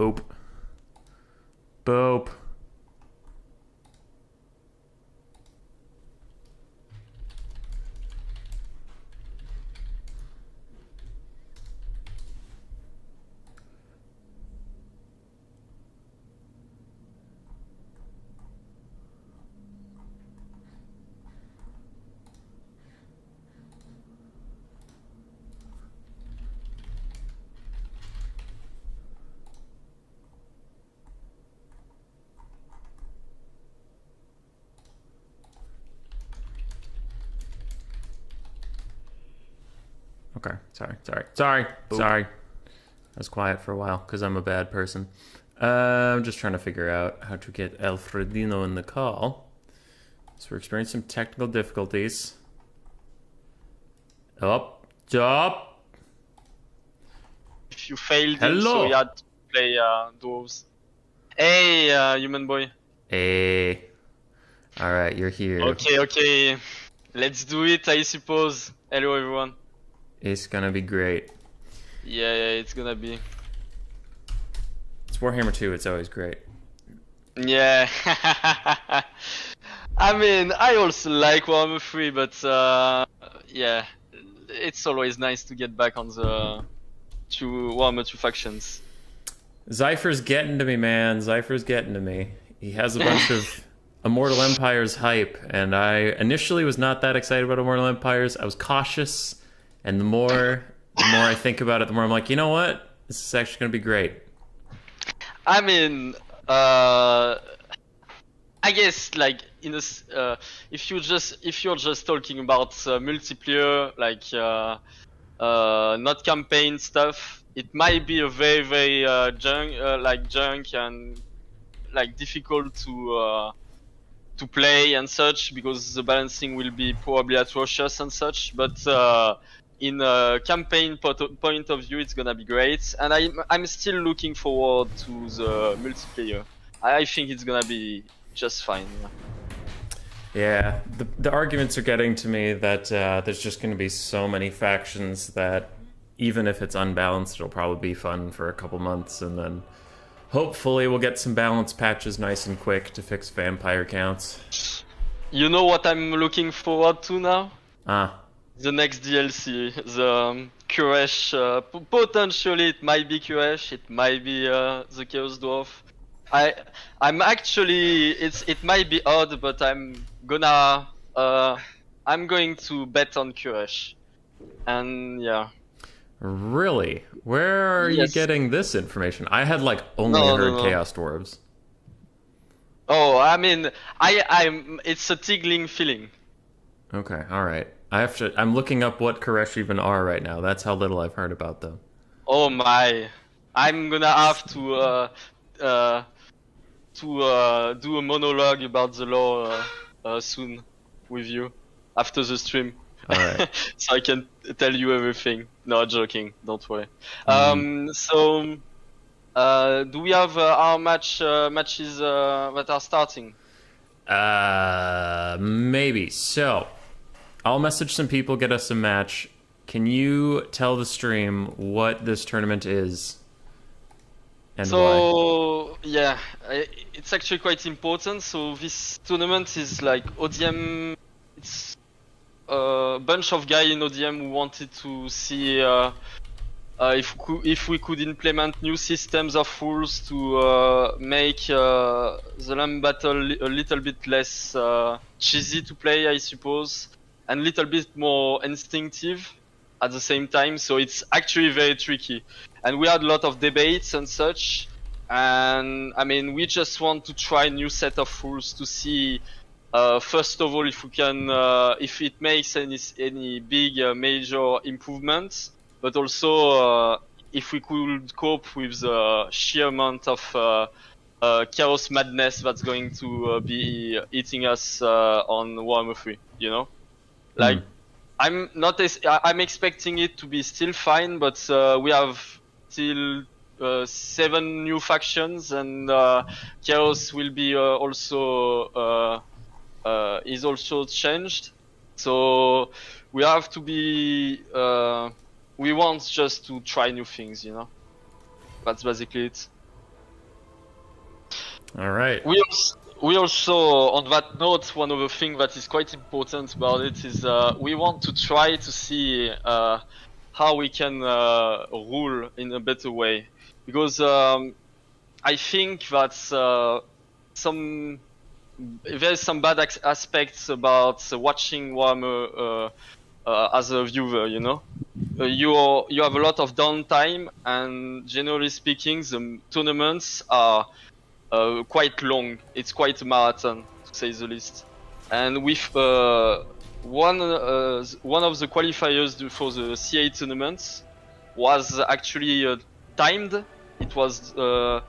Boop. Boop. Okay, sorry. I was quiet for a while because I'm a bad person. I'm just trying to figure out how to get Alfredino in the call. So we're experiencing some technical difficulties. Up. If you failed Hello. him, so you had to play Dwarfs. Hey, human boy. Hey. Alright, you're here. Okay. Let's do it, I suppose. Hello, everyone. It's gonna be great. Yeah, it's gonna be. It's Warhammer 2, it's always great. Yeah. I mean, I also like Warhammer 3, but yeah, it's always nice to get back on the Warhammer 2 factions. Zypher's getting to me, man. Zypher's getting to me. He has a bunch of Immortal Empires hype, and I initially was not that excited about Immortal Empires. I was cautious, and the more I think about it, the more I'm like, you know what? This is actually going to be great. I mean, I guess like in this, if you're just talking about multiplayer, like not campaign stuff, it might be a very junk and like difficult to play and such, because the balancing will be probably atrocious and such. But in a campaign point of view, it's gonna be great, and I'm still looking forward to the multiplayer. I think it's gonna be just fine. Yeah, the arguments are getting to me that there's just going to be so many factions that even if it's unbalanced, it'll probably be fun for a couple months, and then hopefully we'll get some balance patches nice and quick to fix vampire counts. You know what I'm looking forward to now? The next DLC, the Kuresh. Potentially it might be Kuresh, it might be the Chaos Dwarf. I'm actually, it might be odd, but I'm going to bet on Kuresh. And yeah. Really? Where are you getting this information? I had like only heard Chaos Dwarves. Oh, I mean, it's a tingling feeling. Okay, all right. I'm looking up what Kuresh even are right now. That's how little I've heard about them. Oh my! I'm gonna have to do a monologue about the lore soon with you after the stream. All right. So I can tell you everything. No, joking. Don't worry. So, do we have our matches that are starting? Maybe. So, I'll message some people, get us a match. Can you tell the stream what this tournament is and why? Yeah, it's actually quite important. So this tournament is like ODM. It's a bunch of guys in ODM who wanted to see if we could implement new systems of rules to make the Lamb Battle a little bit less cheesy to play, I suppose, and a little bit more instinctive at the same time. So it's actually very tricky, and we had a lot of debates and such. And I mean, we just want to try a new set of rules to see, first of all, if we can, if it makes any big major improvements, but also if we could cope with the sheer amount of chaos madness that's going to be eating us on Warhammer 3. You know, like I'm expecting it to be still fine, but we have still 7 new factions, and chaos will be is also changed. So we have to be we want just to try new things, you know. That's basically it. All right. We also, on that note, one of the things that is quite important about it is we want to try to see how we can rule in a better way, because I think that there's some bad aspects about watching Warhammer as a viewer. You know, you have a lot of downtime, and generally speaking, the tournaments are quite long. It's quite a marathon, to say the least. And with one of the qualifiers for the CA tournaments was actually timed. It was the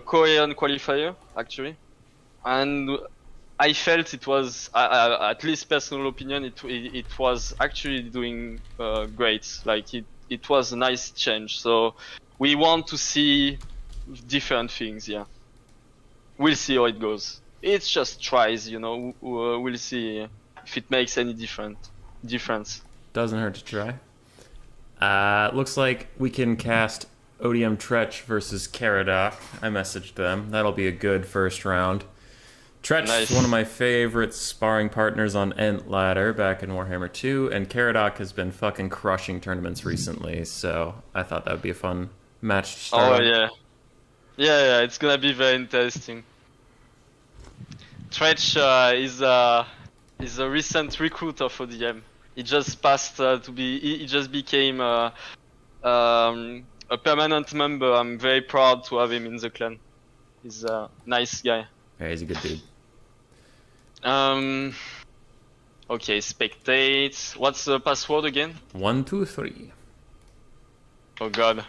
Korean qualifier, actually, and I felt it was, at least personal opinion, it was actually doing great. Like it was a nice change. So we want to see different things. Yeah, we'll see how it goes. It's just tries, you know. We'll see if it makes any difference. Doesn't hurt to try. Looks like we can cast ODM Tretch versus Caradoc. I messaged them. That'll be a good first round. Tretch Nice. is one of my favorite sparring partners on Ent Ladder back in Warhammer 2, and Caradoc has been fucking crushing tournaments recently, so I thought that would be a fun match to start Oh on. yeah, it's gonna be very interesting. Tretch is a recent recruit of ODM. He just passed to be. He just became a permanent member. I'm very proud to have him in the clan. He's a nice guy. Yeah, he's a good dude. Okay, spectate. What's the password again? 1, 2, 3. Oh god.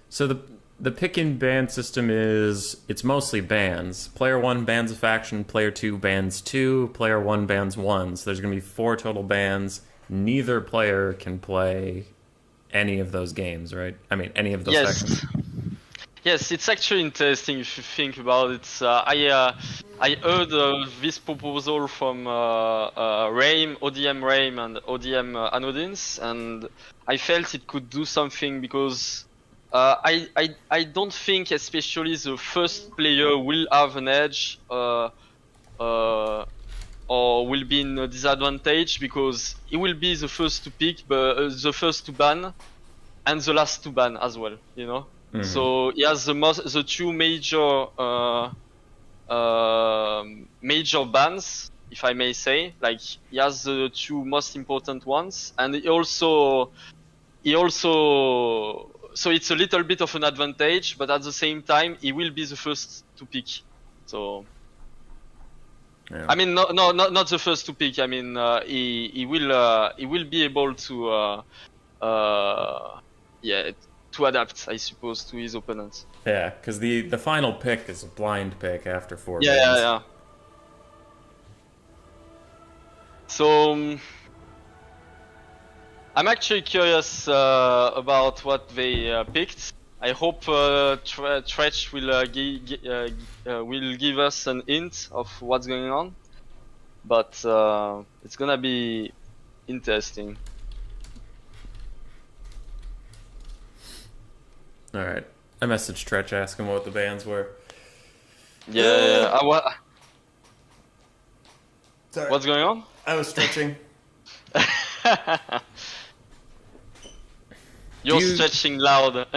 So the pick and ban system is, it's mostly bans. Player 1 bans a faction, player 2 bans 2, player 1 bans 1. So there's going to be 4 total bans. Neither player can play any of those games, right? I mean, any of those factions. Yes, it's actually interesting if you think about it. I heard this proposal from Rame, ODM Rame, and ODM Anodins, and I felt it could do something because I don't think, especially the first player, will have an edge or will be in a disadvantage because he will be the first to pick, but the first to ban, and the last to ban as well. You know. Mm-hmm. So he has the two major bans, if I may say. Like he has the two most important ones, and he also so it's a little bit of an advantage, but at the same time he will be the first to pick. So Yeah. I mean not the first to pick. I mean he will be able to to adapt, I suppose, to his opponents. Yeah, because the final pick is a blind pick after 4 bans. Yeah. So I'm actually curious about what they picked. I hope Tretch will give us an hint of what's going on, but it's gonna be interesting. All right. I messaged Tretch asking what the bans were. Yeah. Sorry. What's going on? I was stretching. You're stretching loud.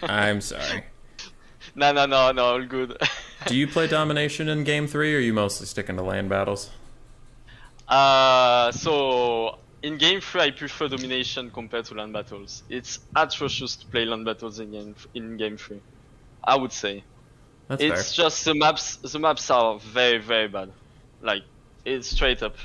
I'm sorry. No, all good. Do you play Domination in Game 3, or are you mostly sticking to land battles? So in Game 3 I prefer Domination compared to land battles. It's atrocious to play land battles in Game 3. I would say. That's It's fair. just the maps are very, very bad. Like, it's straight up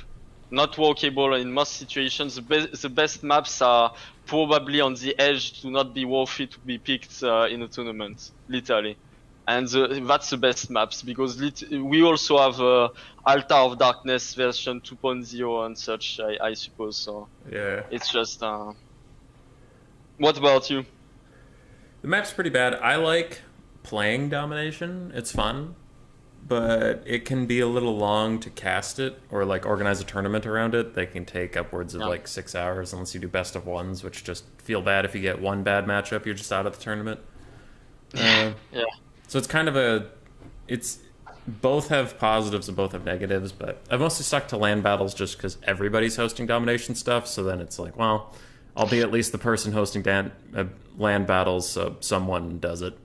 not workable in most situations. The best maps are probably on the edge to not be worthy to be picked in a tournament, literally. And that's the best maps, because we also have Altar of Darkness version 2.0 and such, I suppose. So Yeah. it's just. What about you? The map's pretty bad. I like playing Domination. It's fun. But it can be a little long to cast it or like organize a tournament around it. They can take upwards of like 6 hours unless you do best of ones, which just feel bad if you get one bad matchup, you're just out of the tournament. Yeah. So it's kind of it's both have positives and both have negatives, but I've mostly stuck to land battles just because everybody's hosting domination stuff. So then it's like, well, I'll be at least the person hosting land battles, so someone does it.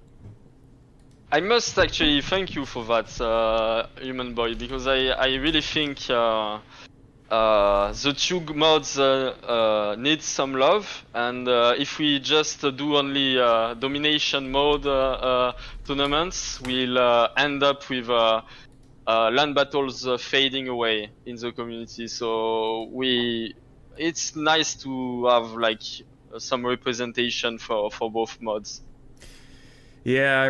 I must actually thank you for that, Human Boy, because I really think the two mods need some love, and if we just do only domination mode tournaments, we'll end up with land battles fading away in the community. So it's nice to have like some representation for both mods. Yeah,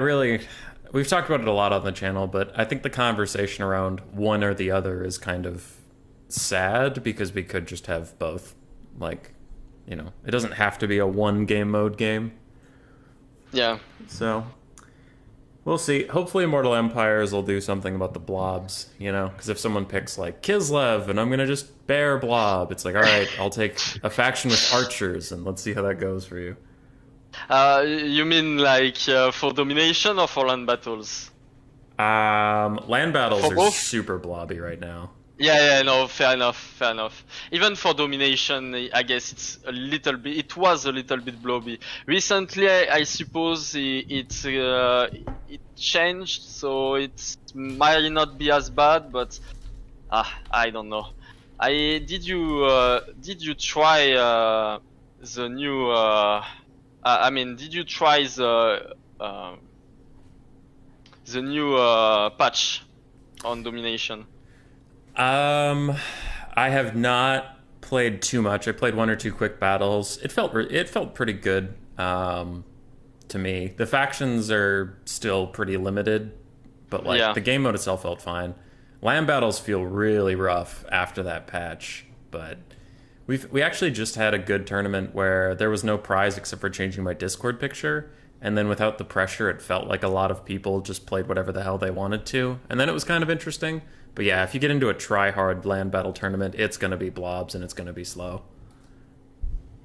we've talked about it a lot on the channel, but I think the conversation around one or the other is kind of sad because we could just have both. Like, you know, it doesn't have to be a one game mode game. Yeah. So we'll see. Hopefully Immortal Empires will do something about the blobs, you know, because if someone picks like Kislev and I'm gonna just bear blob, it's like, all right, I'll take a faction with archers and let's see how that goes for you. You mean like for domination or for land battles? Land battles For are both? super blobby right now. Yeah, no, fair enough. Even for domination, I guess it was a little bit blobby. Recently, I suppose it changed, so it might not be as bad, but I don't know. Did you try the new? Did you try the new patch on domination? I have not played too much. I played one or two quick battles. It felt pretty good to me. The factions are still pretty limited, but like the game mode itself felt fine. Land battles feel really rough after that patch, but we actually just had a good tournament where there was no prize except for changing my Discord picture, and then without the pressure, it felt like a lot of people just played whatever the hell they wanted to, and then it was kind of interesting. But yeah, if you get into a try-hard land battle tournament, it's going to be blobs and it's going to be slow.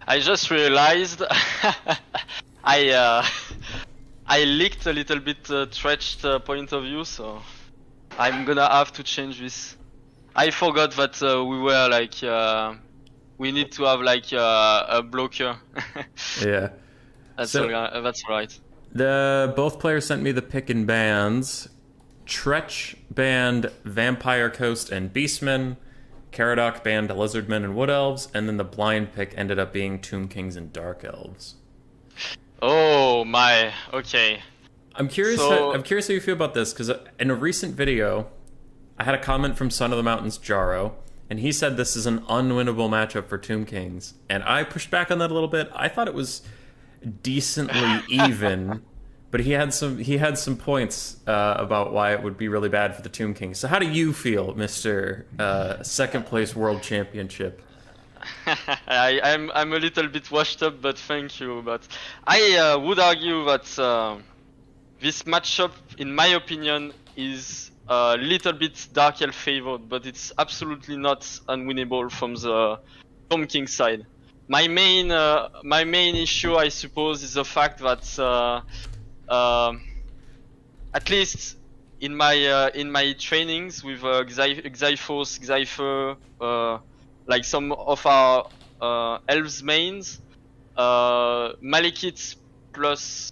I just realized I leaked a little bit stretched point of view, so I'm gonna have to change this. I forgot that we were like we need to have like a blocker. Yeah, that's right. Both players sent me the pick in bands. Tretch banned Vampire Coast and Beastmen, Caradoc banned Lizardmen and Wood Elves, and then the blind pick ended up being Tomb Kings and Dark Elves. Oh my, okay. I'm curious how you feel about this, because in a recent video, I had a comment from Son of the Mountains Jaro, and he said this is an unwinnable matchup for Tomb Kings, and I pushed back on that a little bit. I thought it was decently even. But he had some points about why it would be really bad for the Tomb Kings. So how do you feel, Mr. Second Place World Championship? I'm a little bit washed up, but thank you. But I would argue that this matchup, in my opinion, is a little bit Dark Elf favored, but it's absolutely not unwinnable from the Tomb King side. My main issue, I suppose, is the fact that at least in my trainings with Xyphos, Xypher, like some of our elves mains, Malekith plus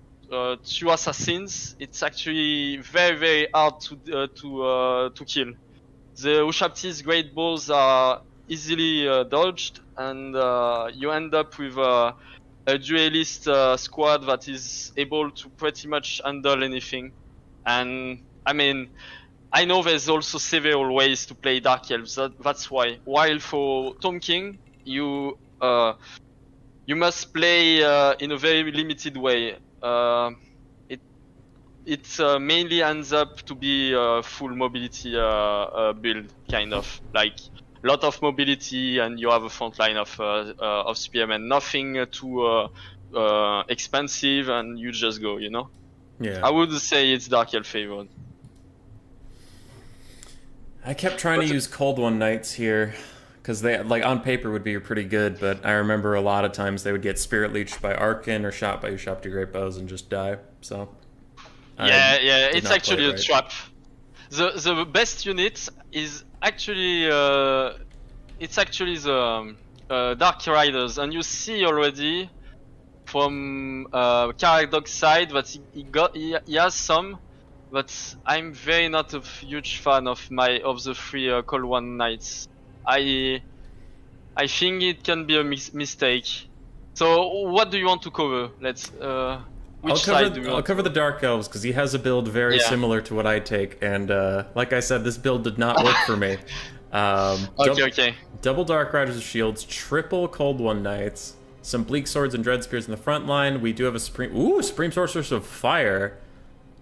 two assassins, it's actually very, very hard to kill. The Ushabti's great balls are easily dodged, and you end up with a duelist squad that is able to pretty much handle anything. And I mean, I know there's also several ways to play Dark Elves. That's why. While for Tomb King, you must play in a very limited way. It mainly ends up to be a full mobility build, kind of like lot of mobility, and you have a front line of spearmen. Nothing too expensive, and you just go. You know. Yeah. I would say it's Dark Elf favored. I kept trying to use Cold One Knights here, because they, like, on paper would be pretty good, but I remember a lot of times they would get Spirit Leeched by Arkin or shot by Ushabti Great Bows and just die. So Yeah, did it's not actually play it a right. trap. The best unit is actually it's actually the Dark Riders, and you see already from Karadog's side that he has some, but I'm very not a huge fan of the three Cold One Knights. I think it can be a mistake. So what do you want to cover? Let's which side do you I'll want cover to the Dark Elves because he has a build very Yeah. similar to what I take, and like I said, this build did not work for me. Okay. Double Dark Riders with shields, triple Cold One Knights, some Bleak Swords and Dread Spears in the front line. We do have a Supreme Sorceress of Fire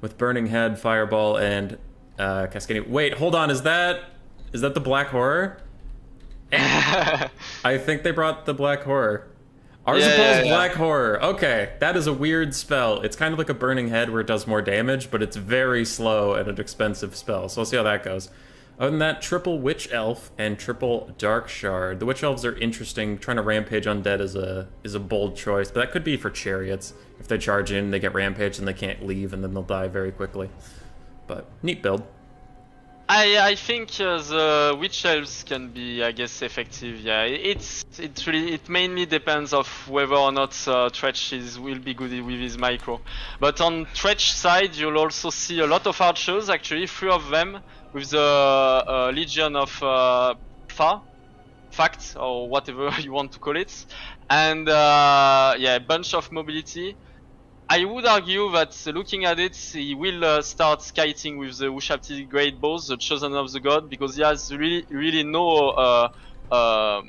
with Burning Head, Fireball, and Cascading. Wait, hold on, is that the Black Horror? I think they brought the Black Horror. Arzapal's Black Horror. Okay, that is a weird spell. It's kind of like a Burning Head where it does more damage, but it's very slow and an expensive spell. So we'll see how that goes. Other than that, triple Witch Elf and triple Dark Shard. The Witch Elves are interesting. Trying to Rampage Undead is a bold choice, but that could be for Chariots. If they charge in, they get Rampage and they can't leave, and then they'll die very quickly. But neat build. I think the Witch Elves can be, I guess, effective. Yeah, it mainly depends of whether or not Tretch will be good with his micro. But on Tretch side, you'll also see a lot of archers. Actually, 3 of them with the Legion of Fact or whatever you want to call it, and yeah, a bunch of mobility. I would argue that looking at it, he will start kiting with the Ushapti Great Bows, the Chosen of the God, because he has really no. The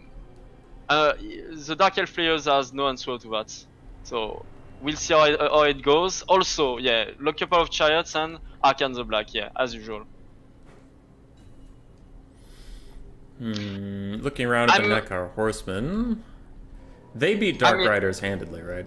Dark Elf players has no answer to that. So we'll see how it goes. Also, yeah, a couple of Chariots and Arcane the Black, yeah, as usual. Looking around at the Nekar Horsemen, they beat Dark Riders handedly, right?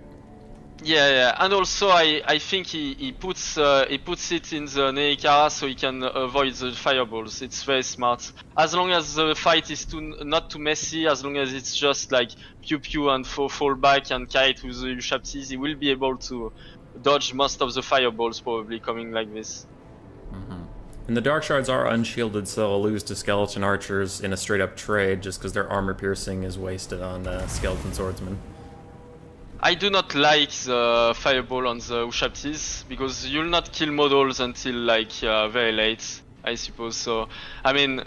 Yeah, and also I think he puts it in the Neikara so he can avoid the fireballs. It's very smart. As long as the fight is not too messy, as long as it's just like pew pew and fall back and kite with the Ushaptis, he will be able to dodge most of the fireballs probably coming like this. And the Dark Shards are unshielded, so they'll lose to Skeleton Archers in a straight-up trade just because their armor piercing is wasted on Skeleton Swordsmen. I do not like the fireball on the Ushaptis because you'll not kill models until like very late, I suppose. So, I mean,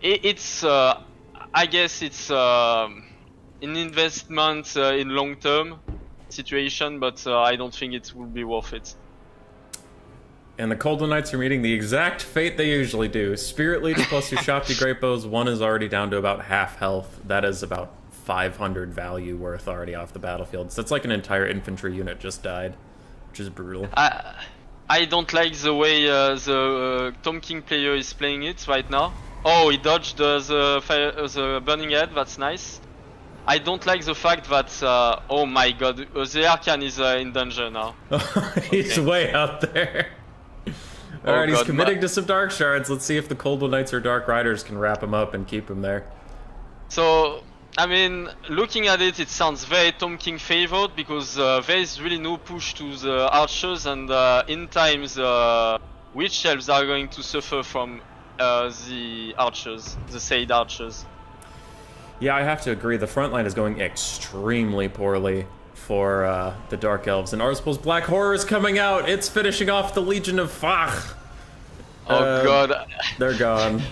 it's I guess it's an investment in long-term situation, but I don't think it will be worth it. And the Cold One Knights are meeting the exact fate they usually do. Spirit Leech plus Ushapti Great Bows, one is already down to about half health. That is about 500 value worth already off the battlefield. So that's like an entire infantry unit just died, which is brutal. I don't like the way the Tom King player is playing it right now. Oh, he dodged the Burning Head, that's nice. I don't like the fact that, oh my god, the Arcane is in danger now. He's way out there. Alright, he's committing to some Dark Shards. Let's see if the Cold One Knights or Dark Riders can wrap him up and keep him there. So, I mean, looking at it, it sounds very Tom King favored because there is really no push to the archers, and in time the Witch Elves are going to suffer from the archers, the Said archers. Yeah, I have to agree. The front line is going extremely poorly for the Dark Elves, and Arzapal's Black Horror is coming out. It's finishing off the Legion of Fach. Oh god. They're gone.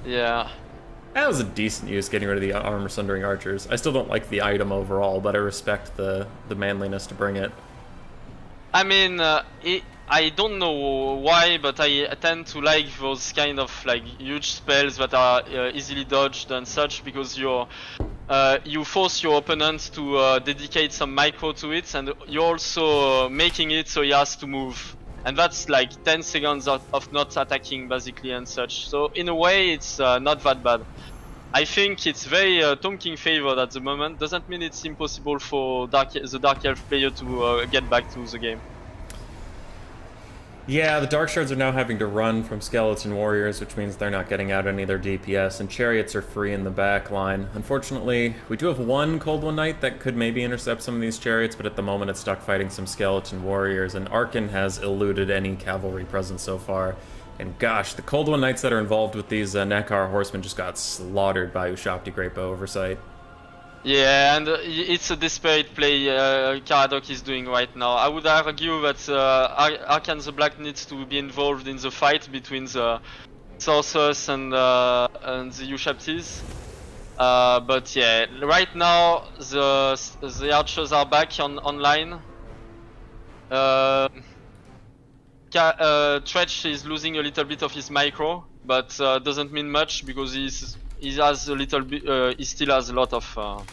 Yeah. That was a decent use, getting rid of the armor sundering archers. I still don't like the item overall, but I respect the manliness to bring it. I mean, I don't know why, but I tend to like those kind of like huge spells that are easily dodged and such, because you force your opponent to dedicate some micro to it, and you're also making it so he has to move. And that's like 10 seconds of not attacking basically and such. So in a way it's not that bad. I think it's very Tom King favored at the moment. Doesn't mean it's impossible for the Dark Elf player to get back to the game. Yeah, the Dark Shards are now having to run from Skeleton Warriors, which means they're not getting out any of their DPS, and Chariots are free in the back line. Unfortunately, we do have one Cold One Knight that could maybe intercept some of these Chariots, but at the moment it's stuck fighting some Skeleton Warriors, and Arkan has eluded any cavalry presence so far. And gosh, the Cold One Knights that are involved with these Nekar horsemen just got slaughtered by Ushabti Greatbow Oversight. Yeah, and it's a desperate play Caradoc is doing right now. I would argue that Arkan the Black needs to be involved in the fight between the Sorcerers and the Ushabtis. But yeah, right now the archers are back online. Tretch is losing a little bit of his micro, but doesn't mean much because he has a little bit. He still has a lot of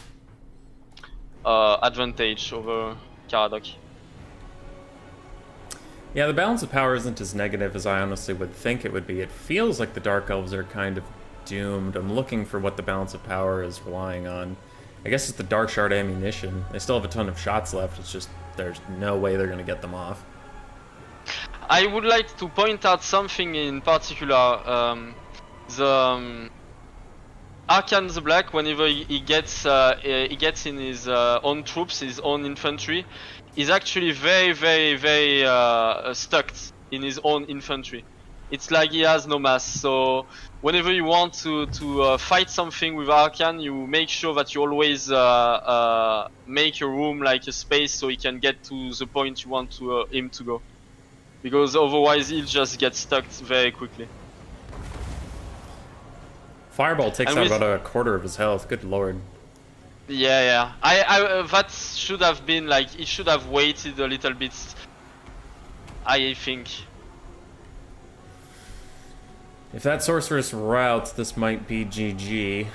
advantage over Caradoc. Yeah, the balance of power isn't as negative as I honestly would think it would be. It feels like the Dark Elves are kind of doomed. I'm looking for what the balance of power is relying on. I guess it's the Dark Shard ammunition. They still have a ton of shots left. It's just there's no way they're going to get them off. I would like to point out something in particular. Arkan the Black, whenever he gets in his own troops, his own infantry, is actually very stuck in his own infantry. It's like he has no mass. So whenever you want to fight something with Arkan, you make sure that you always make a room, like a space, so he can get to the point you want him to go. Because otherwise he'll just get stuck very quickly. Fireball takes out about a quarter of his health. Good lord. Yeah. I that should have been like, he should have waited a little bit, I think. If that sorceress routes, this might be GG.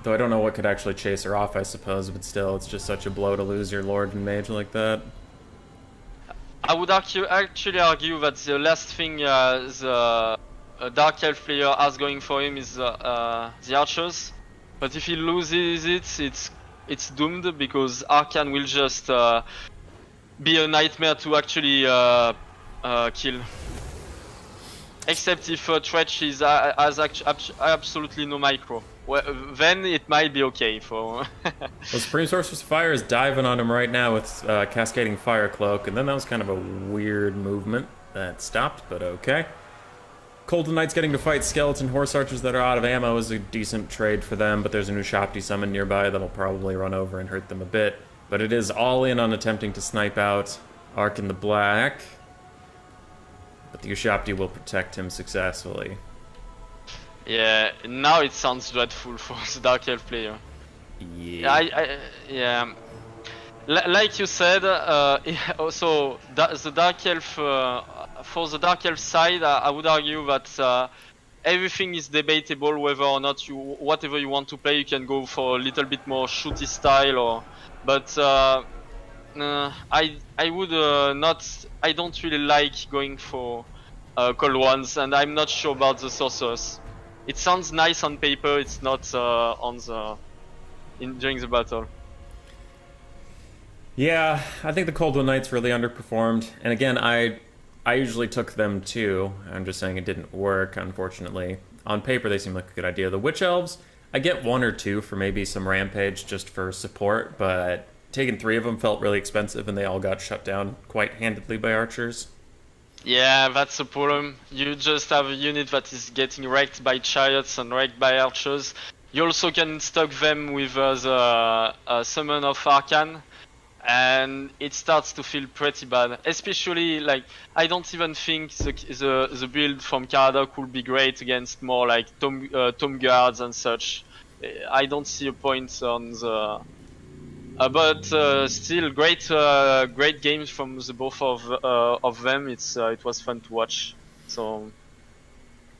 Though I don't know what could actually chase her off, I suppose, but still, it's just such a blow to lose your lord and mage like that. I would actually argue that the last thing the Dark Elf player has going for him is the archers. But if he loses it, it's doomed, because Arkan will just be a nightmare to actually kill. Except if Tretch has absolutely no micro. Well, then it might be okay for... Well, Supreme Sorceress of Fire is diving on him right now with Cascading Fire Cloak, and then that was kind of a weird movement that stopped, but okay. Cold Knight's getting to fight Skeleton Horse Archers that are out of ammo is a decent trade for them, but there's a new Ushabti summon nearby that'll probably run over and hurt them a bit. But it is all in on attempting to snipe out Arkan the Black. But the Ushabti will protect him successfully. Yeah, now it sounds dreadful for the Dark Elf player. Yeah. Yeah. Like you said, also the Dark Elf, for the Dark Elf side, I would argue that everything is debatable whether or not whatever you want to play, you can go for a little bit more shooty style, but I would not. I don't really like going for cold ones, and I'm not sure about the sorcerers. It sounds nice on paper. It's not during the battle. Yeah, I think the Cold One Knights really underperformed, and again, I usually took them too. I'm just saying it didn't work, unfortunately. On paper, they seem like a good idea. The Witch Elves, I get 1 or 2 for maybe some Rampage just for support, but taking 3 of them felt really expensive, and they all got shut down quite handedly by archers. Yeah, that's the problem. You just have a unit that is getting wrecked by chariots and wrecked by archers. You also can stock them with the summon of Arkan, and it starts to feel pretty bad. Especially, like, I don't even think the build from Caradoc will be great against more like Tomb Guards and such. I don't see a point on the... but still, great games from the both of them. It was fun to watch. So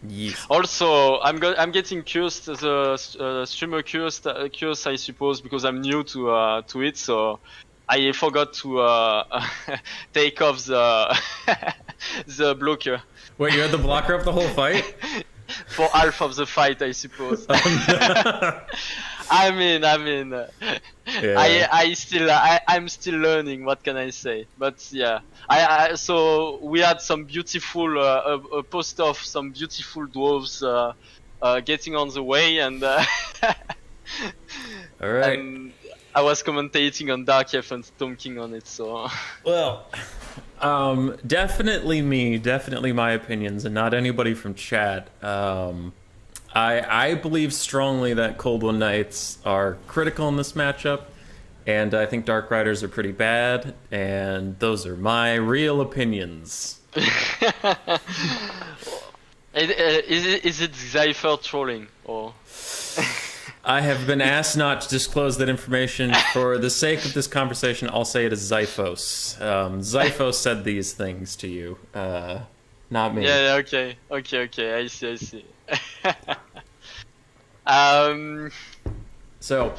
Yes. also, I'm getting cursed. The streamer cursed, I suppose, because I'm new to it. So I forgot to take off the the blocker. Wait, you had the blocker up the whole fight? For half of the fight, I suppose. I mean, I'm still learning. What can I say? But yeah, so we had some beautiful a poster of some beautiful dwarves getting on the way, and All right. and I was commentating on Dark Elf and Tomking on it. So Well, definitely my opinions, and not anybody from chat. I believe strongly that Cold One Knights are critical in this matchup, and I think Dark Riders are pretty bad, and those are my real opinions. is it Cypher trolling or? I have been asked not to disclose that information. For the sake of this conversation, I'll say it is Zyphos. Zyphos said these things to you, not me. Yeah, okay. I see. So,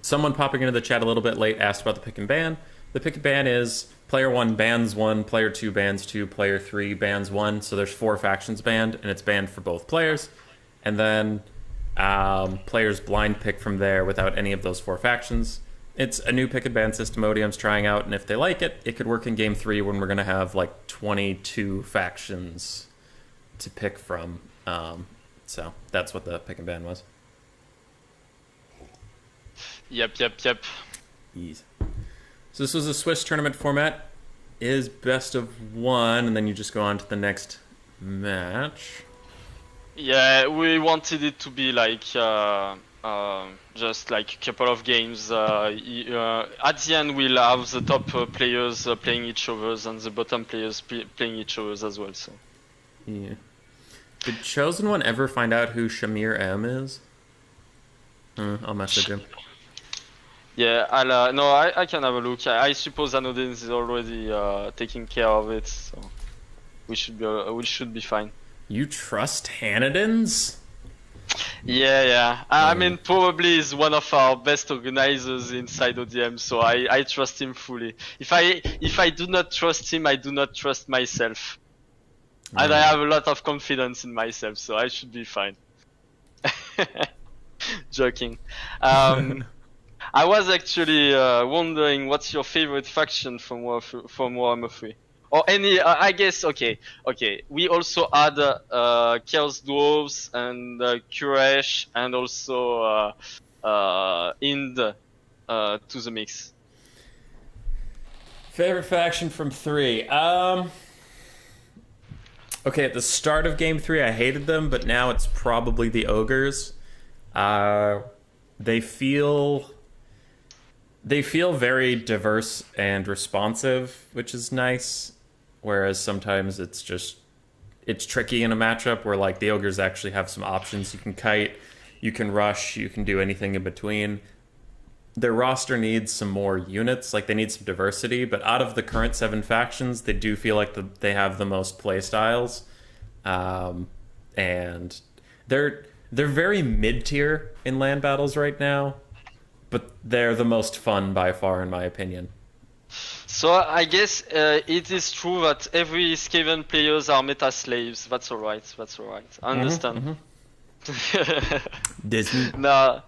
someone popping into the chat a little bit late asked about the pick and ban. The pick and ban is player 1 bans 1, player 2 bans 2, player 3 bans 1. So there's 4 factions banned, and it's banned for both players. And then players blind pick from there without any of those 4 factions. It's a new pick and ban system ODM's trying out, and if they like it, it could work in game 3 when we're going to have like 22 factions to pick from. So that's what the pick and ban was. Yep. Ease. So this was a Swiss tournament format. Is best of 1, and then you just go on to the next match. Yeah, we wanted it to be like just like a couple of games. At the end, we'll have the top players playing each other's and the bottom players playing each other's as well. So. Yeah. Did Chosen One ever find out who Shamir M is? I'll message him. Yeah, I can have a look. I suppose Anodin is already taking care of it, so we should be fine. You trust Hanadins? Yeah. I mean, probably is one of our best organizers inside ODM, so I trust him fully. If I do not trust him, I do not trust myself. And I have a lot of confidence in myself, so I should be fine. Joking. I was actually wondering what's your favorite faction from Warhammer 3? Or any, I guess, okay. We also add Chaos Dwarfs and Kuresh and also Ind to the mix. Favorite faction from 3? Okay, at the start of game 3 I hated them, but now it's probably the Ogres. They feel very diverse and responsive, which is nice. Whereas sometimes it's tricky in a matchup where like the Ogres actually have some options. You can kite, you can rush, you can do anything in between. Their roster needs some more units, like they need some diversity, but out of the current 7 factions, they do feel like they have the most play styles. And they're very mid-tier in land battles right now, but they're the most fun by far in my opinion. So I guess it is true that every Skaven players are meta slaves. That's alright. I understand. Disney. No.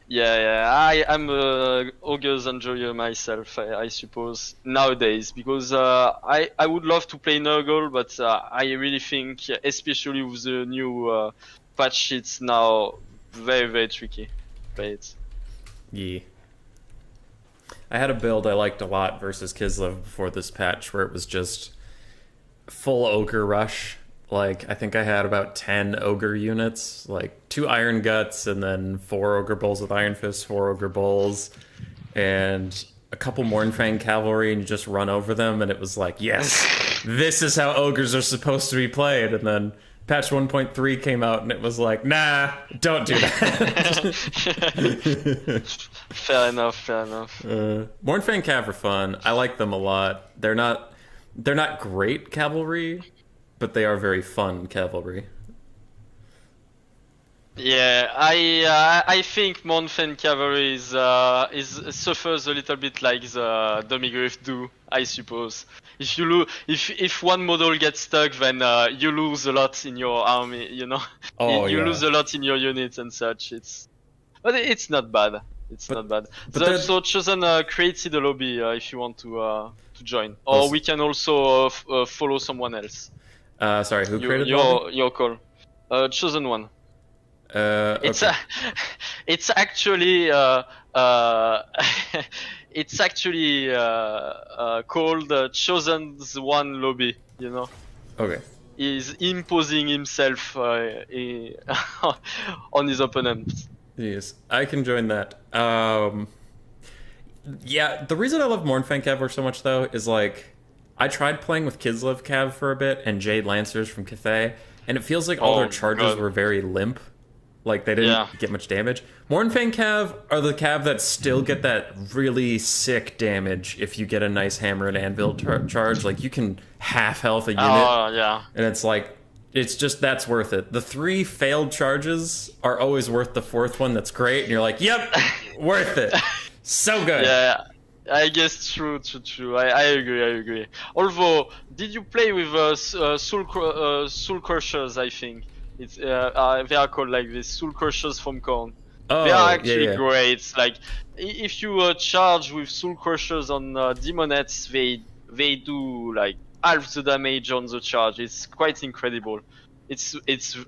Yeah. I'm a Ogres enjoyer myself, I suppose, nowadays, because I would love to play Nurgle, but I really think, especially with the new patch sheets now, very, very tricky to play it. Yeah. I had a build I liked a lot versus Kislev before this patch where it was just full Ogre rush. Like, I think I had about 10 Ogre units, like 2 Iron Guts, and then 4 Ogre Bulls with Iron Fists, 4 Ogre Bulls, and a couple Mornfang Cavalry, and you just run over them, and it was like, yes, this is how Ogres are supposed to be played. And then patch 1.3 came out, and it was like, nah, don't do that. Fair enough. Mornfang Cav are fun. I like them a lot. They're not great cavalry, but they are very fun cavalry. Yeah, I think Mornfang Cavalry is suffers a little bit like the Domigriff do, I suppose. If one model gets stuck, then you lose a lot in your army, you know. Oh, you yeah. lose a lot in your unit and such. But it's not bad. It's not bad. but They then- also chosen created a lobby if you want to join, or Oh, we can also follow someone else. Sorry, who created the lobby? Your call. Chosen one. It's Okay. it's actually it's actually called Chosen's One Lobby. You know, Okay. he's imposing himself on his opponent. Yes, I can join that. Yeah, the reason I love Mournfang Cav so much, though, is like, I tried playing with Kislev Cav for a bit and Jade Lancers from Cathay, and it feels like all their charges God. were very limp. Like, they didn't get much damage. Mournfang Cav are the Cav that still get that really sick damage if you get a nice hammer and anvil charge. Like, you can half health a unit. Oh yeah. And it's like, it's just, that's worth it. The 3 failed charges are always worth the 4th one that's great, and you're like, yep, worth it. So good. Yeah, I guess true. I agree. Although, did you play with Soul Crushers? I think it's they are called like this, Soul Crushers from Korn. Oh, They are actually yeah. great. Like, if you charge with Soul Crushers on Demonettes, they do like half the damage on the charge. It's quite incredible. It's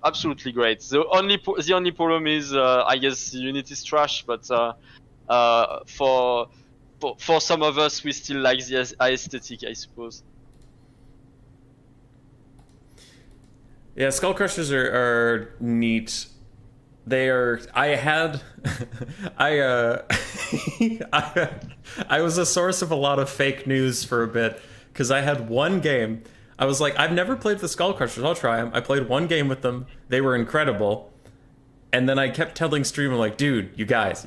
absolutely great. The only problem is I guess the unit is trash, but for some of us, we still like the aesthetic, I suppose. Yeah, Skull Crushers are neat. They are. I had. I was a source of a lot of fake news for a bit because I had one game. I was like, I've never played the Skull Crushers. I'll try them. I played one game with them. They were incredible. And then I kept telling stream, I'm like, dude, you guys,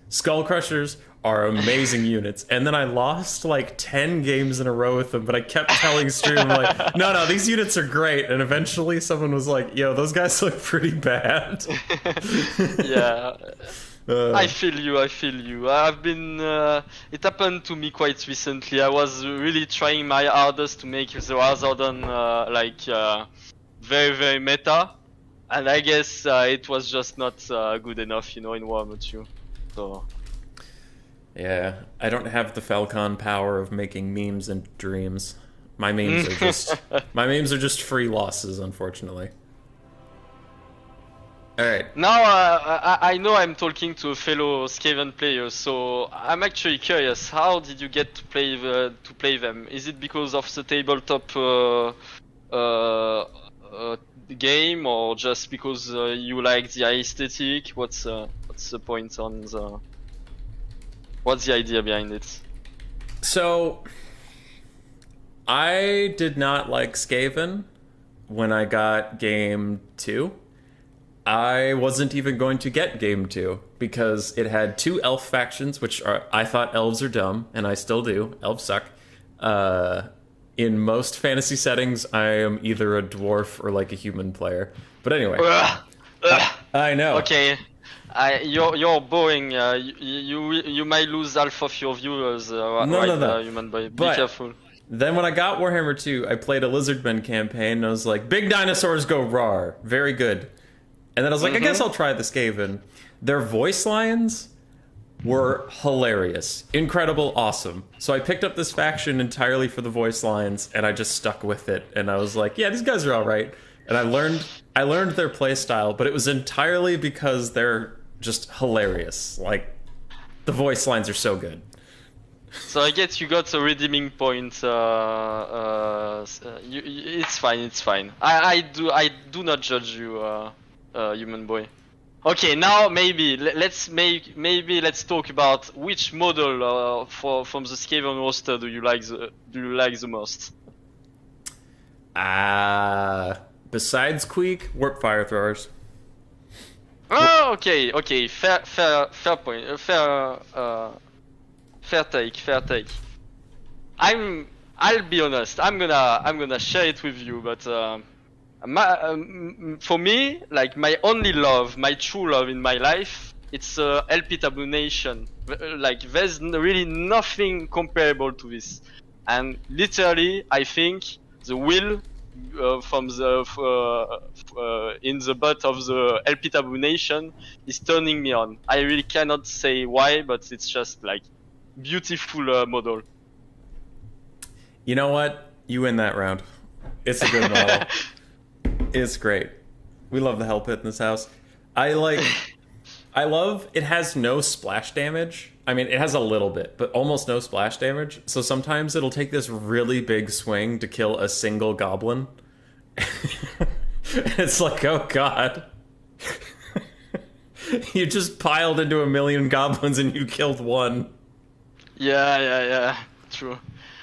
Skull Crushers are amazing units. And then I lost like 10 games in a row with them, but I kept telling stream, I'm like, no, these units are great. And eventually someone was like, yo, those guys look pretty bad. Yeah. I feel you. I've been. It happened to me quite recently. I was really trying my hardest to make the Hazardon very, very meta. And I guess it was just not good enough, in Warhammer 2. So. Yeah, I don't have the Falcon power of making memes and dreams. My memes are just free losses, unfortunately. All right. Now I know I'm talking to a fellow Skaven player, so I'm actually curious. How did you get to play them? Is it because of the tabletop game, or just because you like the aesthetic? What's the point on the? What's the idea behind it? So, I did not like Skaven when I got Game 2. I wasn't even going to get Game 2 because it had 2 elf factions, which I thought elves are dumb, and I still do. Elves suck. In most fantasy settings, I am either a dwarf or like a human player. But anyway, I know. Okay. You're boring. You might lose half of your viewers. No. Human boy. Be But careful. Then when I got Warhammer 2, I played a Lizardmen campaign, and I was like, big dinosaurs go rawr. Very good. And then I was like, I guess I'll try the Skaven. Their voice lines were hilarious. Incredible, awesome. So I picked up this faction entirely for the voice lines, and I just stuck with it. And I was like, yeah, these guys are all right. And I learned their play style, but it was entirely because they're just hilarious. Like, the voice lines are so good. So I guess you got a redeeming point. It's fine. I do not judge you, human boy. Okay, now let's talk about which model from the Skaven roster do you like the most? Besides Queek, Warp Fire Throwers. Oh, okay. Fair point. Fair take. I'll be honest. I'm gonna share it with you, but for me, like my only love, my true love in my life, it's LP Domination. Like there's really nothing comparable to this, and literally, I think the will from the in the butt of the LP Domination is turning me on. I really cannot say why, but it's just like beautiful model. You know what? You win that round. It's a good model. It's great. We love the Hell Pit in this house. I love it has no splash damage. I mean, it has a little bit, but almost no splash damage. So sometimes it'll take this really big swing to kill a single goblin. It's like, oh god. You just piled into 1,000,000 goblins and you killed one. Yeah. True.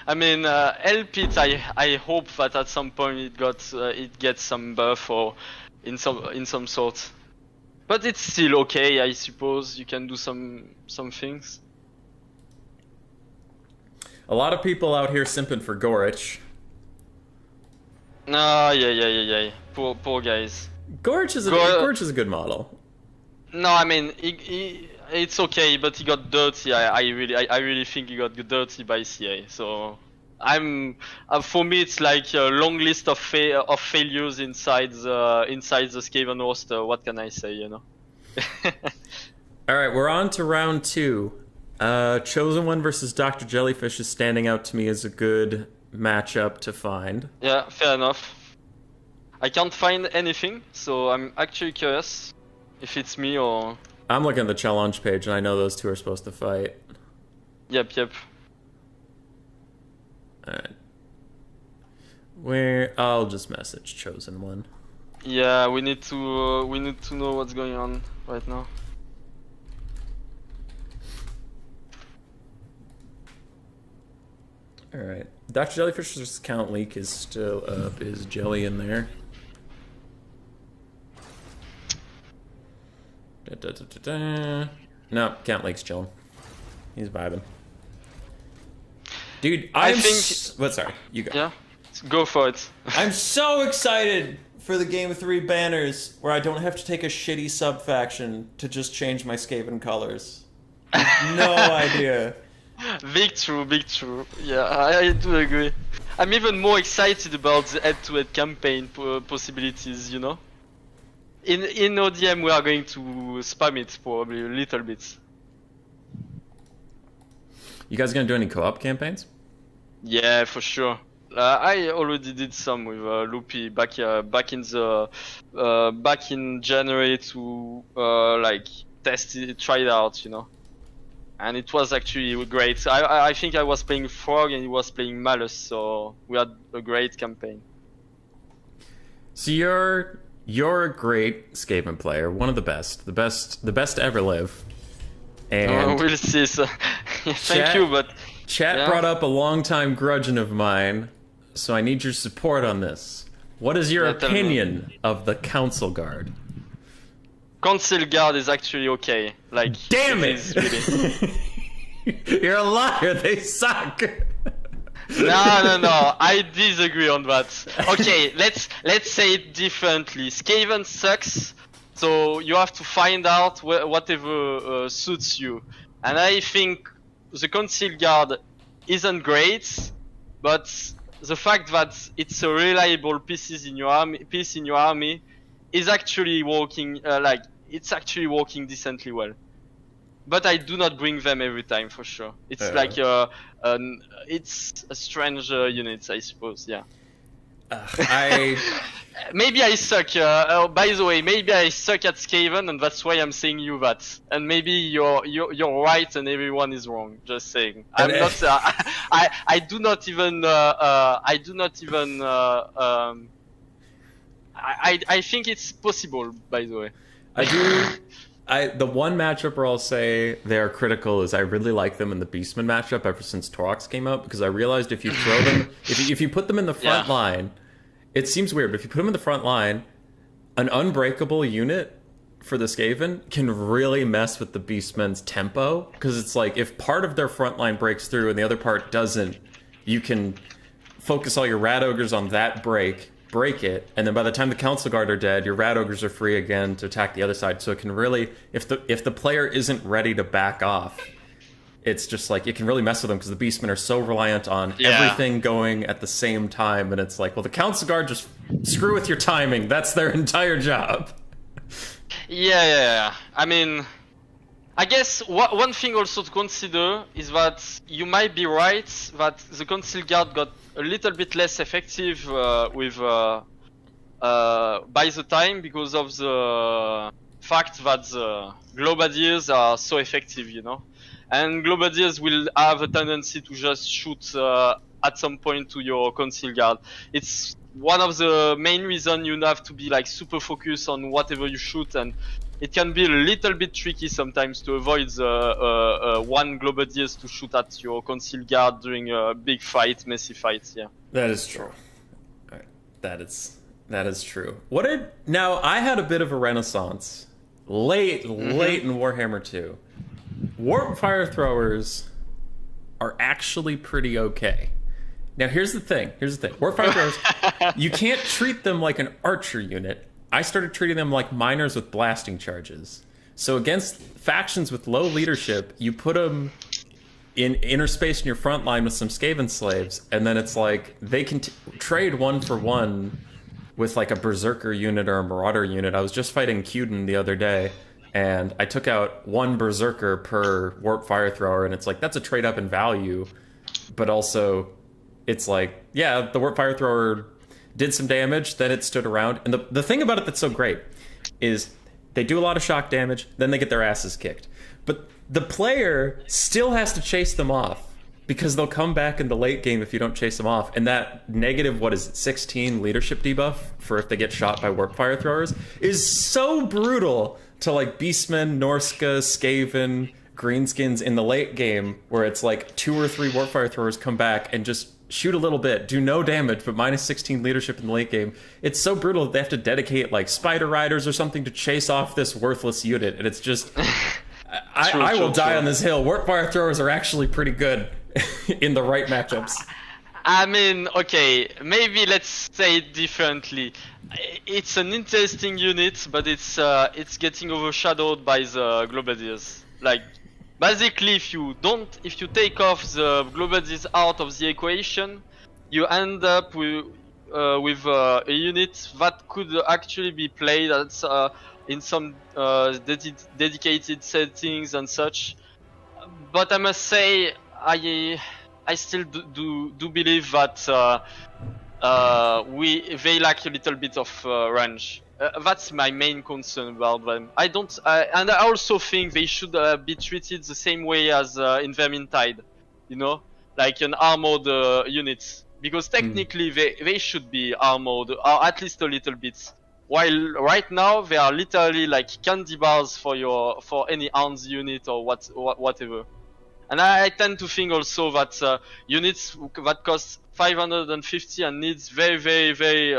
I mean, L-Pit, I hope that at some point it gets some buff or in some sort. But it's still okay, I suppose. You can do some things. A lot of people out here simping for Gorich. No, yeah. Poor guys. Gorich is a good model. No, I mean, it's okay, but he got dirty. I really think he got dirty by CA. So for me, it's like a long list of failures inside the Skaven roster. What can I say, you know? All right, we're on to round 2. Chosen One versus Dr. Jellyfish is standing out to me as a good matchup to find. Yeah, fair enough. I can't find anything, so I'm actually curious if it's me or... I'm looking at the challenge page, and I know those two are supposed to fight. Yep. Alright. I'll just message Chosen One. Yeah, we need to know what's going on right now. Alright. Dr. Jellyfish's count leak is still up. Is Jelly in there? No, count leak's chilling. He's vibing. Dude, I think... What? Sorry, you go. Yeah, go for it. I'm so excited for the Game of 3 banners where I don't have to take a shitty sub-faction to just change my Skaven colors. No idea. Big true. Yeah, I do agree. I'm even more excited about the head-to-head campaign possibilities, you know? In ODM we are going to spam it probably a little bit. You guys gonna do any co-op campaigns? Yeah, for sure. I already did some with Loopy back in January to like test it, try it out, you know. And it was actually great. I think I was playing Frog and he was playing Malus, so we had a great campaign. So you're a great Skaven player, one of the best to ever live. And we'll see. So thank you, but chat brought up a long-time grudging of mine, so I need your support on this. What is your opinion of the Council Guard? Council Guard is actually okay. Like, damn it! Really... You're a liar. They suck. No. I disagree on that. Okay, let's say it differently. Skaven sucks, so you have to find out whatever suits you. And I think the Council Guard isn't great, but the fact that it's a reliable piece in your army is actually working. It's actually working decently well. But I do not bring them every time, for sure. It's like it's a strange unit, I suppose. Yeah. Maybe I suck. By the way, maybe I suck at Skaven, and that's why I'm saying you that. And maybe you're right, and everyone is wrong. Just saying. I'm not. I do not even. I think it's possible. By the way. I do. The one matchup where I'll say they're critical is I really like them in the Beastman matchup ever since Torox came out, because I realized if you throw them, if you put them in the front line, it seems weird, but if you put them in the front line, an unbreakable unit for the Skaven can really mess with the Beastman's tempo, because it's like if part of their front line breaks through and the other part doesn't, you can focus all your Rat Ogres on that break it, and then by the time the Council Guard are dead, your Rat Ogres are free again to attack the other side. So it can really, if the player isn't ready to back off, it's just like it can really mess with them because the beastmen are so reliant on everything going at the same time, and it's like, well, the council guard just screw with your timing. That's their entire job. Yeah. I mean, I guess one thing also to consider is that you might be right that the council guard got a little bit less effective with by the time because of the fact that the globadiers are so effective, you know. And globadiers will have a tendency to just shoot at some point to your conceal guard. It's one of the main reasons you have to be like super focused on whatever you shoot, and it can be a little bit tricky sometimes to avoid the one globadiers to shoot at your conceal guard during a big fight, messy fights. Yeah, that is true. That is true. Now I had a bit of a renaissance late in Warhammer 2. Warp fire throwers are actually pretty okay. Now here's the thing. Warp fire throwers, you can't treat them like an archer unit. I started treating them like miners with blasting charges. So against factions with low leadership, you put them in interspace in your front line with some Skaven slaves, and then it's like they can trade 1 for 1 with like a berserker unit or a marauder unit. I was just fighting Cuden the other day, and I took out 1 berserker per warp fire thrower, and it's like that's a trade up in value, but also it's like, yeah, the warp fire thrower did some damage, then it stood around. And the thing about it that's so great is they do a lot of shock damage, then they get their asses kicked. But the player still has to chase them off, because they'll come back in the late game if you don't chase them off. And that negative, 16 leadership debuff for if they get shot by warp fire throwers is so brutal to like Beastmen, Norska, Skaven, Greenskins in the late game, where it's like 2 or 3 warp fire throwers come back and just shoot a little bit, do no damage, but minus 16 leadership in the late game. It's so brutal that they have to dedicate like Spider Riders or something to chase off this worthless unit. And it's just, I will die on this hill. Warp fire throwers are actually pretty good in the right matchups. I mean, okay, maybe let's say it differently. It's an interesting unit, but it's getting overshadowed by the globadiers. Like, basically, if you take off the globadiers out of the equation, you end up with a unit that could actually be played in some dedicated settings and such. But I must say, I still do believe that they lack a little bit of range. That's my main concern about them. And I also think they should be treated the same way as in Vermintide, you know, like an armored unit, because technically they should be armored, or at least a little bit. While right now they are literally like candy bars for any arms unit or whatever. And I tend to think also that units that cost 550 and needs very, very, very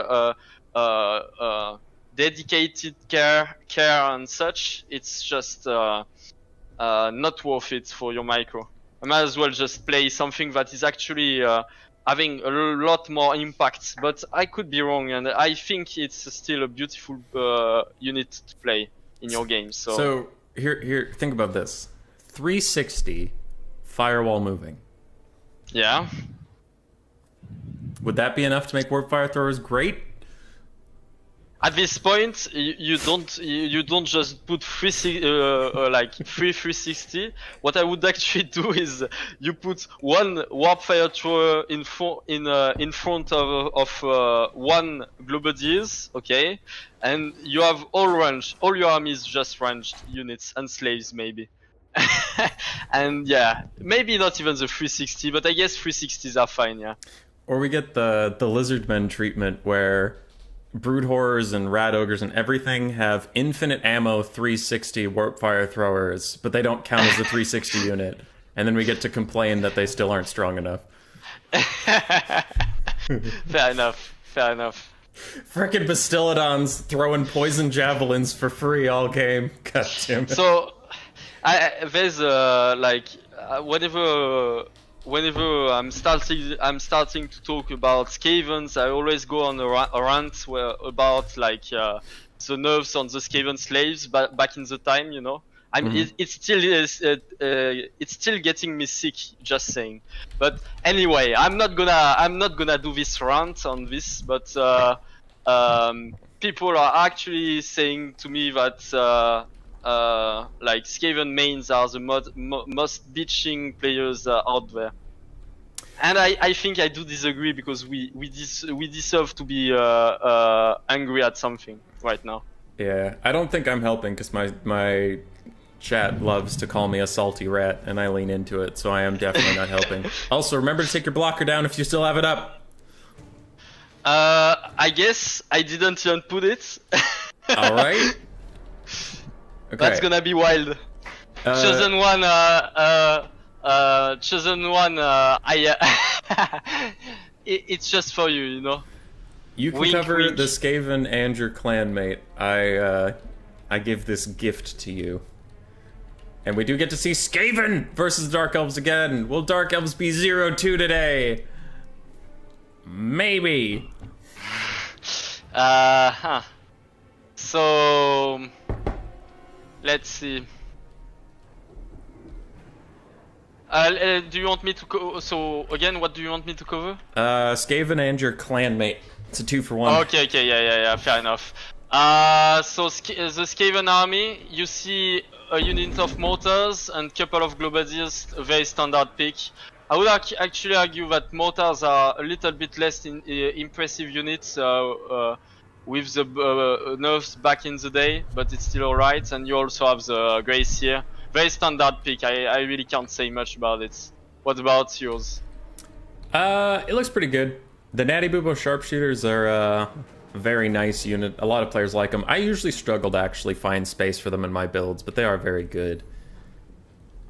dedicated care and such, it's just not worth it for your micro. I might as well just play something that is actually having a lot more impact. But I could be wrong, and I think it's still a beautiful unit to play in your game. So here, think about this: 360. Firewall moving. Yeah. Would that be enough to make warp fire throwers great? At this point, you don't just put three 360. What I would actually do is you put 1 warp fire thrower in front of 1 globadiers, okay, and you have all range. All your army is just ranged units and slaves, maybe. And yeah, maybe not even the 360, but I guess 360s are fine, yeah. Or we get the lizardmen treatment where brood horrors and rat ogres and everything have infinite ammo 360 warp fire throwers, but they don't count as a 360 unit. And then we get to complain that they still aren't strong enough. Fair enough. Frickin' Bastillodons throwing poison javelins for free all game. God damn it. So there's whenever I'm starting to talk about Skavens, I always go on a rant about like the nerfs on the Skaven slaves back in the time, you know. I mean, it's still getting me sick. Just saying. But anyway, I'm not gonna do this rant on this. But people are actually saying to me that like Skaven mains are the most bitching players out there. And I think I do disagree, because we deserve to be angry at something right now. Yeah, I don't think I'm helping, because my chat loves to call me a salty rat, and I lean into it, so I am definitely not helping. Also, remember to take your blocker down if you still have it up. I guess I didn't even put it. Alright. Okay. That's gonna be wild. Chosen one, it's just for you, you know? You can wink, cover wink. the Skaven and your clanmate. I give this gift to you. And we do get to see Skaven versus Dark Elves again. Will Dark Elves be 0-2 today? Maybe. So let's see. Do you want me to so again, what do you want me to cover? Skaven and your clanmate. It's a 2-for-1. Okay, yeah, fair enough. So the Skaven army, you see a unit of mortars and couple of globadiers, a very standard pick. I would actually argue that mortars are a little bit less impressive units with the nerfs back in the day, but it's still alright. And you also have the Grace here. Very standard pick. I really can't say much about it. What about yours? It looks pretty good. The Natty Boobo sharpshooters are a very nice unit. A lot of players like them. I usually struggle to actually find space for them in my builds, but they are very good.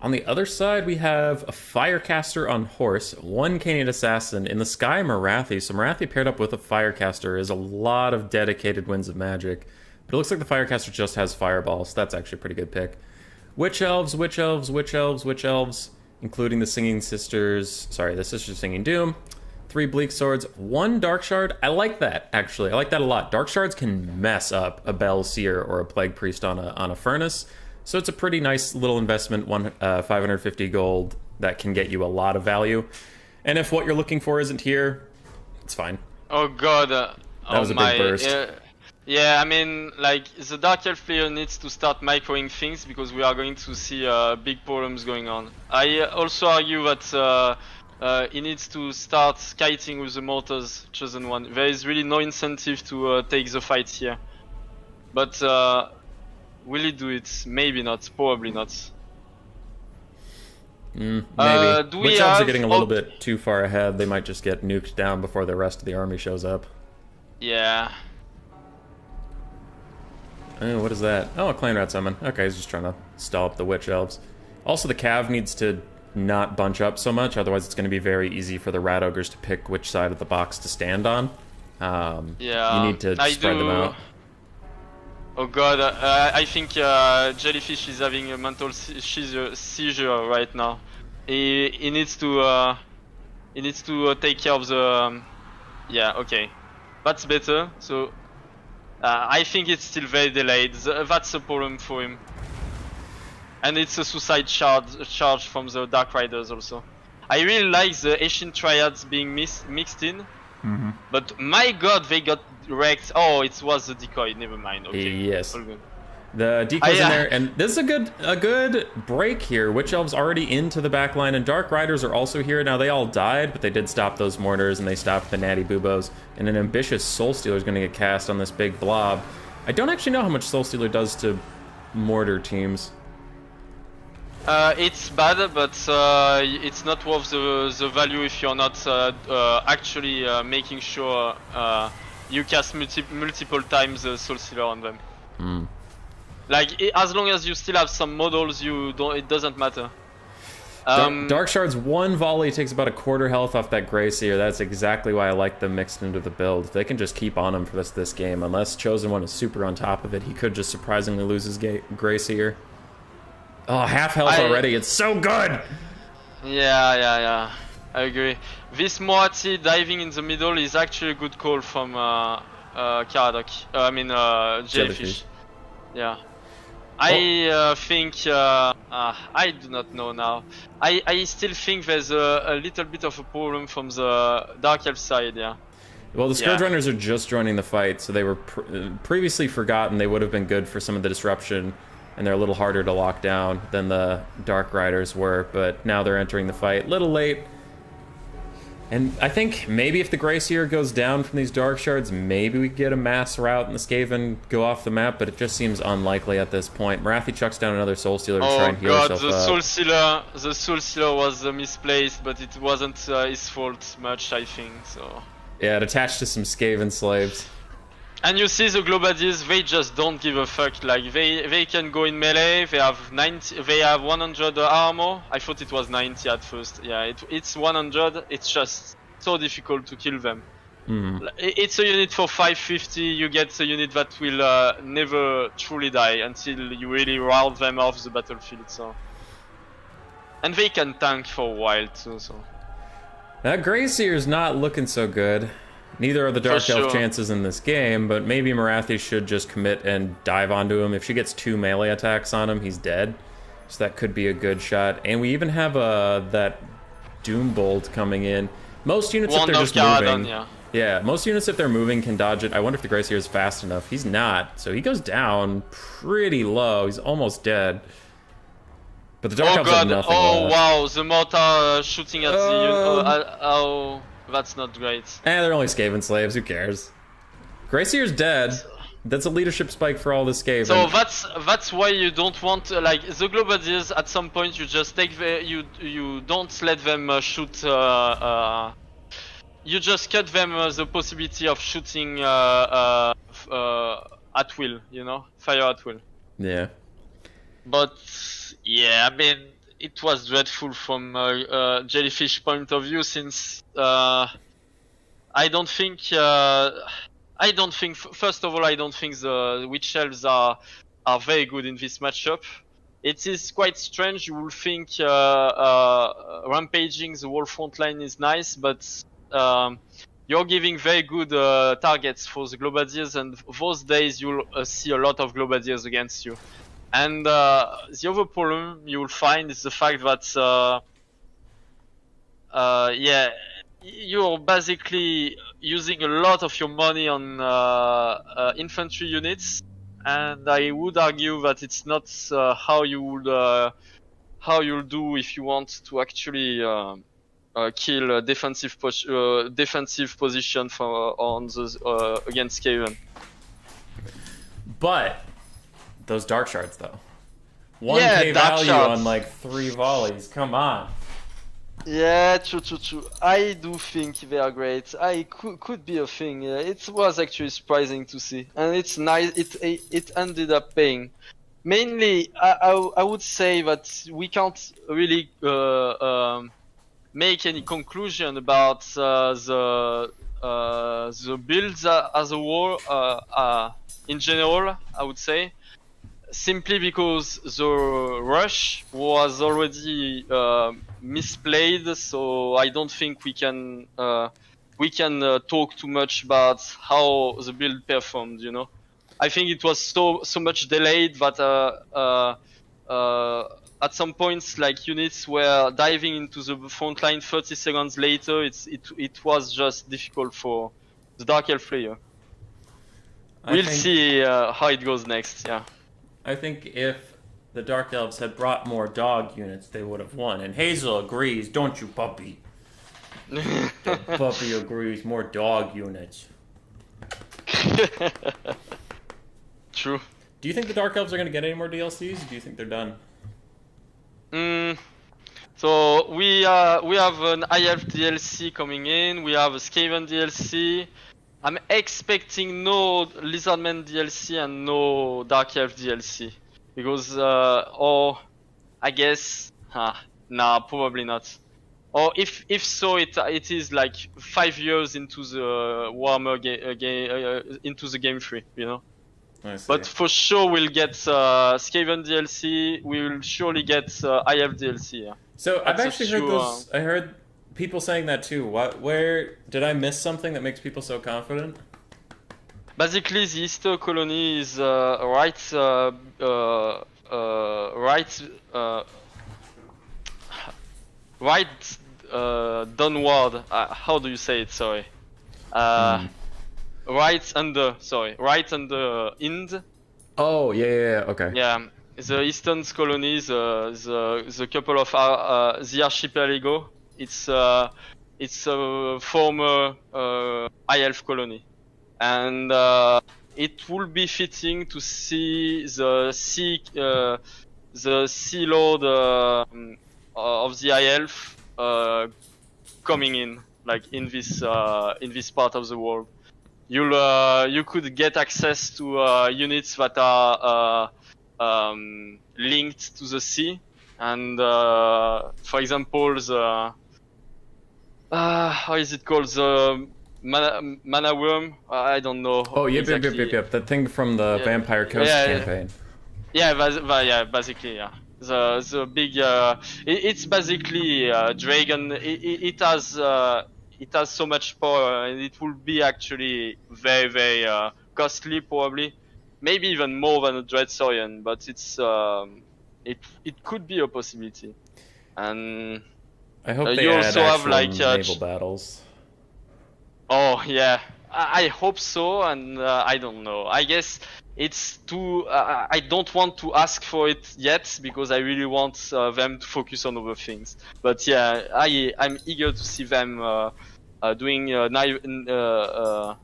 On the other side, we have a Firecaster on horse, one Canadian Assassin, in the Sky Marathi. So Marathi paired up with a Firecaster is a lot of dedicated Winds of Magic. But it looks like the Firecaster just has Fireball, so that's actually a pretty good pick. Witch Elves, Witch Elves, Witch Elves, Witch Elves, including the Singing Sisters. Sorry, the Sisters Singing Doom. 3 Bleak Swords, 1 Dark Shard. I like that, actually. I like that a lot. Dark Shards can mess up a Bell Seer or a Plague Priest on a Furnace. So it's a pretty nice little investment, 550 gold, that can get you a lot of value. And if what you're looking for isn't here, it's fine. Oh god. That was a big burst. Yeah, I mean, like, the Dark Elf player needs to start microing things, because we are going to see big problems going on. I also argue that he needs to start kiting with the mortars, chosen one. There is really no incentive to take the fight here. But will he do it? Maybe not. Probably not. Maybe. Witch Elves are getting a little bit too far ahead. They might just get nuked down before the rest of the army shows up. Yeah. Oh, what is that? Oh, a Clan Rat Summon. Okay, he's just trying to stall up the Witch Elves. Also, the Cav needs to not bunch up so much, otherwise it's going to be very easy for the Rat Ogres to pick which side of the box to stand on. Yeah, you need to spread them out. Oh god, I think Jellyfish is having a mental seizure right now. He needs to take care of the yeah, okay, that's better. So I think it's still very delayed. That's a problem for him. And it's a suicide charge from the Dark Riders also. I really like the Ancient Triads being mixed in. Mm-hmm. But my god, they got wrecked. Oh, it was the decoy, never mind. Okay. Yes. All good. The decoy's in there, and this is a good break here. Witch Elves already into the back line, and Dark Riders are also here. Now, they all died, but they did stop those mortars, and they stopped the Natty Boobos. And an ambitious Soul Stealer is going to get cast on this big blob. I don't actually know how much Soul Stealer does to mortar teams. It's bad, but it's not worth the value if you're not actually making sure you cast multiple times Soul Stealer on them. Mm. Like, as long as you still have some models, it doesn't matter. Dark Shard's 1 volley takes about a quarter health off that Grey Seer. That's exactly why I like them mixed into the build. They can just keep on him for this game. Unless Chosen One is super on top of it, he could just surprisingly lose his Grey Seer. Oh, half health already. It's so good! Yeah. I agree. This Moati diving in the middle is actually a good call from Caradoc. Jellyfish. Yeah. I think I do not know now. I still think there's a little bit of a problem from the Dark Elf side, yeah. Well, the Scourge Runners are just joining the fight, so they were previously forgotten. They would have been good for some of the disruption, and they're a little harder to lock down than the Dark Riders were, but now they're entering the fight. Little late. And I think maybe if the Greyseer goes down from these Dark Shards, maybe we get a mass route and the Skaven go off the map, but it just seems unlikely at this point. Marathi chucks down another Soul Stealer to try and heal herself up. The Soul Stealer was misplaced, but it wasn't his fault much, I think, so... Yeah, it attached to some Skaven slaves. And you see the Globadiers, they just don't give a fuck. Like they can go in melee. They have 90. They have 100 armor. I thought it was 90 at first. Yeah, it's 100. It's just so difficult to kill them. It's a unit for 550. You get a unit that will never truly die until you really rout them off the battlefield. So, and they can tank for a while too. So. That Greyseer's not looking so good. Neither are the Dark Elf chances in this game, but maybe Marathi should just commit and dive onto him. If she gets 2 melee attacks on him, he's dead. So that could be a good shot. And we even have that Doom Bolt coming in. Most units, if they're just moving... Yeah, most units, if they're moving, can dodge it. I wonder if the Greyseer is fast enough. He's not, so he goes down pretty low. He's almost dead. But the Dark Elves have nothing left. Wow, the mortar shooting at the... that's not great. They're only Skaven slaves, who cares? Greyseer's dead. That's a leadership spike for all the Skaven. So that's why you don't want like the Globadiers. At some point, you just take you don't let them shoot. You just cut them the possibility of shooting at will. You know, fire at will. Yeah. But yeah, I mean, it was dreadful from Jellyfish point of view, since I don't think. First of all, I don't think the Witch Elves are very good in this matchup. It is quite strange. You will think rampaging the whole front line is nice, but you're giving very good targets for the Globadiers, and those days you'll see a lot of Globadiers against you. And the other problem you will find is the fact that you're basically using a lot of your money on infantry units, and I would argue that it's not how you'll do if you want to actually kill a defensive position against Skaven. But those Dark Shards, though, 1k value on like 3 volleys. Come on. Yeah, true. I do think they are great. Could be a thing. Yeah. It was actually surprising to see, and it's nice. It ended up paying. Mainly, I would say that we can't really make any conclusion about the builds as a whole. In general, I would say, simply because the rush was already misplayed, so I don't think we can talk too much about how the build performed. You know, I think it was so much delayed that at some points, like, units were diving into the front line 30 seconds later. It was just difficult for the Dark Elf player. We'll see how it goes next. Yeah. I think if the Dark Elves had brought more dog units, they would have won. And Hazel agrees, don't you, puppy? The puppy agrees, more dog units. True. Do you think the Dark Elves are going to get any more DLCs, or do you think they're done? So we have an IF DLC coming in. We have a Skaven DLC. I'm expecting no Lizardman DLC and no Dark Elf DLC, because I guess nah, probably not. Or if so, it is like 5 years into the Warhammer into the game free, you know. But for sure we'll get Skaven DLC. We will surely get IF DLC. Yeah. So I've actually heard those. I heard people saying that too. Where did I miss something that makes people so confident? Basically, the Easter colony is right downward. How do you say it? Sorry. Right under Ind. Oh, yeah, okay. Yeah, the eastern colonies, the couple of the archipelago. It's a former high elf colony, and it would be fitting to see the sea lord of the high elf coming in, like in this part of the world. You could get access to units that are linked to the sea, and for example, the how is it called, the mana worm? I don't know. Oh, yep. That thing from the Vampire Coast campaign. Yeah, basically, yeah. The big it's basically dragon. It has so much power, and it will be actually very, very costly, probably, maybe even more than a Dreadsaurian. But it's it could be a possibility. And I hope they you add also have like naval battles. Oh yeah, I hope so, and I don't know. I guess it's too. I don't want to ask for it yet because I really want them to focus on other things. But yeah, I'm eager to see them doing naval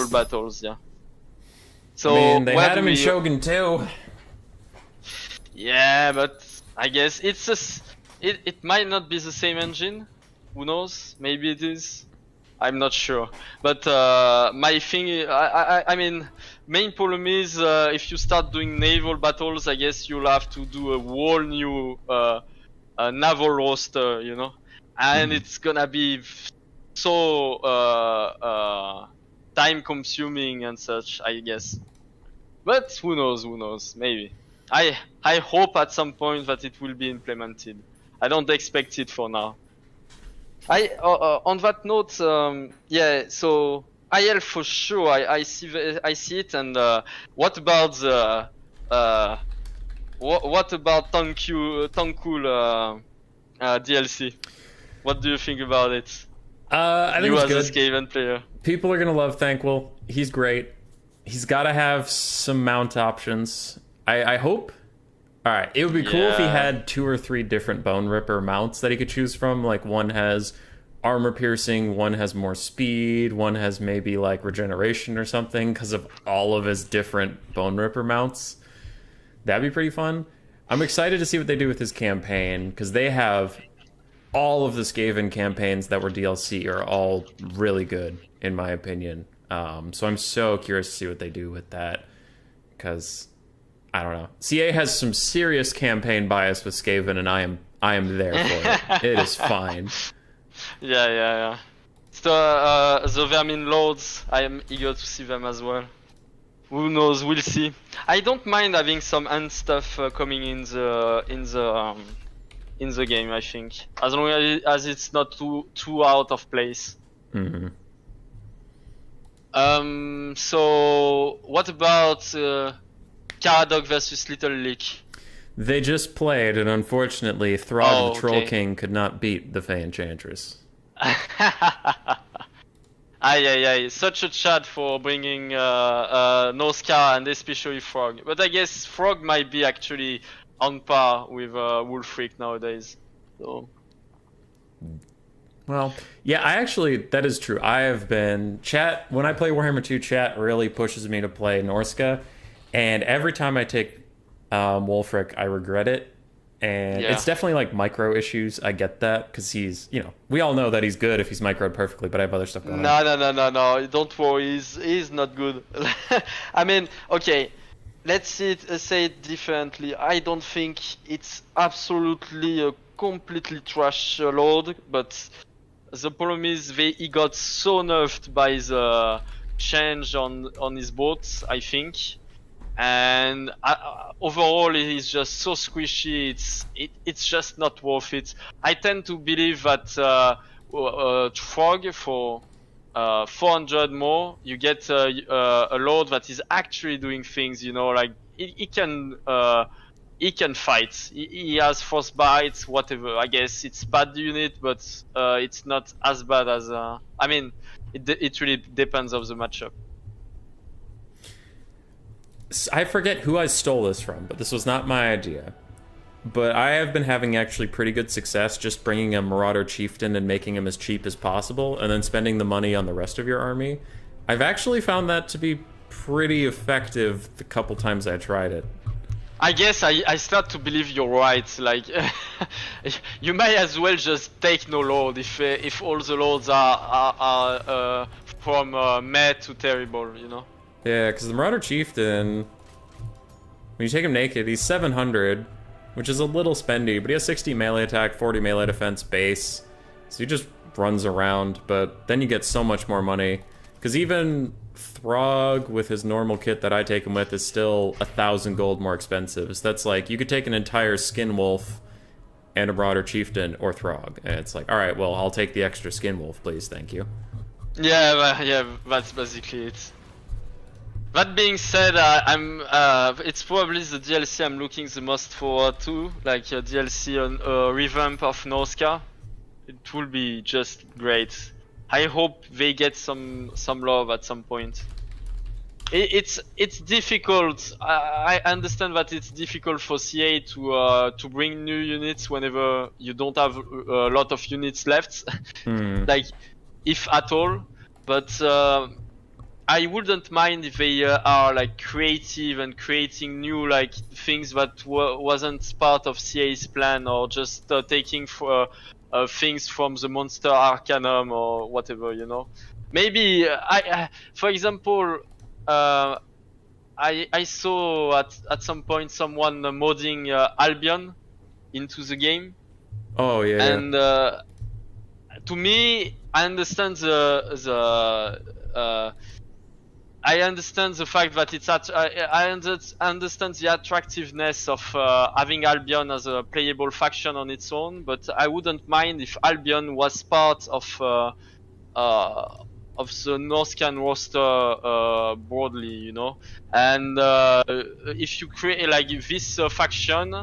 battles. Yeah. So I mean, they had him in Shogun too. Yeah, but I guess it might not be the same engine. Who knows? Maybe it is. I'm not sure. But my thing, I mean, main problem is if you start doing naval battles, I guess you'll have to do a whole new naval roster, you know, and it's gonna be so time consuming and such, I guess. But who knows? Who knows? Maybe. I hope at some point that it will be implemented. I don't expect it for now. On that note, yeah. So IL for sure. I see it. And what about the what about Tankul DLC? What do you think about it? I think you it's as good. a Skaven player. People are gonna love Thankwol. He's great. He's got to have some mount options. I hope. All right, it would be cool if he had 2 or 3 different Bone Ripper mounts that he could choose from. Like one has armor piercing, one has more speed, one has maybe like regeneration or something because of all of his different Bone Ripper mounts. That'd be pretty fun. I'm excited to see what they do with his campaign because they have all of the Skaven campaigns that were DLC are all really good in my opinion. So I'm so curious to see what they do with that because I don't know. CA has some serious campaign bias with Skaven, and I am there for it. It is fine. Yeah. So the Vermin Lords, I am eager to see them as well. Who knows? We'll see. I don't mind having some end stuff coming in the game. I think as long as it's not too out of place. Mm-hmm. So what about Caradog versus Little Leak? They just played, and unfortunately, Throg the Troll King could not beat the Fey Enchantress. Aye. Such a chat for bringing Noska and especially Frog. But I guess Frog might be actually on par with Wolfreak nowadays. So. Well, yeah, that is true. I have been... when I play Warhammer 2, chat really pushes me to play Norska, and every time I take Wolfric, I regret it. And it's definitely like micro issues. I get that, because he's, we all know that he's good if he's microed perfectly, but I have other stuff going on. No, don't worry, he's not good. I mean, okay, let's say it differently. I don't think it's absolutely a completely trash lord, but the problem is he got so nerfed by the change on his boats, I think, and overall he's just so squishy. It's just not worth it. I tend to believe that Frog, for 400 more, you get a lord that is actually doing things. You know, like he can fight. He has frostbite, whatever. I guess it's bad unit, but it's not as bad as. I mean, it really depends of the matchup. I forget who I stole this from, but this was not my idea. But I have been having actually pretty good success just bringing a Marauder Chieftain and making him as cheap as possible, and then spending the money on the rest of your army. I've actually found that to be pretty effective the couple times I tried it. I guess I start to believe you're right. Like, you may as well just take no lord if all the lords are from meh to terrible, you know? Yeah, because the Marauder Chieftain, when you take him naked, he's 700, which is a little spendy, but he has 60 melee attack, 40 melee defense base, so he just runs around, but then you get so much more money, because even Throg with his normal kit that I take him with is still 1,000 gold more expensive. So that's like, you could take an entire Skin Wolf and a Marauder Chieftain or Throg, and it's like, alright, well, I'll take the extra Skin Wolf, please, thank you. Yeah, that's basically it. That being said, it's probably the DLC I'm looking the most forward to, like a DLC on revamp of Norska. It will be just great. I hope they get some love at some point. It's difficult. I understand that it's difficult for CA to bring new units whenever you don't have a lot of units left, like if at all. But I wouldn't mind if they are like creative and creating new like things that wasn't part of CA's plan, or just taking things from the Monster Arcanum or whatever, you know. Maybe for example, I saw at some point someone modding Albion into the game. Oh yeah. And to me, I understand I understand the fact that it's I understand the attractiveness of having Albion as a playable faction on its own, but I wouldn't mind if Albion was part of the Norscan roster broadly, you know. And if you create like this faction,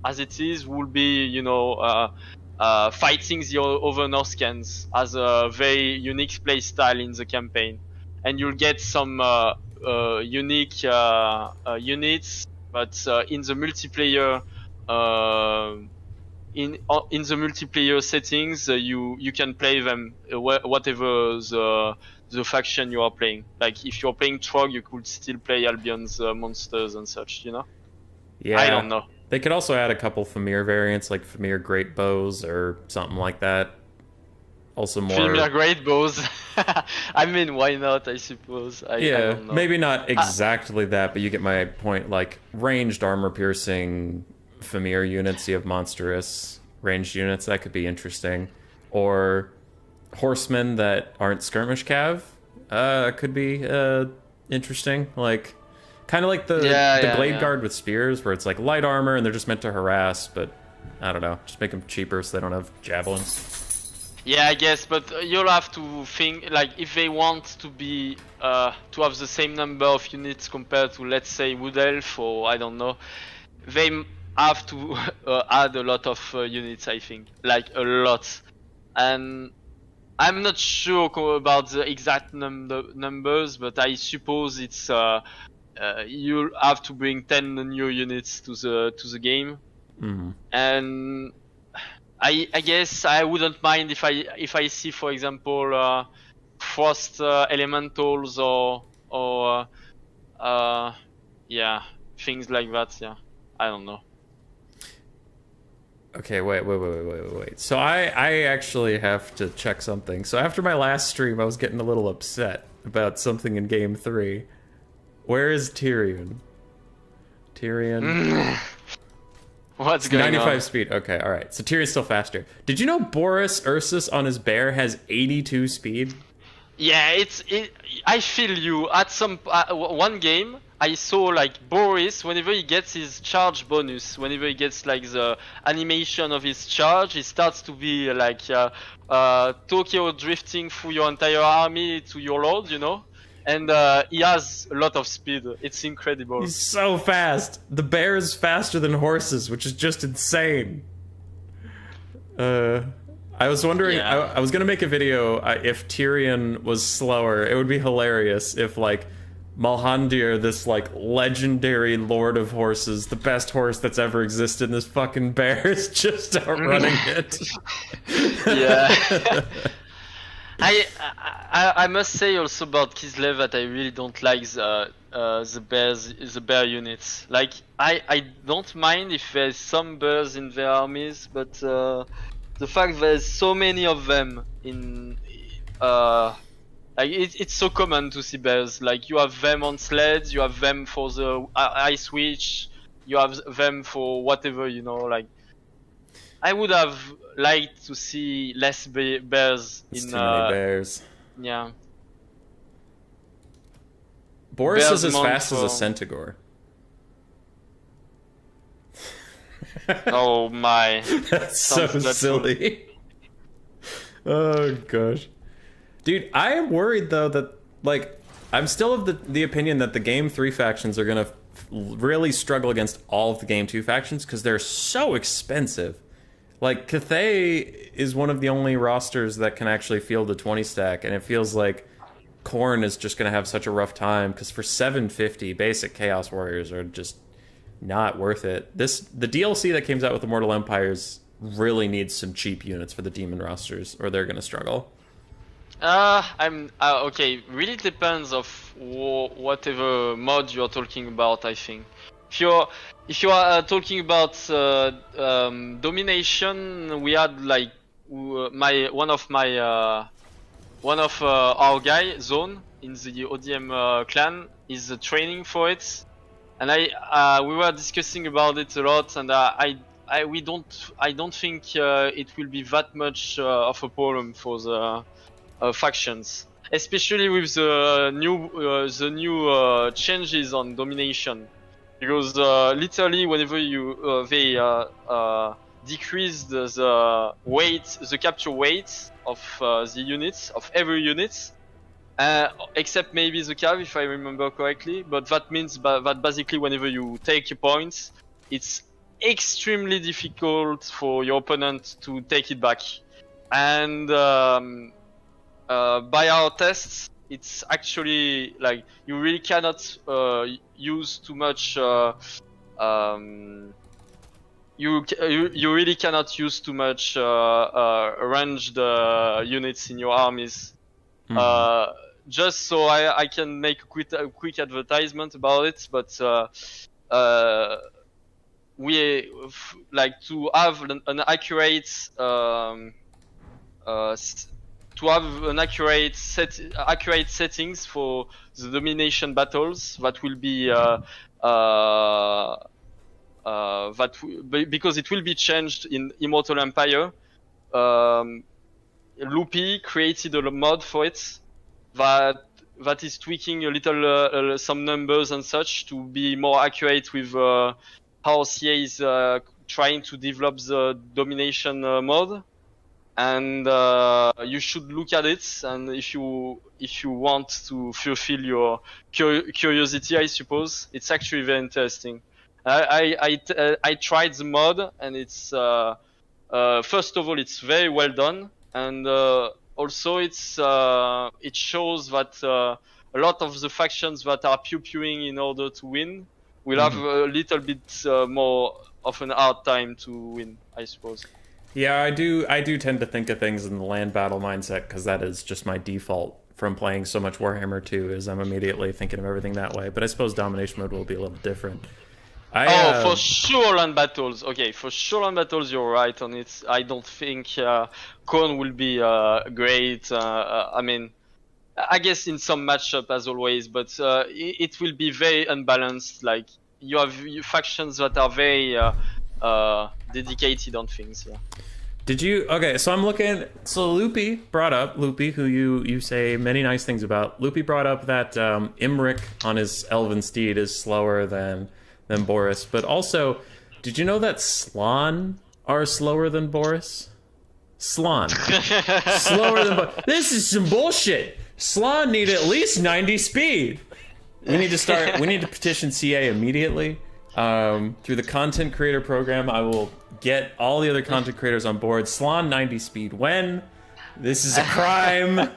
as it is, will be, you know, fighting the other Norscans as a very unique playstyle in the campaign. And you'll get some unique units, but in the multiplayer in the multiplayer settings, you can play them whatever the faction you are playing. Like if you're playing Trog, you could still play Albion's monsters and such, you know. Yeah, I don't know. They could also add a couple Famir variants, like Famir Great Bows or something like that. Also more Famir Great Bows. I mean, why not? I suppose. I don't know. Maybe not exactly that, but you get my point. Like ranged armor-piercing Famir units, you have monstrous ranged units that could be interesting, or horsemen that aren't skirmish cav could be interesting. Like kind of like the Blade Guard with spears, where it's like light armor and they're just meant to harass, but I don't know, just make them cheaper so they don't have javelins. Yeah, I guess, but you'll have to think, like, if they want to be, to have the same number of units compared to, let's say, Wood Elf, or I don't know, they have to add a lot of units, I think. Like, a lot. And I'm not sure about the exact numbers, but I suppose it's, you'll have to bring 10 new units to the game. Mm-hmm. And I guess I wouldn't mind if I see, for example, frost elementals or yeah, things like that. Yeah, I don't know. Okay, wait. So I actually have to check something. So after my last stream, I was getting a little upset about something in Game 3. Where is Tyrion? What's going 95 on? speed. Okay, all right. So Tyrion's still faster. Did you know Boris Ursus on his bear has 82 speed? Yeah, I feel you. At some one game, I saw like Boris, whenever he gets his charge bonus, whenever he gets like the animation of his charge, he starts to be like Tokyo drifting through your entire army to your lord, you know? And he has a lot of speed. It's incredible. He's so fast. The bear is faster than horses, which is just insane. I was wondering, Yeah. I was gonna make a video if Tyrion was slower. It would be hilarious if, like, Malhandir, this, like, legendary lord of horses, the best horse that's ever existed, and this fucking bear is just outrunning it. Yeah. I must say also about Kislev that I really don't like the bear units. Like I don't mind if there's some bears in their armies, but the fact there's so many of them in like it's so common to see bears. Like you have them on sleds, you have them for the ice witch, you have them for whatever, you know. Like I would have liked to see less bears It's in. too many bears. Yeah. Boris Bears is as fast as a monk, centaur. Oh my. That's so Sounds dreadful. silly. Oh gosh. Dude, I am worried though that, like, I'm still of the opinion that the Game 3 factions are gonna really struggle against all of the Game 2 factions because they're so expensive. Like, Cathay is one of the only rosters that can actually field a 20 stack, and it feels like Khorne is just gonna have such a rough time because for 750, basic Chaos Warriors are just not worth it. The DLC that came out with Immortal Empires really needs some cheap units for the demon rosters, or they're gonna struggle. I'm okay. Really depends of whatever mod you're talking about. I think if you are talking about domination, we had like one of our guy Zone in the ODM clan is training for it, and we were discussing about it a lot, and I don't think it will be that much of a problem for the factions, especially with the new changes on domination, because literally whenever they decrease the capture weight of the units, of every unit, except maybe the cav if I remember correctly, but that means that basically whenever you take your points, it's extremely difficult for your opponent to take it back. And by our tests, it's actually like you really cannot use too much. You really cannot use too much ranged units in your armies. Just so I can make a quick advertisement about it, but we like to have an accurate accurate settings for the domination battles that will be because it will be changed in Immortal Empire. Loopy created a mod for it that is tweaking a little some numbers and such to be more accurate with how CA is trying to develop the domination mode. And you should look at it, and if you want to fulfill your curiosity, I suppose it's actually very interesting. I tried the mod, and it's first of all it's very well done, and also it shows that a lot of the factions that are pew-pewing in order to win will have a little bit more of an hard time to win, I suppose. Yeah, I do tend to think of things in the land battle mindset because that is just my default from playing so much Warhammer 2 is I'm immediately thinking of everything that way. But I suppose domination mode will be a little different. For sure land battles. Okay, for sure land battles you're right on it. I don't think Khorne will be great. I mean, I guess in some matchup as always, but it will be very unbalanced. Like you have factions that are very dedicated on things. Yeah. Did you? Okay, so I'm looking. So Loopy brought up Loopy, who you say many nice things about. Loopy brought up that Imric on his Elven steed is slower than Boris, but also, did you know that Slann are slower than Boris? Slann slower than Boris. This is some bullshit. Slann need at least 90 speed. We need to start. We need to petition CA immediately. Through the content creator program, I will get all the other content creators on board. Slann 90 speed. When? This is a crime.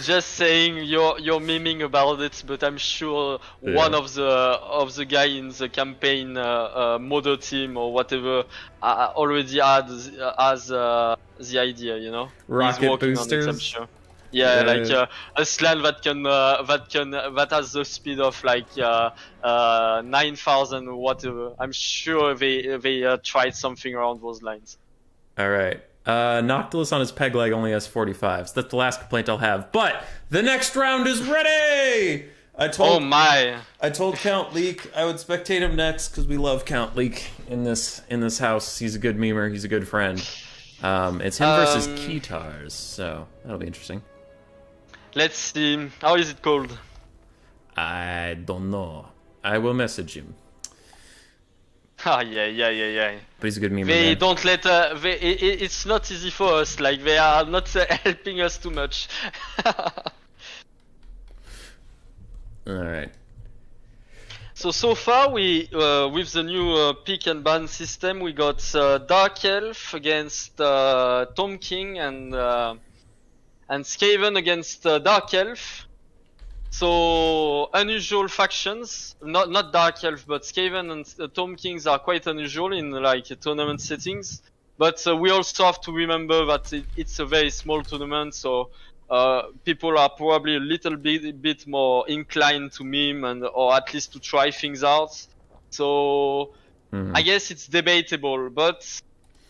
Just saying, you're miming about it, but I'm sure one of the guy in the campaign modder team or whatever already has the idea. You know, Rocket he's working boosters. on it, I'm sure. Yeah, like a Slann that has the speed of like 9,000 or whatever. I'm sure they tried something around those lines. All right. Noctilus on his peg leg only has 45, so that's the last complaint I'll have. But the next round is ready! I told Count Leek I would spectate him next because we love Count Leek in this house. He's a good memer. He's a good friend. It's him versus Keytars, so that'll be interesting. Let's see. How is it called? I don't know. I will message him. Ah, yeah. But he's a good memer. They man. don't let. It's not easy for us. Like they are not helping us too much. All right. So far we with the new pick and ban system, we got Dark Elf against Tom King and Skaven against Dark Elf. So unusual factions, not Dark Elf, but Skaven and Tom Kings are quite unusual in like tournament settings. But we also have to remember that it's a very small tournament, so people are probably a little bit more inclined to meme or at least to try things out. So I guess it's debatable, but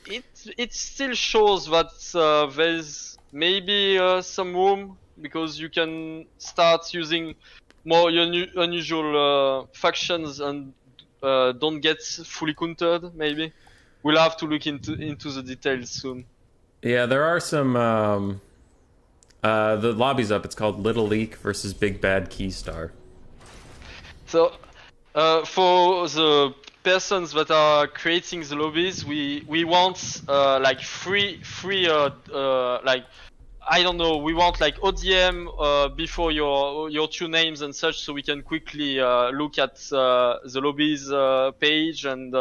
it still shows that there's maybe some room, because you can start using more unusual factions and don't get fully countered. Maybe we'll have to look into the details soon. Yeah, there are some. The lobby's up. It's called Little Leak versus Big Bad Keystar. So for the persons that are creating the lobbies, we want like free like, I don't know, we want like ODM before your two names and such, so we can quickly look at the lobbies page and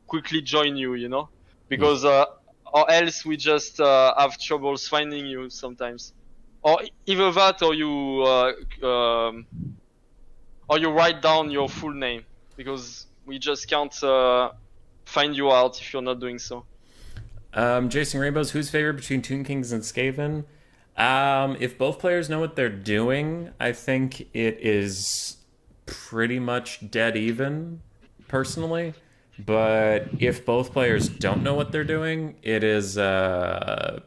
quickly join you, you know, because or else we just have troubles finding you sometimes, or either that or you write down your full name, because we just can't find you out if you're not doing so. Jason Rainbows, who's favorite between Toon Kings and Skaven? If both players know what they're doing, I think it is pretty much dead even, personally. But if both players don't know what they're doing, it is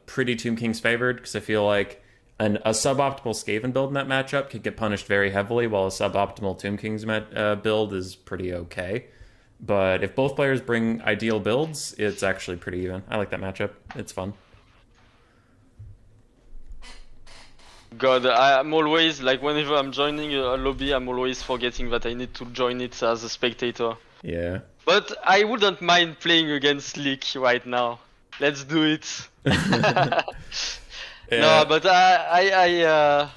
pretty Toon Kings favored, because I feel like a suboptimal Skaven build in that matchup could get punished very heavily, while a suboptimal Toon Kings build is pretty okay. But if both players bring ideal builds, it's actually pretty even. I like that matchup. It's fun. God, I'm always, like, whenever I'm joining a lobby, I'm always forgetting that I need to join it as a spectator. Yeah. But I wouldn't mind playing against Leak right now. Let's do it. Yeah. No, but I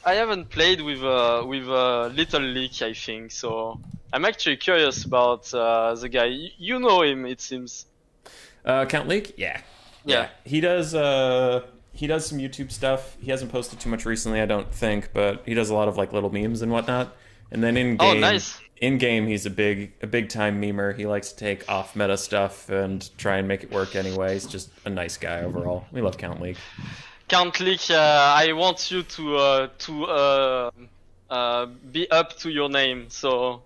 haven't played with Little Leak, I think. So I'm actually curious about the guy. You know him, it seems. Count Leak? Yeah. He does some YouTube stuff. He hasn't posted too much recently, I don't think, but he does a lot of like little memes and whatnot. And then in game, nice. In game, he's a big time memer. He likes to take off meta stuff and try and make it work anyway. He's just a nice guy overall. We love Count Leak. Count Leak, I want you to be up to your name. So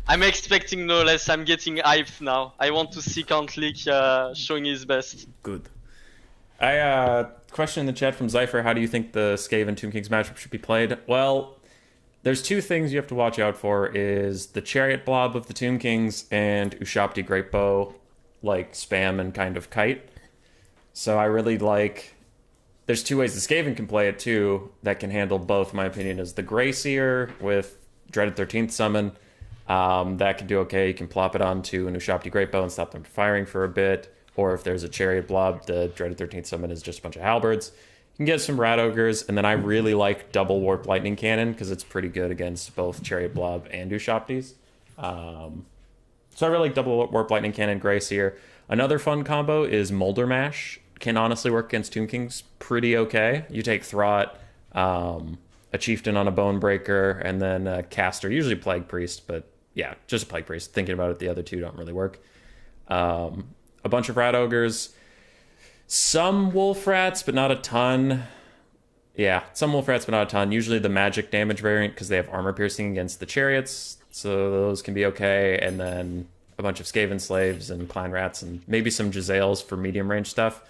I'm expecting no less. I'm getting hyped now. I want to see Count Leak showing his best. Good. Question in the chat from Zypher: how do you think the Skaven Toon Kings matchup should be played? Well, There's two things you have to watch out for: is the Chariot Blob of the Tomb Kings and Ushabti Greatbow, like spam and kind of kite. So I really like. There's two ways the Skaven can play it too that can handle both. My opinion is the Grey Seer with Dreaded 13th Summon. That can do okay. You can plop it onto an Ushabti Greatbow and stop them from firing for a bit. Or if there's a Chariot Blob, the Dreaded 13th Summon is just a bunch of halberds. You can get some Rat Ogres, and then I really like double Warp Lightning Cannon because it's pretty good against both Chariot Blob and Ushabtis. So I really like double Warp Lightning Cannon, Grey Seer. Another fun combo is Molder Mash. Can honestly work against Tomb Kings pretty okay. You take Throt, a Chieftain on a Bone Breaker, and then a Caster, usually Plague Priest, but yeah, just a Plague Priest. Thinking about it, the other two don't really work. A bunch of Rat Ogres, some Wolf Rats, but not a ton. Yeah, some Wolf Rats, but not a ton. Usually the magic damage variant because they have armor piercing against the chariots, so those can be okay. And then a bunch of Skaven Slaves and Clan Rats and maybe some Jezzails for medium range stuff.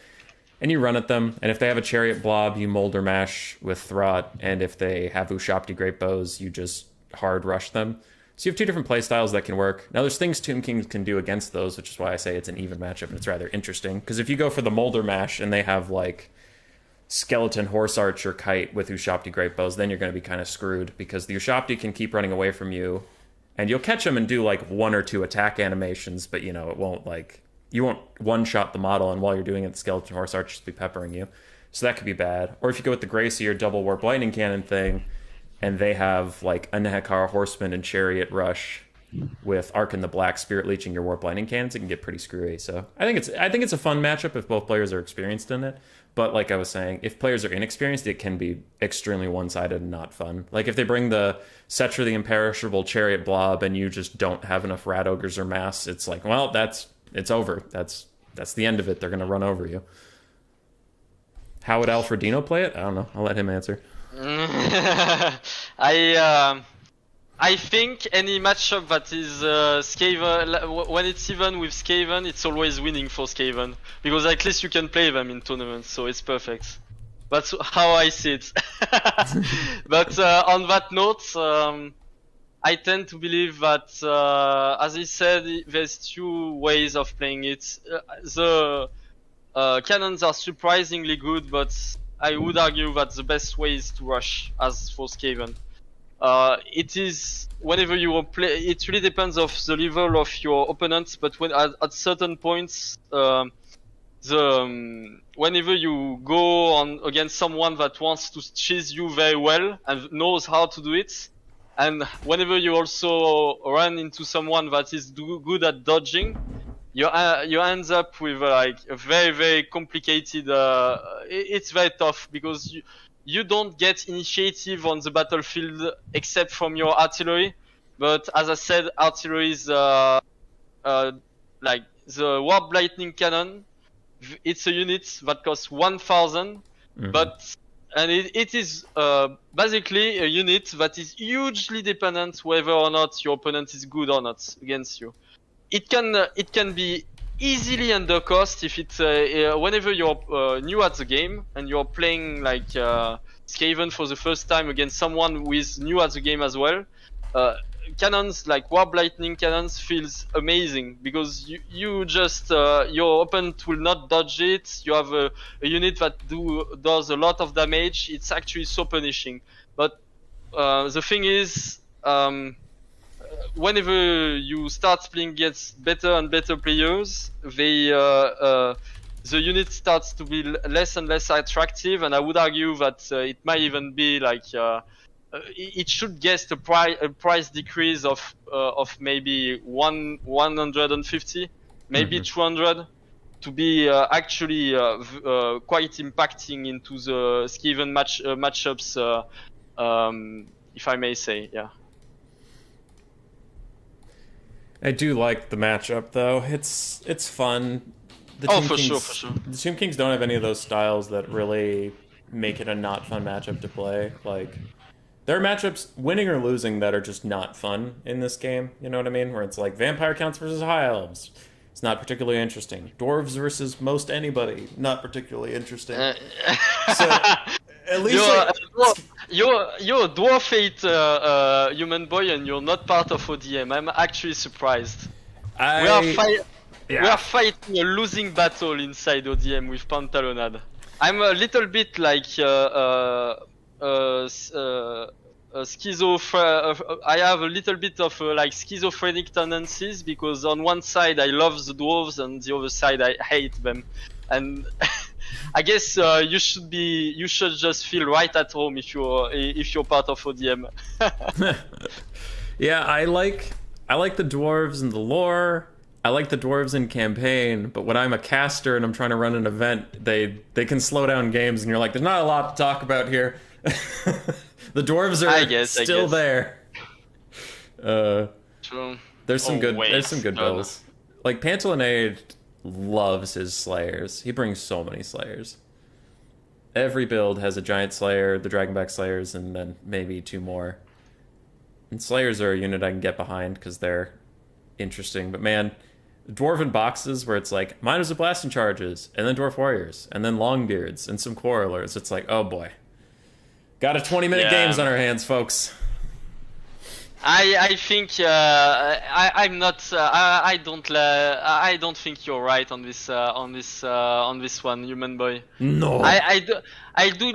And you run at them, and if they have a Chariot Blob, you Molder Mash with Throt, and if they have Ushabti Greatbows, you just hard rush them. So you have two different playstyles that can work. Now there's things Tomb Kings can do against those, which is why I say it's an even matchup, and it's rather interesting. Because if you go for the Molder Mash and they have like Skeleton, Horse Archer, Kite with Ushabti Greatbows, then you're going to be kind of screwed, because the Ushabti can keep running away from you, and you'll catch them and do like one or two attack animations, but it won't like... You won't one-shot the model, and while you're doing it, the Skeleton Horse Archers will be peppering you. So that could be bad. Or if you go with the Grey Seer double Warp Lightning Cannon thing, and they have like a Nehekara Horseman and Chariot Rush with Arc in the Black Spirit Leeching your Warp Lightning Cannons, it can get pretty screwy. So I think it's a fun matchup if both players are experienced in it. But like I was saying, if players are inexperienced, it can be extremely one-sided and not fun. Like if they bring the Cetra the Imperishable Chariot Blob and you just don't have enough Rat Ogres or Mass, it's like, well, it's over. That's the end of it. They're going to run over you. How would Alfredino play it? I don't know. I'll let him answer. I think any matchup that is Skaven, when it's even with Skaven, it's always winning for Skaven, because at least you can play them in tournaments, so it's perfect. That's how I see it. But on that note, I tend to believe that, as I said, there's two ways of playing it. The cannons are surprisingly good, but I would argue that the best way is to rush, as for Skaven. It is whenever you play. It really depends of the level of your opponents, but when at certain points, whenever you go on against someone that wants to cheese you very well and knows how to do it, and whenever you also run into someone that is good at dodging, you end up with like a very, very complicated. It's very tough because you don't get initiative on the battlefield except from your artillery. But as I said, artillery is like the Warp Lightning Cannon. It's a unit that costs 1,000, and it is basically a unit that is hugely dependent whether or not your opponent is good or not against you. It can be easily undercost if it's whenever you're new at the game and you're playing like Skaven for the first time against someone who is new at the game as well. Cannons like Warp Lightning Cannons feels amazing because you just your opponent will not dodge it. You have a unit that does a lot of damage. It's actually so punishing. But the thing is, whenever you start playing against better and better players, the unit starts to be less and less attractive, and I would argue that it might even be like it should get a price decrease of maybe 150, maybe 200, to be actually quite impacting into the Skaven matchups, if I may say, yeah. I do like the matchup though. It's fun. For sure. The Tomb Kings don't have any of those styles that really make it a not fun matchup to play. Like, there are matchups, winning or losing, that are just not fun in this game. You know what I mean? Where it's like Vampire Counts versus High Elves. It's not particularly interesting. Dwarves versus most anybody. Not particularly interesting. So, at least You're a dwarf 8 human boy, and you're not part of ODM. I'm actually surprised. We are fighting a losing battle inside ODM with Pantalonade. I'm a little bit like I have a little bit of like schizophrenic tendencies, because on one side I love the dwarves and the other side I hate them, and I guess you should just feel right at home if you're part of ODM. Yeah, I like the dwarves in the lore. I like the dwarves in campaign, but when I'm a caster and I'm trying to run an event, they can slow down games, and you're like, there's not a lot to talk about here. The dwarves are still there. True. There's some good builds. Like Pantalonade loves his slayers. He brings so many slayers. Every build has a giant slayer, the dragonback slayers, and then maybe 2 more. And slayers are a unit I can get behind because they're interesting. But man, dwarven boxes where it's like miners of blasting charges, and then dwarf warriors, and then longbeards, and some quarrelers. It's like, oh boy. Got a 20-minute games on our hands, folks. I think I'm not. I don't think you're right on this one, human boy. No. I do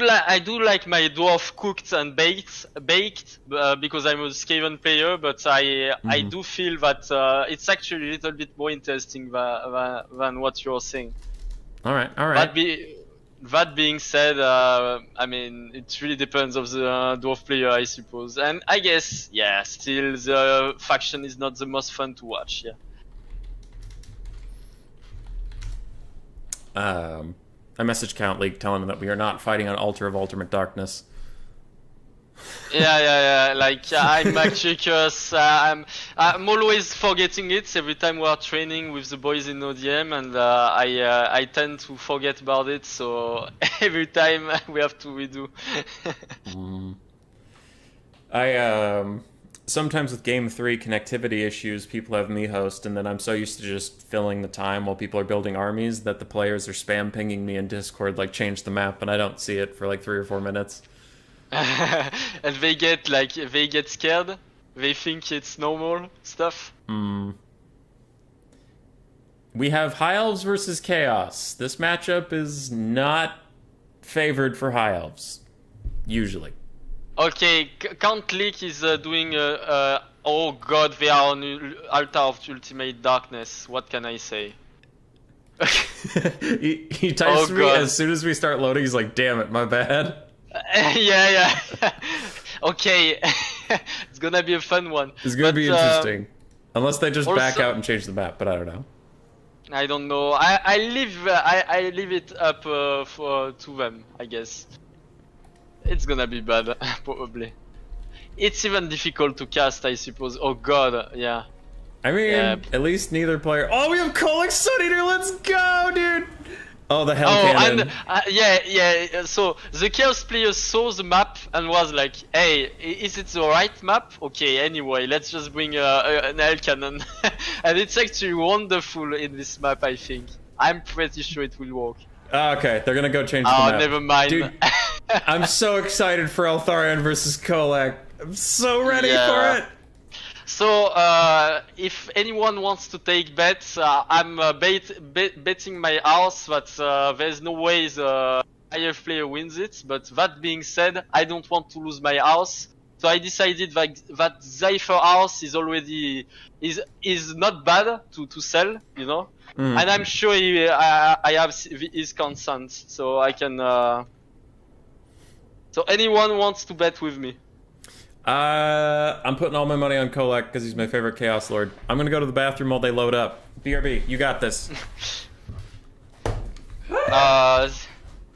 like my dwarf cooked and baked because I'm a Skaven player, but I do feel that it's actually a little bit more interesting than what you're saying. All right. That being said, I mean, it really depends on the dwarf player, I suppose. And I guess, yeah, still the faction is not the most fun to watch, yeah. I messaged Count League telling him that we are not fighting on Altar of Ultimate Darkness. Yeah. Like I'm actually curious. I'm always forgetting it every time we are training with the boys in ODM, and I tend to forget about it. So every time we have to redo. Sometimes with Game 3 connectivity issues, people have me host, and then I'm so used to just filling the time while people are building armies that the players are spam pinging me in Discord like change the map, and I don't see it for like 3 or 4 minutes. And they get scared. They think it's normal stuff. We have High Elves versus Chaos. This matchup is not favored for High Elves, usually. Okay, Count Leak is doing oh god, they are on Altar of Ultimate Darkness. What can I say? he types me as soon as we start loading. He's like, damn it, my bad. Yeah. Okay. It's gonna be a fun one. It's gonna be interesting. Unless they just back out and change the map, but I don't know. I don't know. I leave it up to them, I guess. It's gonna be bad, probably. It's even difficult to cast, I suppose. Oh god, yeah. I mean, at least neither player. Oh, we have Kolek Sun Eater. Let's go, dude. Oh, the hell cannon. And yeah. So the Chaos player saw the map and was like, "Hey, is it the right map? Okay, anyway, let's just bring an hell cannon." And it's actually wonderful in this map. I think. I'm pretty sure it will work. Okay, they're gonna go change the map. Oh, never mind. Dude, I'm so excited for Eltharion versus Kolek. I'm so ready for it. So, if anyone wants to take bets, I'm betting my house that there's no way the IF player wins it. But that being said, I don't want to lose my house, so I decided that Zypher house is already is not bad to sell, you know. And I'm sure I have his consent, so I can. So anyone wants to bet with me? I'm putting all my money on Kolek because he's my favorite Chaos Lord. I'm gonna go to the bathroom while they load up. BRB, you got this.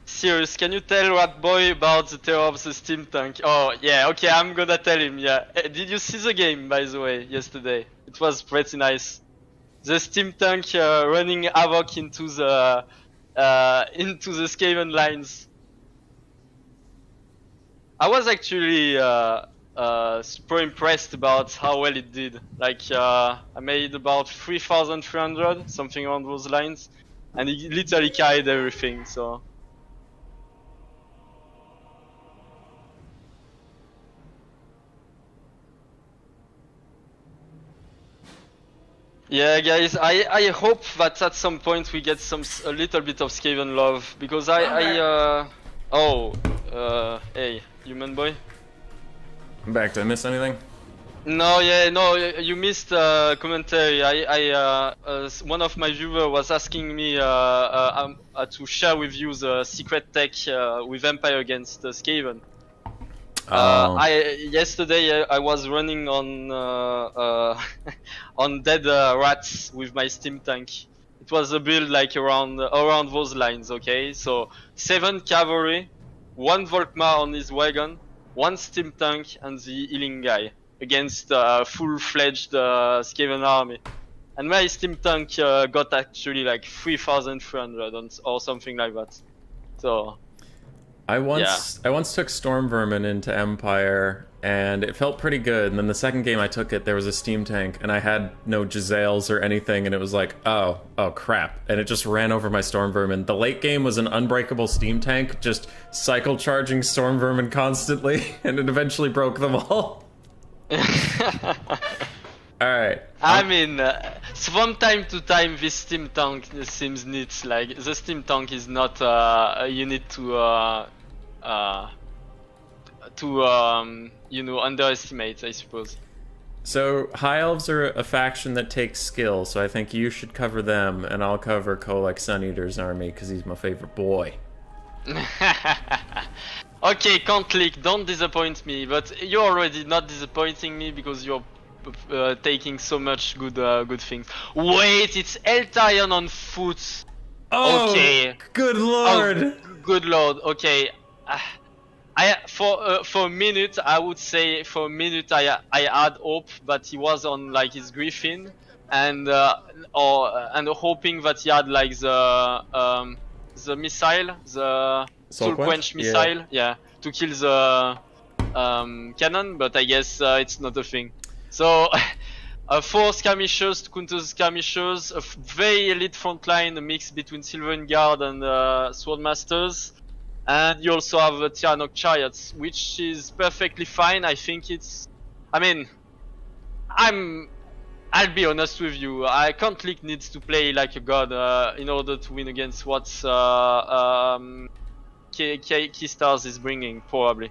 Serious, can you tell Rat Boy about the terror of the steam tank? Oh yeah, okay, I'm gonna tell him. Yeah, did you see the game, by the way, yesterday? It was pretty nice. The steam tank running havoc into the Skaven lines. I was actually super impressed about how well it did. Like I made about 3,300, something around those lines, and it literally carried everything. So Yeah, guys, I hope that at some point we get a little bit of Skaven love, because hey, human boy. I'm back. Did I miss anything? No, yeah, no, you missed commentary. One of my viewers was asking me to share with you the secret tech with Empire against Skaven. Yesterday I was running on on dead rats with my steam tank. It was a build like around those lines. Okay, so 7 cavalry, 1 Volkmar on his wagon, 1 steam tank, and the healing guy against full-fledged Skaven army. And my steam tank got actually like 3,300 or something like that. So. I once took Storm Vermin into Empire, and it felt pretty good. And then the second game I took it, there was a steam tank, and I had no Giselles or anything, and it was like, oh crap. And it just ran over my Storm Vermin. The late game was an unbreakable steam tank, just cycle charging Storm Vermin constantly, and it eventually broke them all. Alright. I mean, from time to time, this steam tank seems neat. Like, the steam tank is not a unit to underestimate, I suppose. So, High Elves are a faction that takes skill, so I think you should cover them, and I'll cover Kolek Suneater's army, because he's my favorite boy. Okay, Conflict, don't disappoint me, but you're already not disappointing me because you're taking so much good things. Wait, it's Eltarion on foot. Oh, okay. Good lord. Oh, good lord. Okay. For a minute, I would say I had hope that he was on like his Griffin, and hoping that he had like the missile, the Soul Quench missile, yeah, to kill the cannon. But I guess it's not a thing. So, 4 skirmishers to counter skirmishers, a very elite front line, a mix between Sylvan Guard and Swordmasters. And you also have Tyrannok Chariots, which is perfectly fine. I think it's... I mean, I'll be honest with you, Conflict needs to play like a god in order to win against what Keystars is bringing, probably.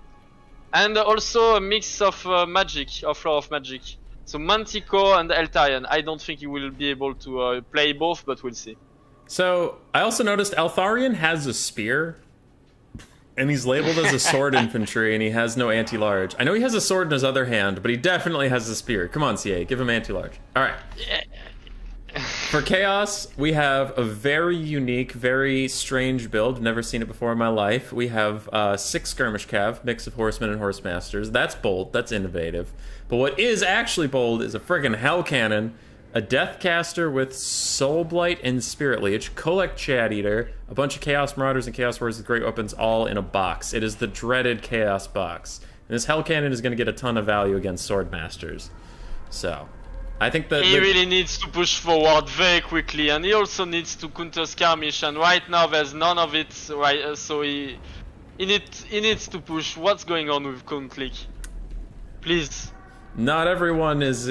And also a mix of magic, of Flower of Magic. So Manticore and Eltarion. I don't think he will be able to play both, but we'll see. So, I also noticed Altharion has a spear, and he's labeled as a sword infantry, and he has no anti-large. I know he has a sword in his other hand, but he definitely has a spear. Come on, CA, give him anti-large. Alright. Yeah. For Chaos, we have a very unique, very strange build. Never seen it before in my life. We have 6 Skirmish Cav, mix of Horsemen and Horsemasters. That's bold, that's innovative. But what is actually bold is a friggin' Hell Cannon, a Deathcaster with Soulblight and Spirit Leech, Kolek Chad Eater, a bunch of Chaos Marauders and Chaos Warriors with great weapons all in a box. It is the dreaded Chaos box. And this Hell Cannon is going to get a ton of value against Swordmasters. So, I think that... He really needs to push forward very quickly, and he also needs to counter skirmish, and right now there's none of it, right? So he needs to push. What's going on with Conflict? Please. Not everyone is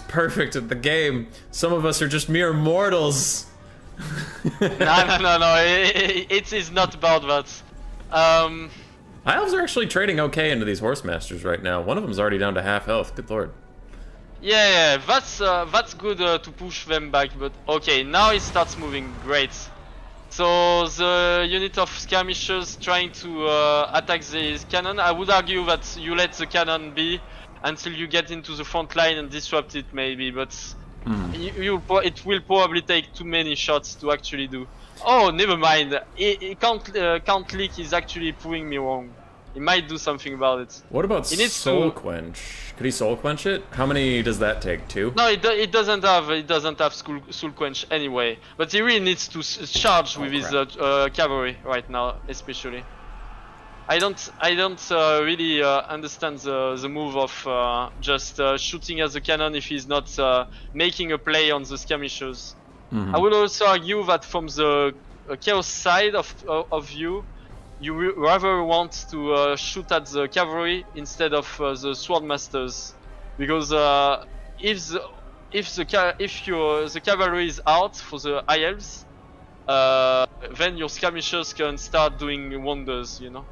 perfect at the game. Some of us are just mere mortals. No. It is not about that. High Elves are actually trading okay into these Horsemasters right now. One of them's already down to half health. Good lord. Yeah, that's good to push them back. But okay, now it starts moving. Great. So the unit of skirmishers trying to attack the cannon. I would argue that you let the cannon be until you get into the front line and disrupt it, maybe, but it will probably take too many shots to actually do. Oh, never mind. Count Leak is actually proving me wrong. He might do something about it. What about Soul Quench? Could he Soul Quench it? How many does that take? 2? No, it doesn't have Soul Quench anyway. But he really needs to charge with his cavalry right now, especially. I don't really understand the move of just shooting at the cannon if he's not making a play on the skirmishers. I would also argue that from the chaos side of you rather want to shoot at the cavalry instead of the swordmasters, because if if the cavalry is out for the high elves, then your skirmishers can start doing wonders, you know.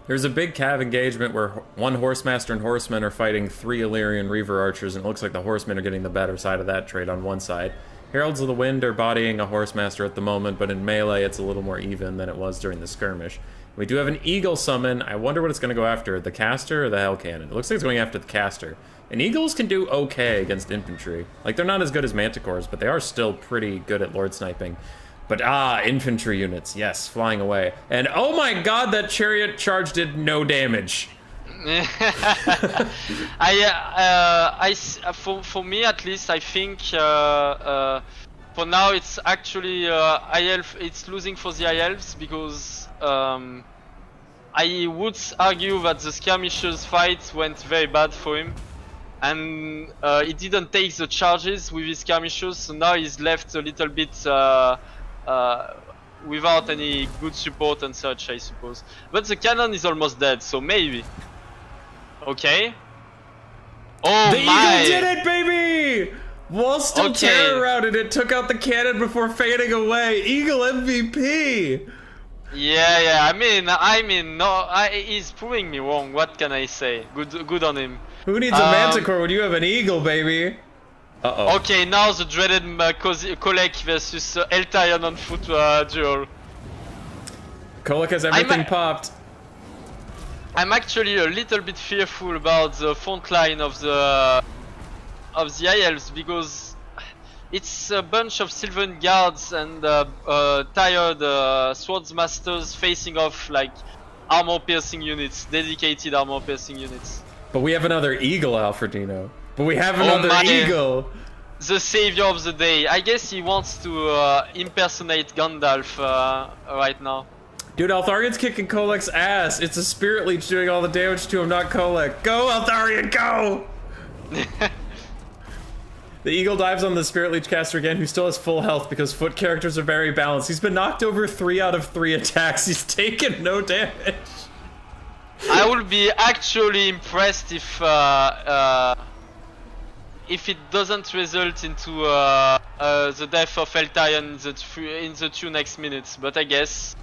There's a big cav engagement where one Horsemaster and Horsemen are fighting 3 Illyrian Reaver Archers, and it looks like the Horsemen are getting the better side of that trade on one side. Heralds of the Wind are bodying a Horsemaster at the moment, but in melee it's a little more even than it was during the skirmish. We do have an Eagle summon. I wonder what it's going to go after, the Caster or the Hell Cannon? It looks like it's going after the Caster. And Eagles can do okay against infantry. Like, they're not as good as Manticores, but they are still pretty good at Lord Sniping. But infantry units, yes, flying away. And oh my god, that chariot charge did no damage. For me at least, I think for now it's actually High Elf. It's losing for the High Elves because I would argue that the skirmishers fight went very bad for him, and he didn't take the charges with his skirmishers, so now he's left a little bit without any good support and such, I suppose. But the cannon is almost dead, so maybe. Okay. Oh the my! Eagle did it, baby! While still terror routed, it took out the cannon before fading away. Eagle MVP! Yeah. I mean, no, he's proving me wrong. What can I say? Good on him. Who needs a Manticore when you have an Eagle, baby? Uh-oh. Okay, now the dreaded Kolek versus Eltarion on foot duel. Kolek has everything popped. I'm actually a little bit fearful about the front line of the High Elves because it's a bunch of Sylvan Guards and tired Swordsmasters facing off like armor-piercing units, dedicated armor-piercing units. But we have another Eagle, Alfredino. But we have another Eagle! The savior of the day. I guess he wants to impersonate Gandalf right now. Dude, Altharion's kicking Kolek's ass. It's a Spirit Leech doing all the damage to him, not Kolek. Go, Altharion, go! The Eagle dives on the Spirit Leech caster again, who still has full health because foot characters are very balanced. He's been knocked over 3 out of 3 attacks. He's taken no damage. I would be actually impressed if it doesn't result into the death of Eltarion in the 2 next minutes, but I guess.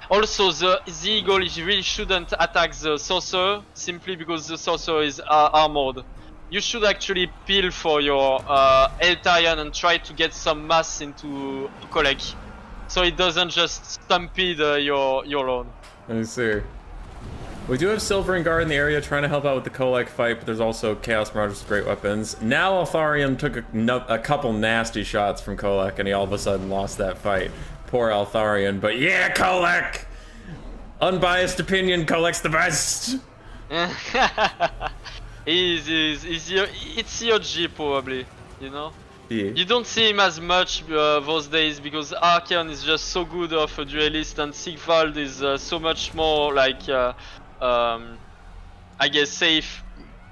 Also, the Eagle really shouldn't attack the Sorcerer, simply because the Sorcerer is armored. You should actually peel for your Eltarion and try to get some mass into Kolek, so it doesn't just stampede your own. Let me see. We do have Silver and Guard in the area trying to help out with the Kolek fight, but there's also Chaos Marauders with great weapons. Now Altharion took a couple nasty shots from Kolek, and he all of a sudden lost that fight. Poor Altharion, but yeah, Kolek! Unbiased opinion, Kolek's the best! It's your G probably, you know? Yeah. You don't see him as much those days because Archeon is just so good of a duelist and Sigvald is so much more like I guess safe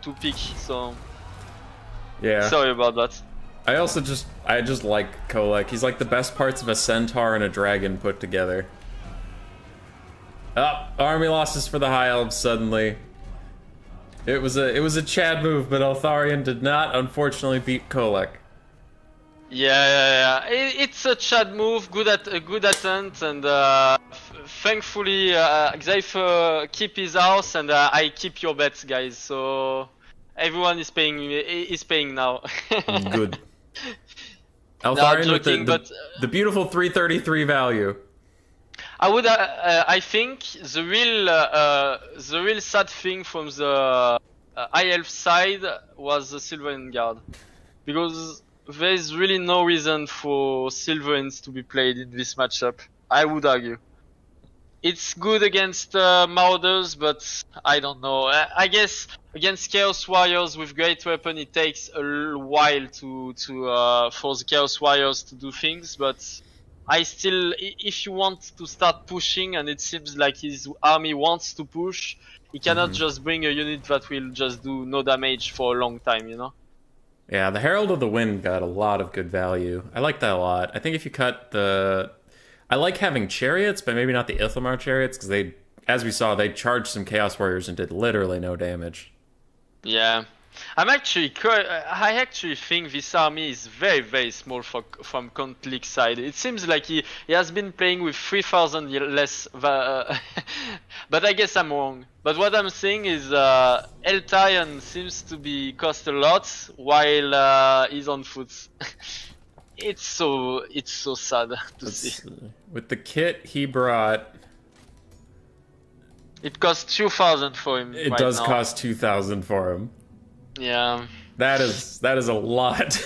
to pick, so yeah. Sorry about that. I just like Kolek. He's like the best parts of a centaur and a dragon put together. Army losses for the High Elves suddenly. It was a Chad move, but Altharion did not unfortunately beat Kolek. Yeah. It's a Chad move, good attempt, and thankfully Xayfer keep his house, and I keep your bets, guys. So everyone is paying now. Good. Altharion with the beautiful 333 value. I think the real sad thing from the High Elf side was the Sylvan Guard, because there is really no reason for Sylvans to be played in this matchup, I would argue. It's good against Marauders, but I don't know. I guess against Chaos Warriors with great weapon, it takes a while for the Chaos Warriors to do things, but I still, if you want to start pushing, and it seems like his army wants to push, he cannot just bring a unit that will just do no damage for a long time, you know? Yeah, the Herald of the Wind got a lot of good value. I like that a lot. I think if you cut the... I like having chariots, but maybe not the Ithilmar chariots, because as we saw, they charged some Chaos Warriors and did literally no damage. Yeah. I actually think this army is very, very small from Count League side. It seems like he has been playing with 3,000 less, but I guess I'm wrong. But what I'm saying is, Eltarion seems to be cost a lot while he's on foot. It's so sad to see. With the kit he brought, it costs 2,000 for him. It right does now. cost 2,000 for him. Yeah. That is a lot.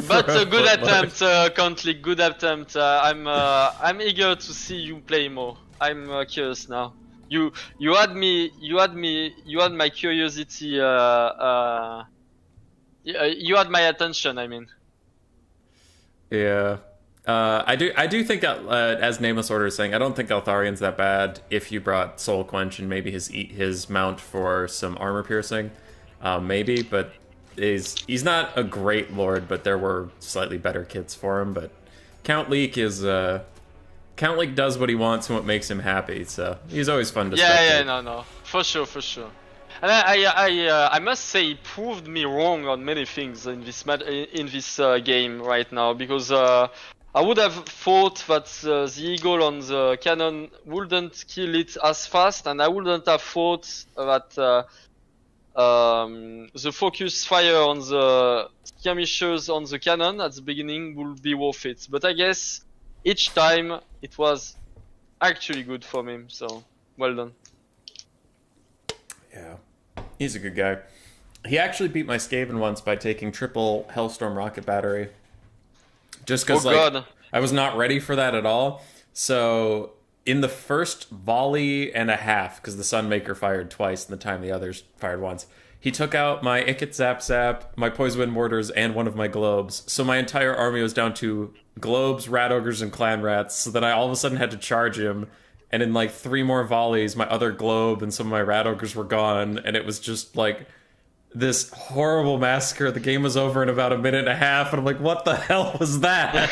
But a good attempt, Countly. Good attempt. I'm eager to see you play more. I'm curious now. You had my curiosity. You had my attention. I mean. Yeah. I do think that, as Nameless Order is saying, I don't think Altharion's that bad if you brought Soul Quench and maybe his mount for some armor piercing. Maybe, but he's not a great lord, but there were slightly better kits for him. But Count Leek does what he wants and what makes him happy, so he's always fun to spectate. No, for sure. And I must say, he proved me wrong on many things in this game right now, because I would have thought that the eagle on the cannon wouldn't kill it as fast, and I wouldn't have thought that the focus fire on the skirmishers on the cannon at the beginning would be worth it. But I guess each time it was actually good for him, so well done. Yeah, he's a good guy. He actually beat my Skaven once by taking triple Hellstorm rocket battery. Just because I was not ready for that at all. So in the first volley and a half, because the Sunmaker fired twice in the time the others fired once, he took out my Ikit Zap Zap, my Poison Wind Mortars, and one of my globes. So my entire army was down to globes, rat ogres, and clan rats. So then I all of a sudden had to charge him. And in like 3 more volleys, my other globe and some of my rat ogres were gone. And it was just like this horrible massacre. The game was over in about a minute and a half. And I'm like, what the hell was that?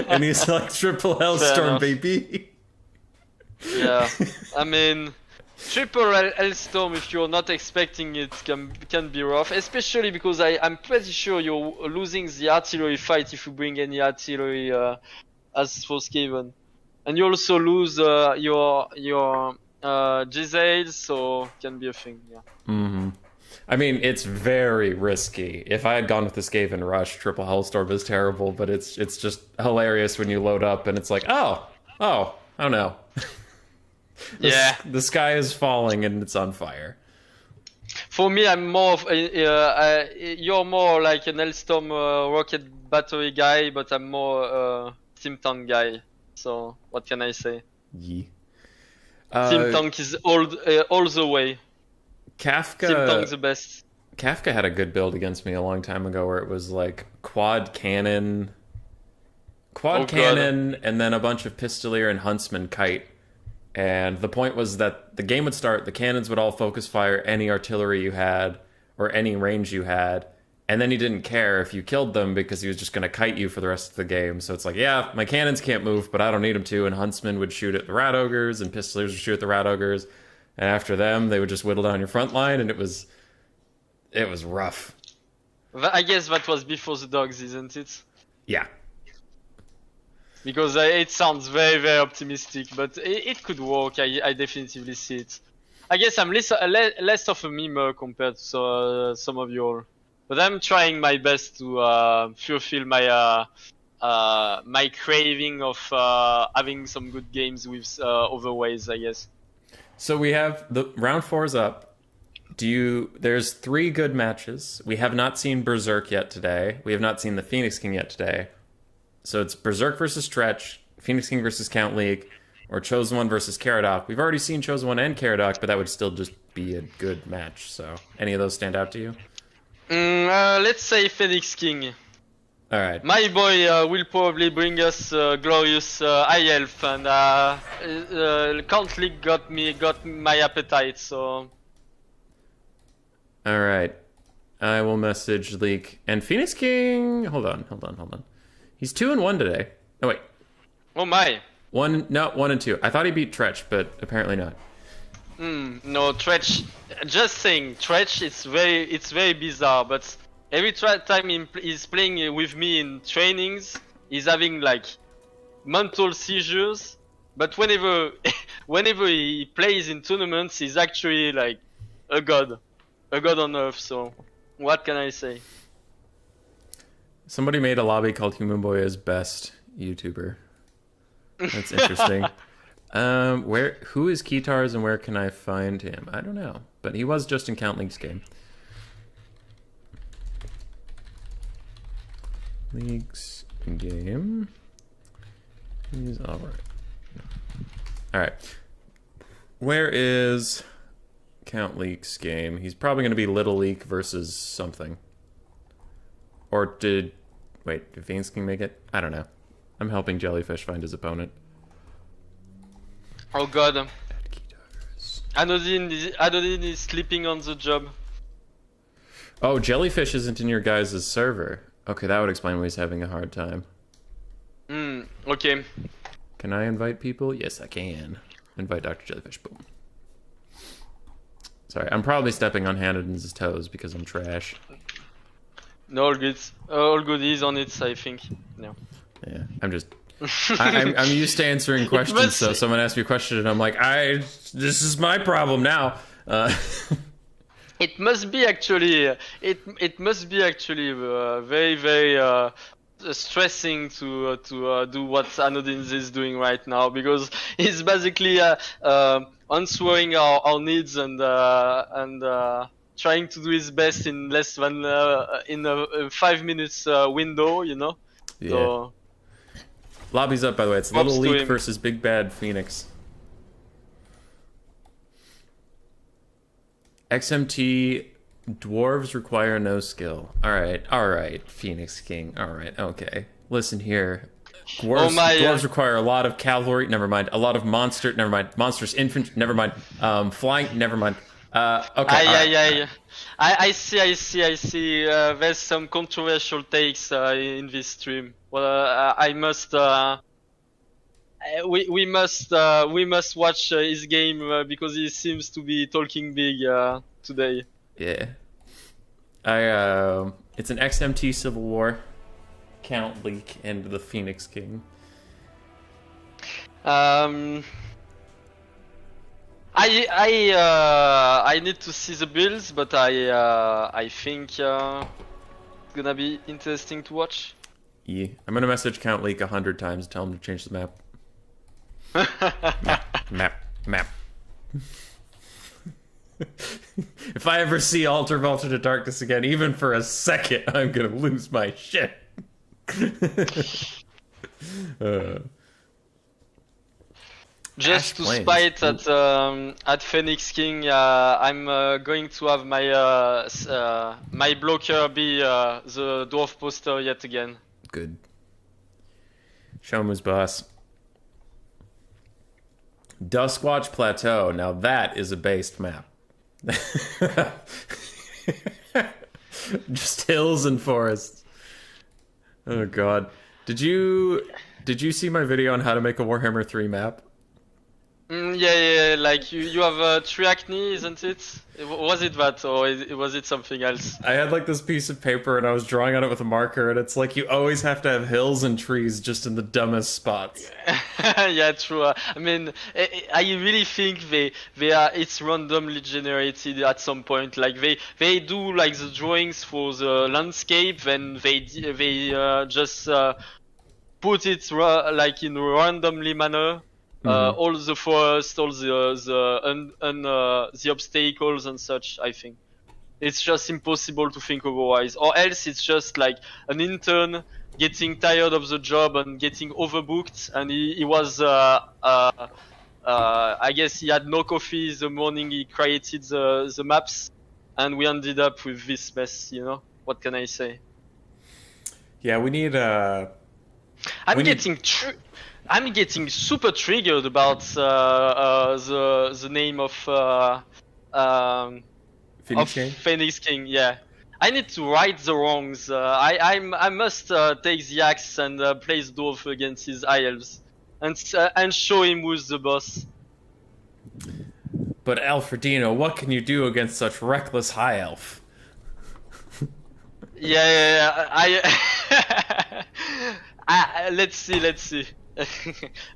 And he's like, triple Hellstorm, baby. Yeah, I mean, triple Hellstorm, if you're not expecting it, can be rough. Especially because I'm pretty sure you're losing the artillery fight if you bring any artillery as for Skaven. And you also lose your Giselle, so can be a thing, yeah. Mm-hmm. I mean, it's very risky. If I had gone with the Skaven Rush, triple Hellstorm is terrible, but it's just hilarious when you load up and it's like, oh no. The sky is falling and it's on fire. For me, I'm more of you're more like an Hellstorm rocket battery guy, but I'm more Steam Tank guy. So what can I say? Steam Tank is all the way. Kafka. Steam Tank the best. Kafka had a good build against me a long time ago where it was like quad cannon, and then a bunch of Pistolier and Huntsman kite. And the point was that the game would start, the cannons would all focus fire any artillery you had or any range you had, and then he didn't care if you killed them because he was just going to kite you for the rest of the game. So it's like, yeah, my cannons can't move, but I don't need them to. And Huntsman would shoot at the rat ogres, and Pistoliers would shoot at the rat ogres. And after them, they would just whittle down your front line, and it was rough. I guess that was before the dogs, isn't it? Yeah. Because it sounds very, very optimistic, but it could work. I definitively see it. I guess I'm less of a memer compared to some of you all. But I'm trying my best to fulfill my my craving of having some good games with other ways, I guess. So we have the round 4's up. There's 3 good matches. We have not seen Berserk yet today. We have not seen the Phoenix King yet today. So it's Berserk versus Tretch, Phoenix King versus Count Leek, or Chosen One versus Caradoc. We've already seen Chosen One and Caradoc, but that would still just be a good match. So any of those stand out to you? Let's say Phoenix King. All right. My boy will probably bring us glorious High Elf, and Count Leek got my appetite. So. All right. I will message Leek and Phoenix King. Hold on. He's 2-1 today. Oh wait. Oh my. 1 and 2. I thought he beat Tretch, but apparently not. No, Tretch. Just saying, Tretch. It's very bizarre. But every time he's playing with me in trainings, he's having like mental seizures. But whenever he plays in tournaments, he's actually like a god on earth. So what can I say? Somebody made a lobby called Human Boy as best YouTuber. That's interesting. Who is Keytars and where can I find him? I don't know, but he was just in Count League's game. League's game. He's all right. All right. Where is Count League's game? He's probably going to be Little League versus something. Or did Phoenix King make it? I don't know. I'm helping Jellyfish find his opponent. Oh god. Anodin is sleeping on the job. Oh, Jellyfish isn't in your guys' server. Okay, that would explain why he's having a hard time. Okay. Can I invite people? Yes, I can. Invite Dr. Jellyfish. Boom. Sorry, I'm probably stepping on Hanniden's toes because I'm trash. No, all good. All good. He's on it, I think. No. Yeah, I'm just... I'm used to answering questions, so someone asks me a question and I'm like, this is my problem now. It must be actually, it must be actually very, very stressing to do what Anodin is doing right now, because he's basically answering our needs and trying to do his best in less than in a 5 minutes window, you know. Yeah. So, lobby's up, by the way. It's Little League versus Big Bad Phoenix. XMT, dwarves require no skill. Alright, Phoenix King. Alright, okay. Listen here. Dwarves require a lot of cavalry, never mind. A lot of never mind. Monstrous infantry, never mind. Flying, never mind. Okay. I see. There's some controversial takes in this stream. Well, we must watch his game because he seems to be talking big today. Yeah. It's an XMT Civil War, Count League, and the Phoenix King. I need to see the builds, but I think it's gonna be interesting to watch. Yeah, I'm gonna message Count League 100 times and tell him to change the map. map. If I ever see Altar Vault into Darkness again, even for a second, I'm gonna lose my shit. Just to spite at Phoenix King, I'm going to have my my blocker be the dwarf poster yet again. Good. Shomu's boss. Duskwatch Plateau. Now that is a based map. Just hills and forests. Oh god. Did you see my video on how to make a Warhammer 3 map? Yeah, like you have triacne, isn't it? Was it that, or was it something else? I had like this piece of paper and I was drawing on it with a marker, and it's like you always have to have hills and trees just in the dumbest spots. Yeah, true. I mean, I really think it's randomly generated at some point. Like they do like the drawings for the landscape, then they just put it like in a randomly manner. All the forest, all the obstacles and such. I think it's just impossible to think otherwise, or else it's just like an intern getting tired of the job and getting overbooked, and he was I guess he had no coffee the morning he created the maps, and we ended up with this mess. You know, what can I say? Yeah, we need I'm getting super triggered about the name of Phoenix King. Yeah, I need to right the wrongs. I must take the axe and place dwarf against his high elves and show him who's the boss. But Alfredino, what can you do against such reckless high elf? Yeah. Let's see.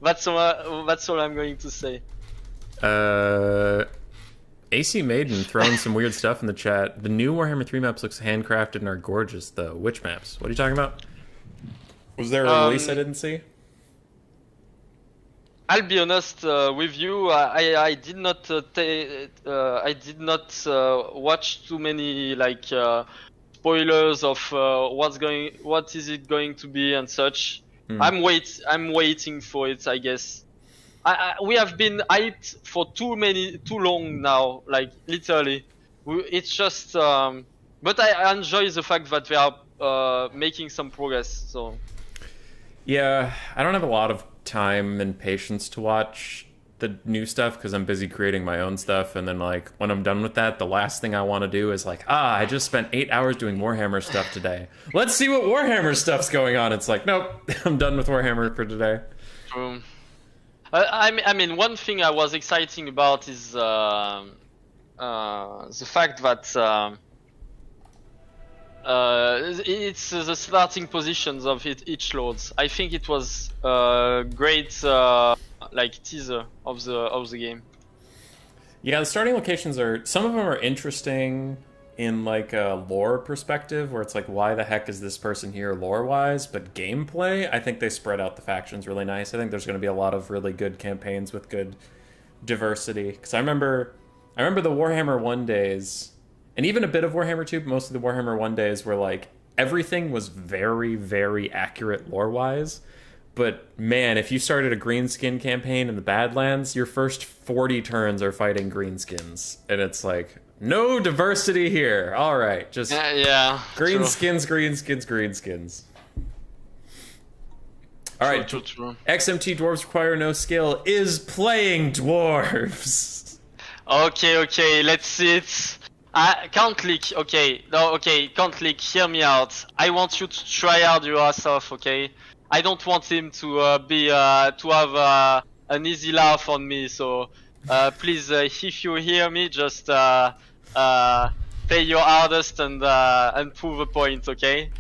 That's all I'm going to say. AC Maiden throwing some weird stuff in the chat. The new Warhammer 3 maps looks handcrafted and are gorgeous, though. Which maps? What are you talking about? Was there a release I didn't see? I'll be honest with you. I did not watch too many spoilers of what is it going to be and such. I'm waiting for it, I guess. We have been hyped for too long now, like literally. It's just, but I enjoy the fact that they are making some progress. So. Yeah, I don't have a lot of time and patience to watch the new stuff because I'm busy creating my own stuff, and then like when I'm done with that, the last thing I want to do is like, I just spent 8 hours doing Warhammer stuff today. Let's see what Warhammer stuff's going on. It's like, nope, I'm done with Warhammer for today. I mean, one thing I was exciting about is the fact that it's the starting positions of each lords. I think it was a great teaser of the game. Yeah, the starting locations are, some of them are interesting in like a lore perspective, where it's like, why the heck is this person here lore wise? But gameplay, I think they spread out the factions really nice. I think there's going to be a lot of really good campaigns with good diversity. Because I remember the Warhammer 1 days, and even a bit of Warhammer 2, but most of the Warhammer 1 days were like, everything was very, very accurate lore-wise. But man, if you started a greenskin campaign in the Badlands, your first 40 turns are fighting greenskins. And it's like, no diversity here. All right, just greenskins. All right, true. XMT Dwarves require no skill is playing Dwarves. Okay, let's see it. Count Leak, Count Leak, hear me out. I want you to try hard your ass off, okay? I don't want him to have an easy laugh on me, so please, if you hear me, just play your hardest and prove a point, okay?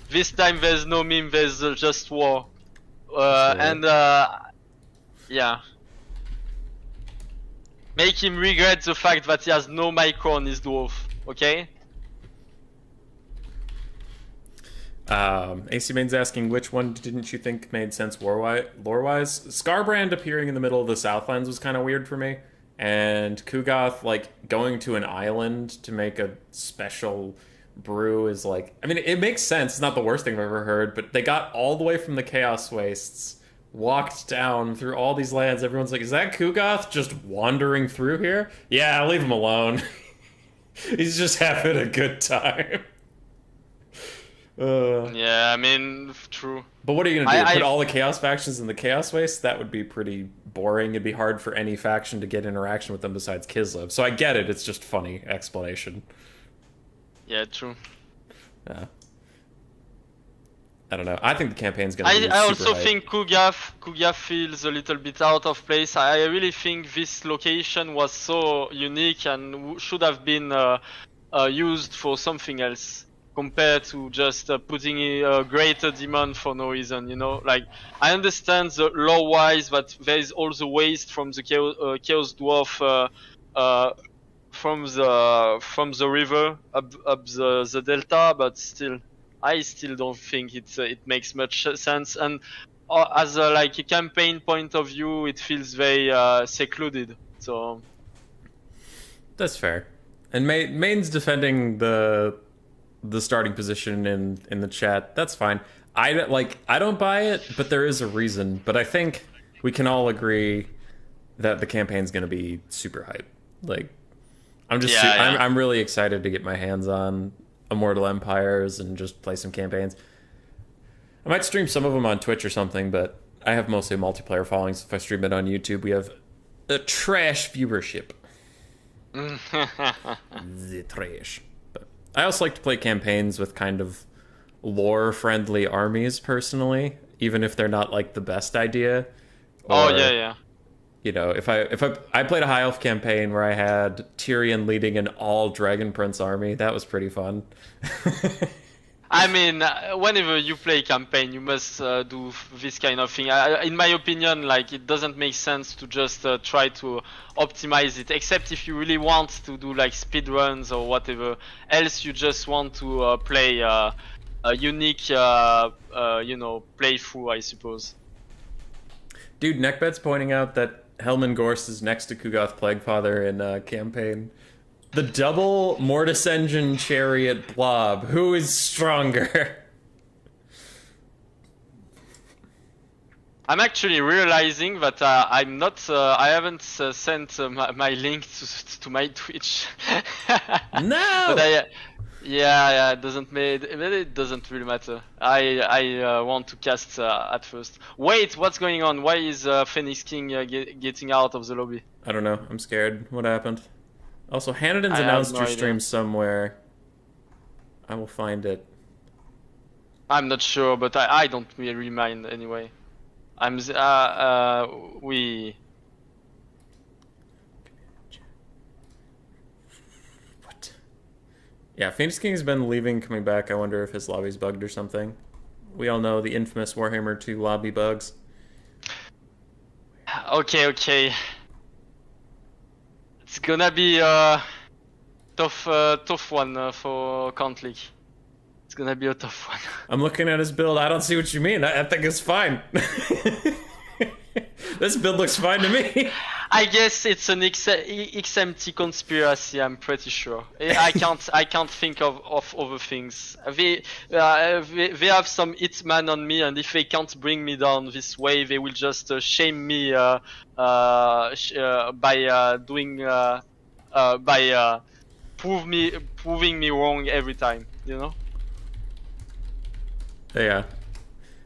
This time there's no meme, there's just war. Yeah. Make him regret the fact that he has no micro on his dwarf, okay? AC Main's asking, which one didn't you think made sense lore-wise? Scarbrand appearing in the middle of the Southlands was kind of weird for me. And Kugoth, like, going to an island to make a special brew is like... I mean, it makes sense. It's not the worst thing I've ever heard, but they got all the way from the Chaos Wastes, walked down through all these lands. Everyone's like, is that Kugoth just wandering through here? Yeah, leave him alone. He's just having a good time. Yeah, I mean, true. But what are you gonna do? Put all the Chaos factions in the Chaos Waste? That would be pretty boring. It'd be hard for any faction to get interaction with them besides Kislev. So I get it. It's just funny explanation. Yeah, true. Yeah. I don't know. I think the campaign's gonna be super I also hype. think Kugath feels a little bit out of place. I really think this location was so unique and should have been used for something else, compared to just putting a greater demand for no reason, you know? Like, I understand the lore-wise that there is all the waste from the Chaos Dwarf from the river up the delta, but still, I still don't think it makes much sense. And as a campaign point of view, it feels very secluded. So that's fair. And Main's defending the starting position in the chat. That's fine. I don't buy it, but there is a reason. But I think we can all agree that the campaign's going to be super hype. Like, I'm really excited to get my hands on Immortal Empires and just play some campaigns. I might stream some of them on Twitch or something, but I have mostly multiplayer following, so if I stream it on YouTube, we have a trash viewership. The trash. But I also like to play campaigns with kind of lore-friendly armies, personally, even if they're not, like, the best idea. Yeah. you know, if I played a high elf campaign where I had Tyrion leading an all Dragon Prince army, that was pretty fun. I mean, whenever you play campaign, you must do this kind of thing. In my opinion, like, it doesn't make sense to just try to optimize it, except if you really want to do like speed runs or whatever. Else, you just want to play a unique, you know, playthrough, I suppose. Dude, Neckbet's pointing out that Helman Gorst is next to Kugoth Plaguefather in campaign. The double Mortis Engine Chariot Blob. Who is stronger? I'm actually realizing that I'm not. I haven't sent my link to my Twitch. No. But yeah, it doesn't really matter. I want to cast at first. Wait, what's going on? Why is Phoenix King getting out of the lobby? I don't know. I'm scared. What happened? Also, Hanadan's I have announced no your idea. stream somewhere. I will find it. I'm not sure, but I don't really mind anyway. We. What? Yeah, Phoenix King has been leaving, coming back. I wonder if his lobby's bugged or something. We all know the infamous Warhammer 2 lobby bugs. Okay. It's gonna be a tough one for Conflict. It's gonna be a tough one. I'm looking at his build. I don't see what you mean. I think it's fine. This build looks fine to me. I guess it's an XMT conspiracy. I'm pretty sure. I can't think of other things. They have some hitman on me, and if they can't bring me down this way, they will just shame me by proving me wrong every time. You know. Yeah.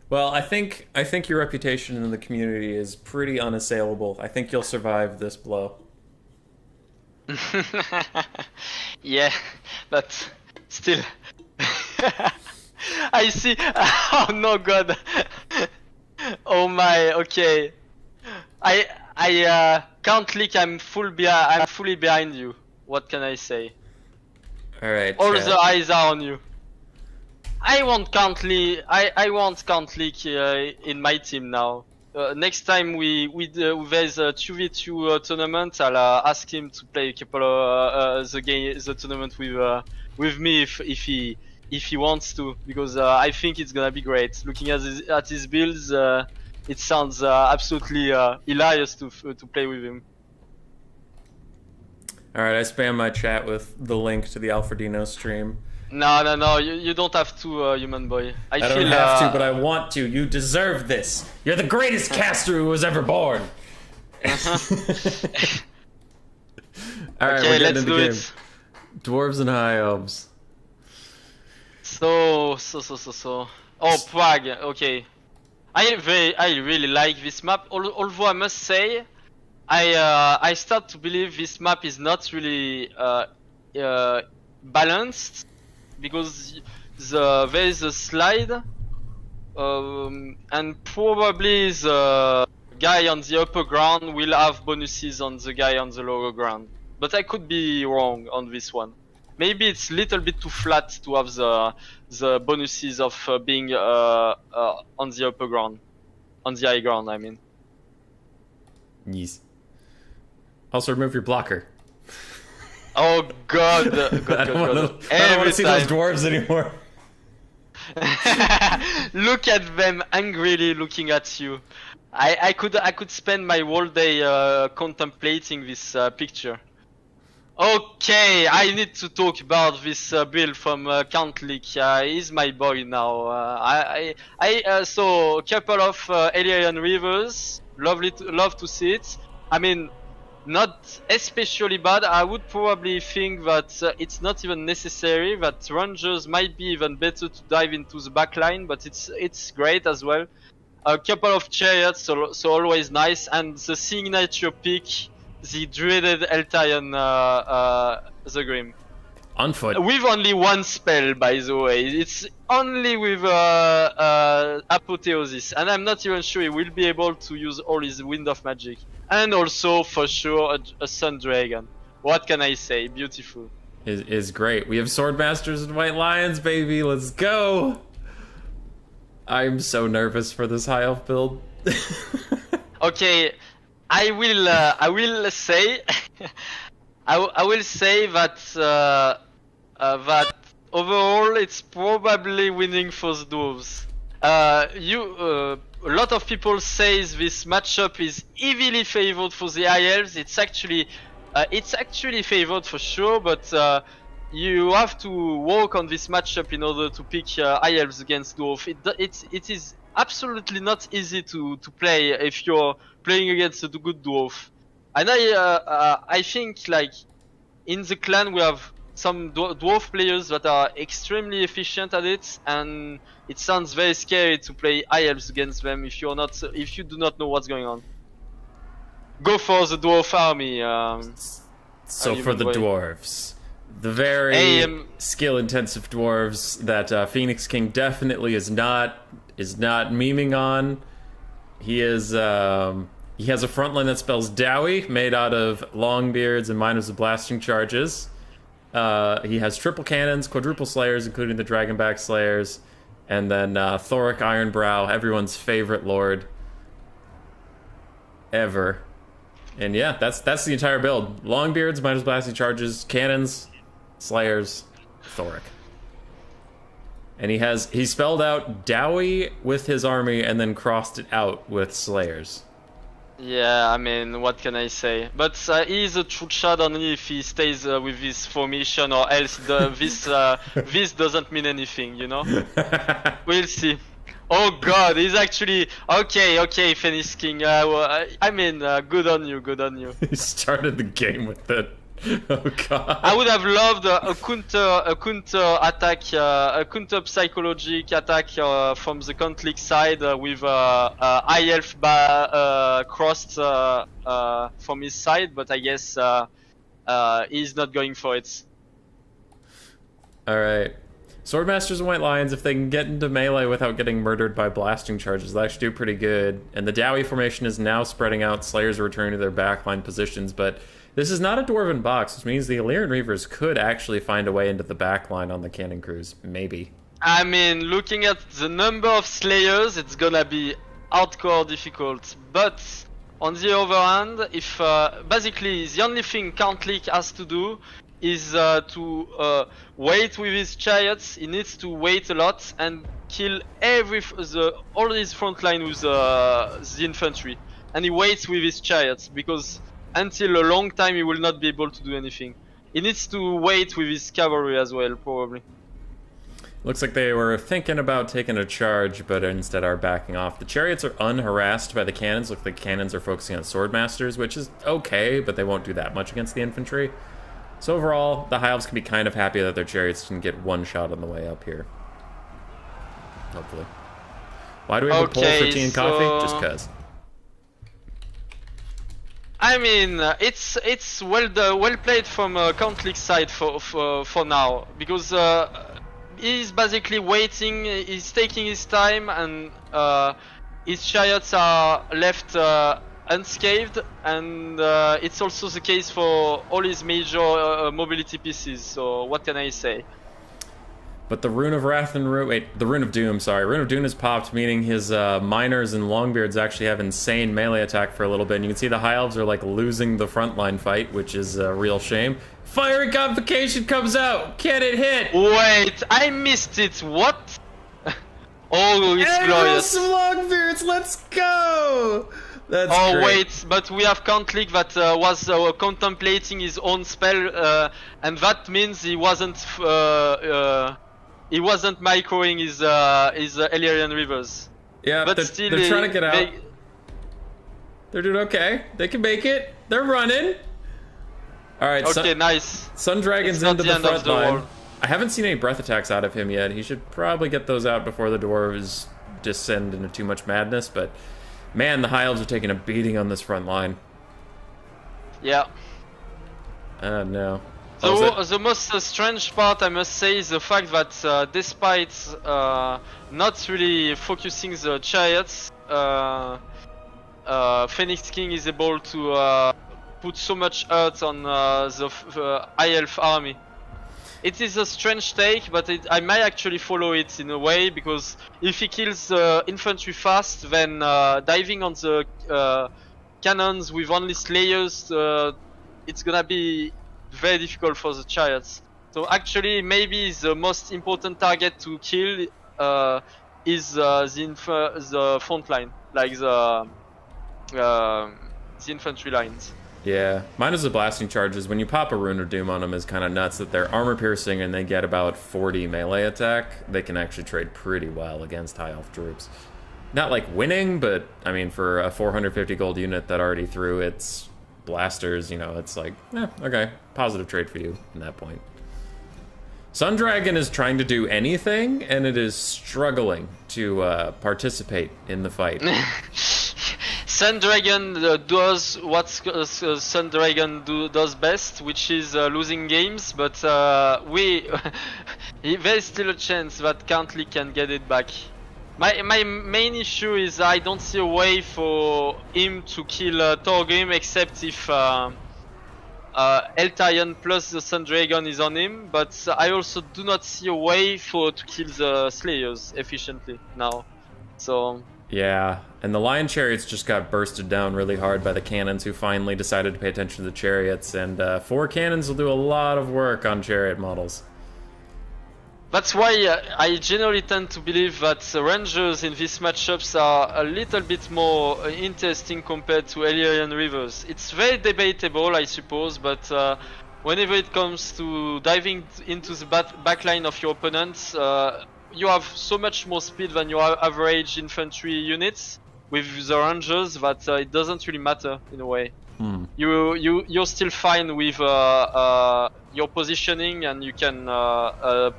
Well, I think your reputation in the community is pretty unassailable. I think you'll survive this blow. Yeah, but still. I see. Oh no, God. Oh my. Okay. I can't leak. I'm fully behind you. What can I say? All right. All chat. the eyes are on you. I want Count Leak in my team now. Next time there's a 2v2 tournament, I'll ask him to play a couple of the tournament with me if he wants to, because I think it's gonna be great. Looking at his builds, it sounds absolutely hilarious to play with him. All right, I spam my chat with the link to the Alfredino stream. No, you don't have to, human boy. I don't feel, have to, but I want to. You deserve this. You're the greatest caster who was ever born. All right, okay, we're getting let's into do the game. it. Dwarves and high elves. So. Oh, Prague. Okay. I really like this map. Although I must say, I start to believe this map is not really balanced, because there is a slide, and probably the guy on the upper ground will have bonuses on the guy on the lower ground. But I could be wrong on this one. Maybe it's a little bit too flat to have the bonuses of being on the upper ground, on the high ground. I mean. Yes. Also, remove your blocker. Oh God! I don't want to see those dwarves anymore. Look at them angrily looking at you. I could spend my whole day contemplating this picture. Okay, I need to talk about this build from Count Leak. He's my boy now. I saw a couple of Alien Rivers. Love to see it. I mean, not especially bad. I would probably think that it's not even necessary, that Rangers might be even better to dive into the backline, but it's great as well. A couple of chariots, so always nice, and the signature pick, the dreaded Eltarian the Grim. On foot. With only one spell, by the way. It's only with Apotheosis, and I'm not even sure he will be able to use all his Wind of Magic. And also, for sure, a Sun Dragon. What can I say? Beautiful. Is great. We have Swordmasters and White Lions, baby. Let's go. I'm so nervous for this high elf build. Okay, I will say, I will say that that overall it's probably winning for the Dwarves. A lot of people say this matchup is heavily favored for the high elves. It's actually favored for sure, but you have to work on this matchup in order to pick high elves against dwarf. It is absolutely not easy to play if you're playing against a good dwarf. And I think like in the clan we have some dwarf players that are extremely efficient at it, and it sounds very scary to play high elves against them if you do not know what's going on. Go for the dwarf army. So for the dwarves, the very skill-intensive dwarves that Phoenix King definitely is not memeing on. He has a frontline that spells Dowie, made out of Longbeards and Miners of Blasting Charges. He has triple cannons, quadruple slayers, including the Dragonback Slayers, and then Thoric Ironbrow, everyone's favorite lord ever. And yeah, that's the entire build. Longbeards, Miners of Blasting Charges, cannons, slayers, Thoric. And he spelled out Dowie with his army and then crossed it out with slayers. Yeah, I mean, what can I say? But he is a true shot only if he stays with this formation, or else this doesn't mean anything, you know? We'll see. Oh god, he's actually... Okay, Phoenix King. I mean, good on you. He started the game with that. Oh god. I would have loved a counter attack, a counter psychologic attack from the conflict side with high elf crossed from his side, but I guess he's not going for it. Alright. Swordmasters and White Lions, if they can get into melee without getting murdered by blasting charges, they actually do pretty good. And the Dowie formation is now spreading out. Slayers are returning to their backline positions, but this is not a Dwarven box, which means the Illyrian Reavers could actually find a way into the backline on the cannon crews. Maybe. I mean, looking at the number of Slayers, it's gonna be hardcore difficult. But on the other hand, if basically the only thing Countlick has to do is to wait with his chariots. He needs to wait a lot and kill all his front line with the infantry. And he waits with his chariots, because until a long time he will not be able to do anything. He needs to wait with his cavalry as well, probably. Looks like they were thinking about taking a charge, but instead are backing off. The chariots are unharassed by the cannons. Look like the cannons are focusing on swordmasters, which is okay, but they won't do that much against the infantry. So overall, the High Elves can be kind of happy that their chariots can get one shot on the way up here. Hopefully. Why do we have a poll for tea and coffee? Just cuz. I mean, it's well played from Countlick's side for now, because he's basically waiting, he's taking his time, and his chariots are left unscathed, and it's also the case for all his major mobility pieces, so what can I say? But the Rune of Wrath and the Rune of Doom, sorry. Rune of Doom is popped, meaning his Miners and Longbeards actually have insane melee attack for a little bit, and you can see the High Elves are like losing the frontline fight, which is a real shame. Fiery Convocation comes out! Can it hit? Wait, I missed it, what? Oh, it's and glorious. Some Longbeards, let's go! That's great. Wait, but we have Countlick that was contemplating his own spell, and that means he wasn't microing his Illyrian Reavers. Yeah, but they're trying to get out. They're doing okay. They can make it. They're running. All right. Okay, nice. Sun Dragon's into the front line. I haven't seen any breath attacks out of him yet. He should probably get those out before the dwarves descend into too much madness. But man, the High Elves are taking a beating on this front line. Yeah. No. The most strange part, I must say, is the fact that despite not really focusing the chariots, Phoenix King is able to put so much hurt on the High Elf army. It is a strange take, but I might actually follow it in a way, because if he kills the infantry fast, then diving on the cannons with only slayers, it's gonna be very difficult for the chariots. So actually, maybe the most important target to kill is the front line, like the infantry lines. Yeah, mine is the blasting charges. When you pop a Rune of Doom on them, is kind of nuts that they're armor piercing and they get about 40 melee attack. They can actually trade pretty well against high elf troops. Not like winning, but I mean, for a 450 gold unit that already threw its blasters, you know, it's like, okay, positive trade for you in that point. Sun Dragon is trying to do anything, and it is struggling to participate in the fight. Sun Dragon does what Sun Dragon does best, which is losing games, but there's still a chance that Cantley can get it back. My main issue is I don't see a way for him to kill Thorgrim, except if Eltarion plus the Sun Dragon is on him, but I also do not see a way to kill the Slayers efficiently now. So yeah, and the Lion Chariots just got bursted down really hard by the cannons, who finally decided to pay attention to the chariots, and 4 cannons will do a lot of work on chariot models. That's why I generally tend to believe that the Rangers in these matchups are a little bit more interesting compared to Illyrian Rivers. It's very debatable, I suppose, but whenever it comes to diving into the backline of your opponents, you have so much more speed than your average infantry units with the Rangers that it doesn't really matter in a way. You're still fine with your positioning, and you can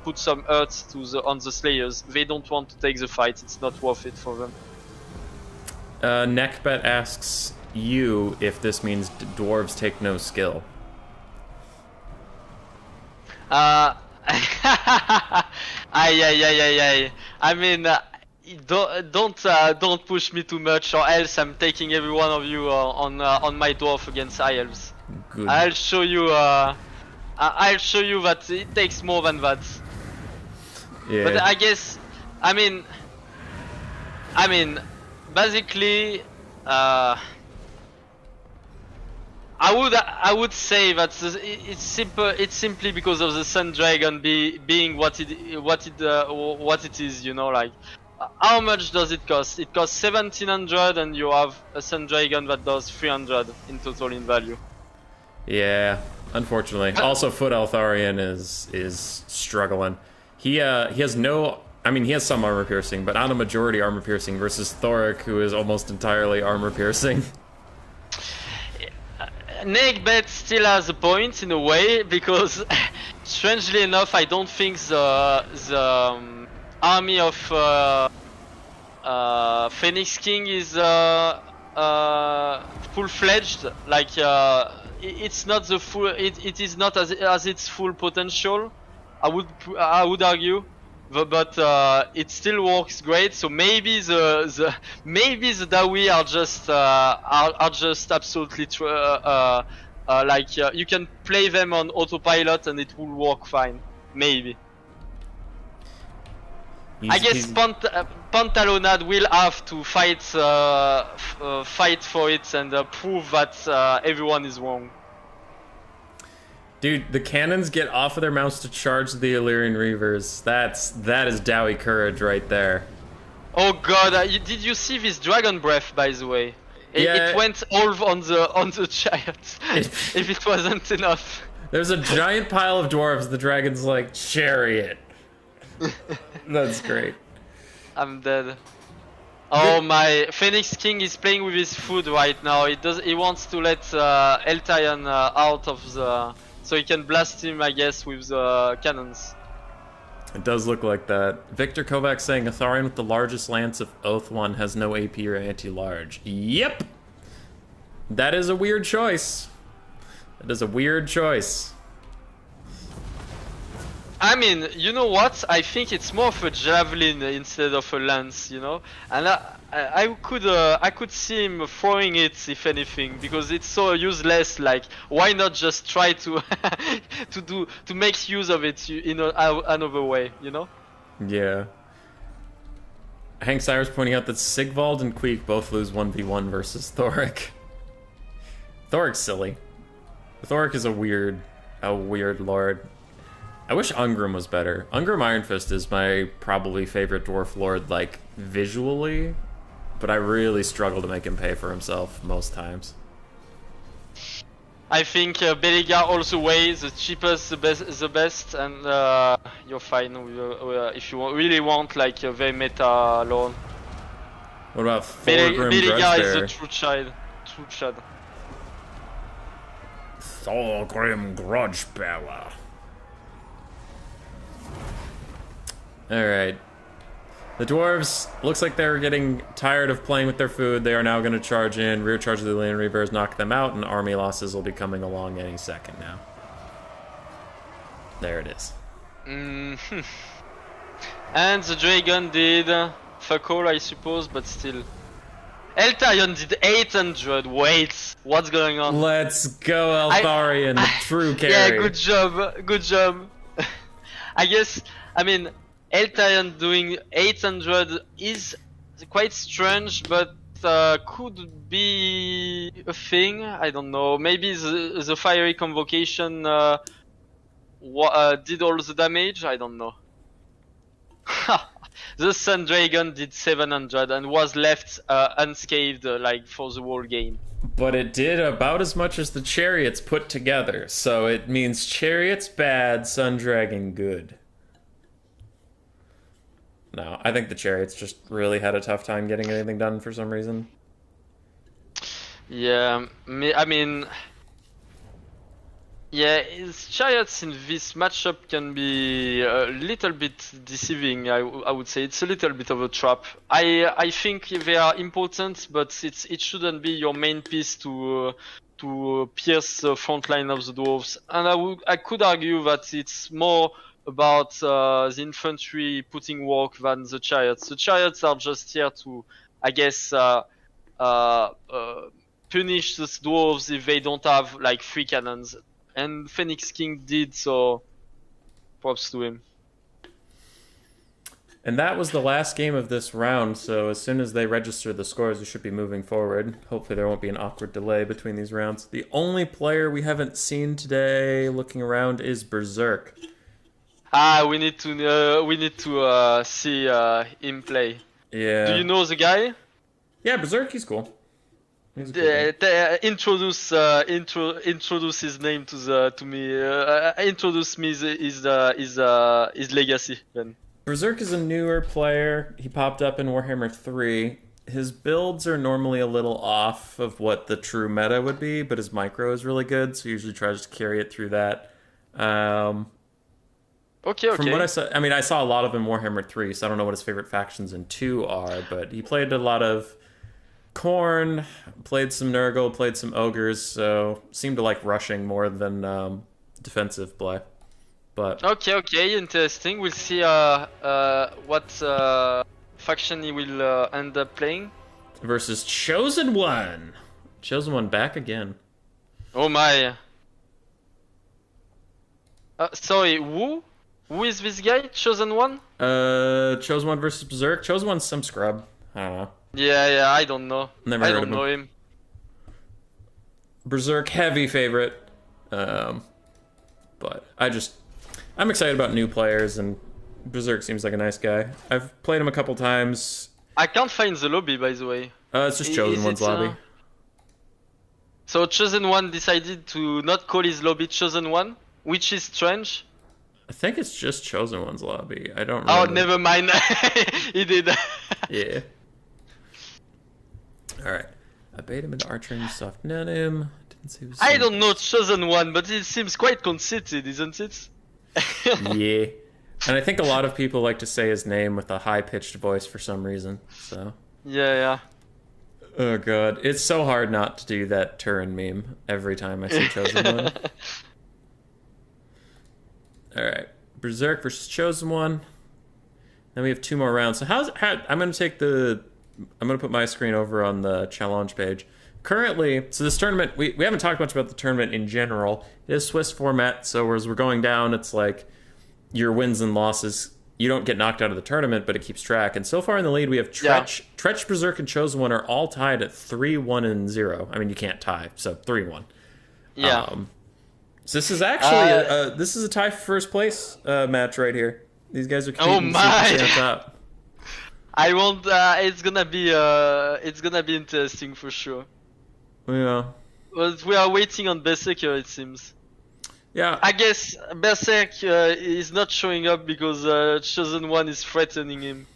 put some hurt on the Slayers. They don't want to take the fight; it's not worth it for them. Neckbet asks you if this means dwarves take no skill. I mean, don't push me too much, or else I'm taking every one of you on my dwarf against high elves. Good. I'll show you that it takes more than that. Yeah. But I guess, I mean, basically, I would say that it's simple. It's simply because of the Sun Dragon being what it is. You know, like how much does it cost? It costs 1700, and you have a Sun Dragon that does 300 in total in value. Yeah, unfortunately. Also, Foot Eltharion is struggling. He has no. I mean, he has some armor piercing, but not a majority armor piercing versus Thoric, who is almost entirely armor piercing. Neckbet still has a point in a way, because strangely enough, I don't think the army of Phoenix King is full-fledged. Like it's not the full. It is not as its full potential. I would argue. But it still works great. So maybe the Dawi are just absolutely like you can play them on autopilot and it will work fine. Maybe. I guess Pantalonad will have to fight for it and prove that everyone is wrong. Dude, the cannons get off of their mounts to charge the Illyrian Reavers. That is Dowie courage right there. Oh god, did you see this dragon breath, by the way? Yeah. It went all on the chariots, if it wasn't enough. There's a giant pile of dwarves, the dragon's like, chariot. That's great. I'm dead. Oh my, Phoenix King is playing with his food right now. He wants to let Eltarion out of the... So he can blast him, I guess, with the cannons. It does look like that. Victor Kovac saying Atharion with the largest lance of Oath One has no AP or anti-large. Yep! That is a weird choice. That is a weird choice. I mean, you know what? I think it's more of a javelin instead of a lance, you know. And I could see him throwing it if anything, because it's so useless. Like, why not just try to to make use of it in another way, you know? Yeah. Hank Cyrus pointing out that Sigvald and Queek both lose 1v1 versus Thoric. Thoric's silly. Thoric is a weird lord. I wish Ungrim was better. Ungrim Iron Fist is my probably favorite dwarf lord, like, visually, but I really struggle to make him pay for himself most times. I think Beliga also way the cheapest, the best, and you're fine if you really want like a very meta lord. What about Thorgrim Beliga is Grudgebearer? the true child. True child. Thorgrim Grudgebearer. Alright. The dwarves, looks like they're getting tired of playing with their food. They are now going to charge in. Rear charge of the Land Reavers knock them out, and army losses will be coming along any second now. There it is. Mm-hmm. And the dragon did fuck all, I suppose, but still. Eltarion did 800. Wait, what's going on? Let's go, Eltharion, the true carry. Yeah, good job, good job. I mean, Eltarion doing 800 is quite strange, but could be a thing. I don't know. Maybe the fiery convocation did all the damage. I don't know. The Sun Dragon did 700 and was left unscathed like for the whole game. But it did about as much as the Chariots put together, so it means Chariots bad, Sun Dragon good. No, I think the Chariots just really had a tough time getting anything done for some reason. Yeah, I mean... Yeah, his Chariots in this matchup can be a little bit deceiving, I would say. It's a little bit of a trap. I think they are important, but it shouldn't be your main piece to pierce the front line of the Dwarves. And I could argue that it's more about the infantry putting work than the Chariots. The Chariots are just here to, I guess, punish the Dwarves if they don't have like 3 cannons. And Phoenix King did, so props to him. And that was the last game of this round, so as soon as they register the scores, we should be moving forward. Hopefully there won't be an awkward delay between these rounds. The only player we haven't seen today looking around is Berserk. We need to see him play. Yeah. Do you know the guy? Yeah, Berserk, he's cool. He's a cool guy. Introduce his name to me. Introduce me his legacy then. Berserk is a newer player. He popped up in Warhammer 3. His builds are normally a little off of what the true meta would be, but his micro is really good, so he usually tries to carry it through that. Okay. From what I saw, I mean, I saw a lot of him in Warhammer 3, so I don't know what his favorite factions in 2 are, but he played a lot of Khorne, played some Nurgle, played some Ogres, so seemed to like rushing more than defensive play. But Okay, interesting. We'll see what faction he will end up playing. versus Chosen One. Chosen One back again. Oh my. Sorry, who? Who is this guy? Chosen One? Chosen One versus Berserk. Chosen One's some scrub. I don't know. Yeah, I don't know. Never I heard don't of know him. Berserk, heavy favorite. But I'm excited about new players, and Berserk seems like a nice guy. I've played him a couple times. I can't find the lobby, by the way. It's just Chosen One's lobby. So Chosen One decided to not call his lobby Chosen One, which is strange. I think it's just Chosen One's lobby. I don't Oh, remember. never mind. He did. Yeah. Alright. I bait him into archery and soft none him. Didn't see who's I don't know Chosen One, but it seems quite conceited, isn't it? Yeah. And I think a lot of people like to say his name with a high-pitched voice for some reason, so... Yeah. Oh god. It's so hard not to do that Turin meme every time I see Chosen One. Alright. Berserk versus Chosen One. Then we have 2 more rounds. So I'm gonna put my screen over on the challenge page. Currently, so this tournament, we haven't talked much about the tournament in general. It is Swiss format, so as we're going down, it's like your wins and losses. You don't get knocked out of the tournament, but it keeps track. And so far in the lead, we have Tretch, Berserk, and Chosen One are all tied at 3-1 and 0. I mean, you can't tie, so 3-1. Yeah. So this is actually this is a tie for first place match right here. These guys are competing to see on top. I want. It's gonna be interesting for sure. Yeah. But we are waiting on Berserker, it seems. Yeah. I guess Berserk is not showing up because Chosen One is threatening him.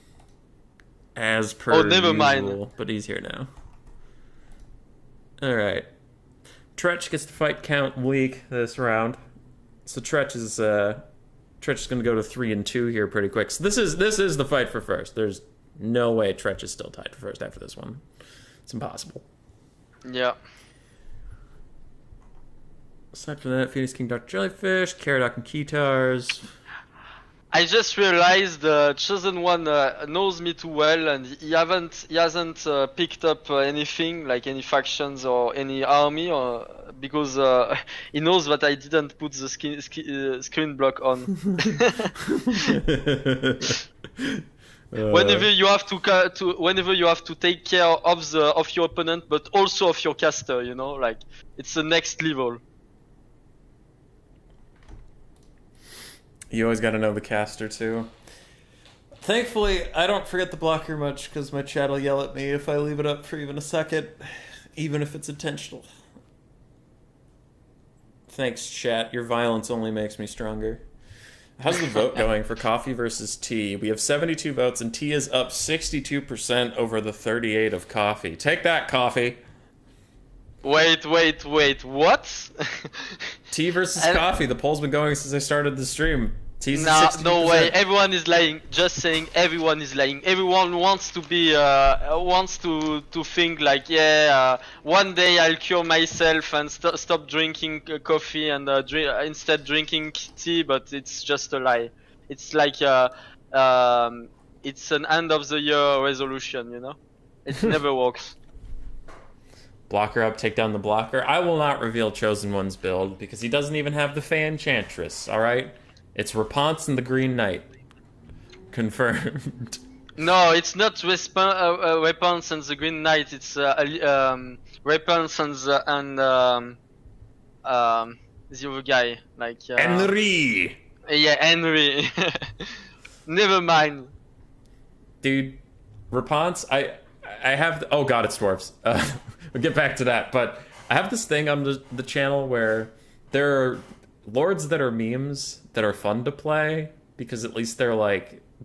As per never usual, mind. But he's here now. All right. Tretch gets the fight count weak this round, so Tretch is going to go to 3-2 here pretty quick. So this is the fight for first. There's no way Tretch is still tied for first after this one. It's impossible. Yeah. Aside from that, Phoenix King, Dr. Jellyfish, Caradoc, and Ketars. I just realized Chosen One knows me too well, and he hasn't picked up anything like any factions or any army, or because he knows that I didn't put the screen block on. Whenever you have to take care of your opponent, but also of your caster, you know, like it's the next level. You always got to know the caster, too. Thankfully, I don't forget the blocker much, because my chat will yell at me if I leave it up for even a second, even if it's intentional. Thanks, chat. Your violence only makes me stronger. How's the vote going for coffee versus tea? We have 72 votes, and tea is up 62% over the 38 of coffee. Take that, coffee. Wait, what? Tea versus coffee. The poll's been going since I started the stream. Tea's at 60%. No way. Everyone is lying. Just saying, everyone is lying. Everyone wants to be, wants to think like, one day I'll cure myself and stop drinking coffee and instead drinking tea. But it's just a lie. It's like, it's an end of the year resolution. You know, it never works. Blocker up, take down the blocker. I will not reveal Chosen One's build because he doesn't even have the Fey Enchantress, alright? It's Rapunce and the Green Knight. Confirmed. No, it's not Rapunce and the Green Knight, it's Rapunce and the other guy. Like, Henry! Yeah, Henry. Never mind. Dude, Rapunce, I have... oh god, it's Dwarfs. We'll get back to that, but I have this thing on the channel where there are lords that are memes that are fun to play because at least they're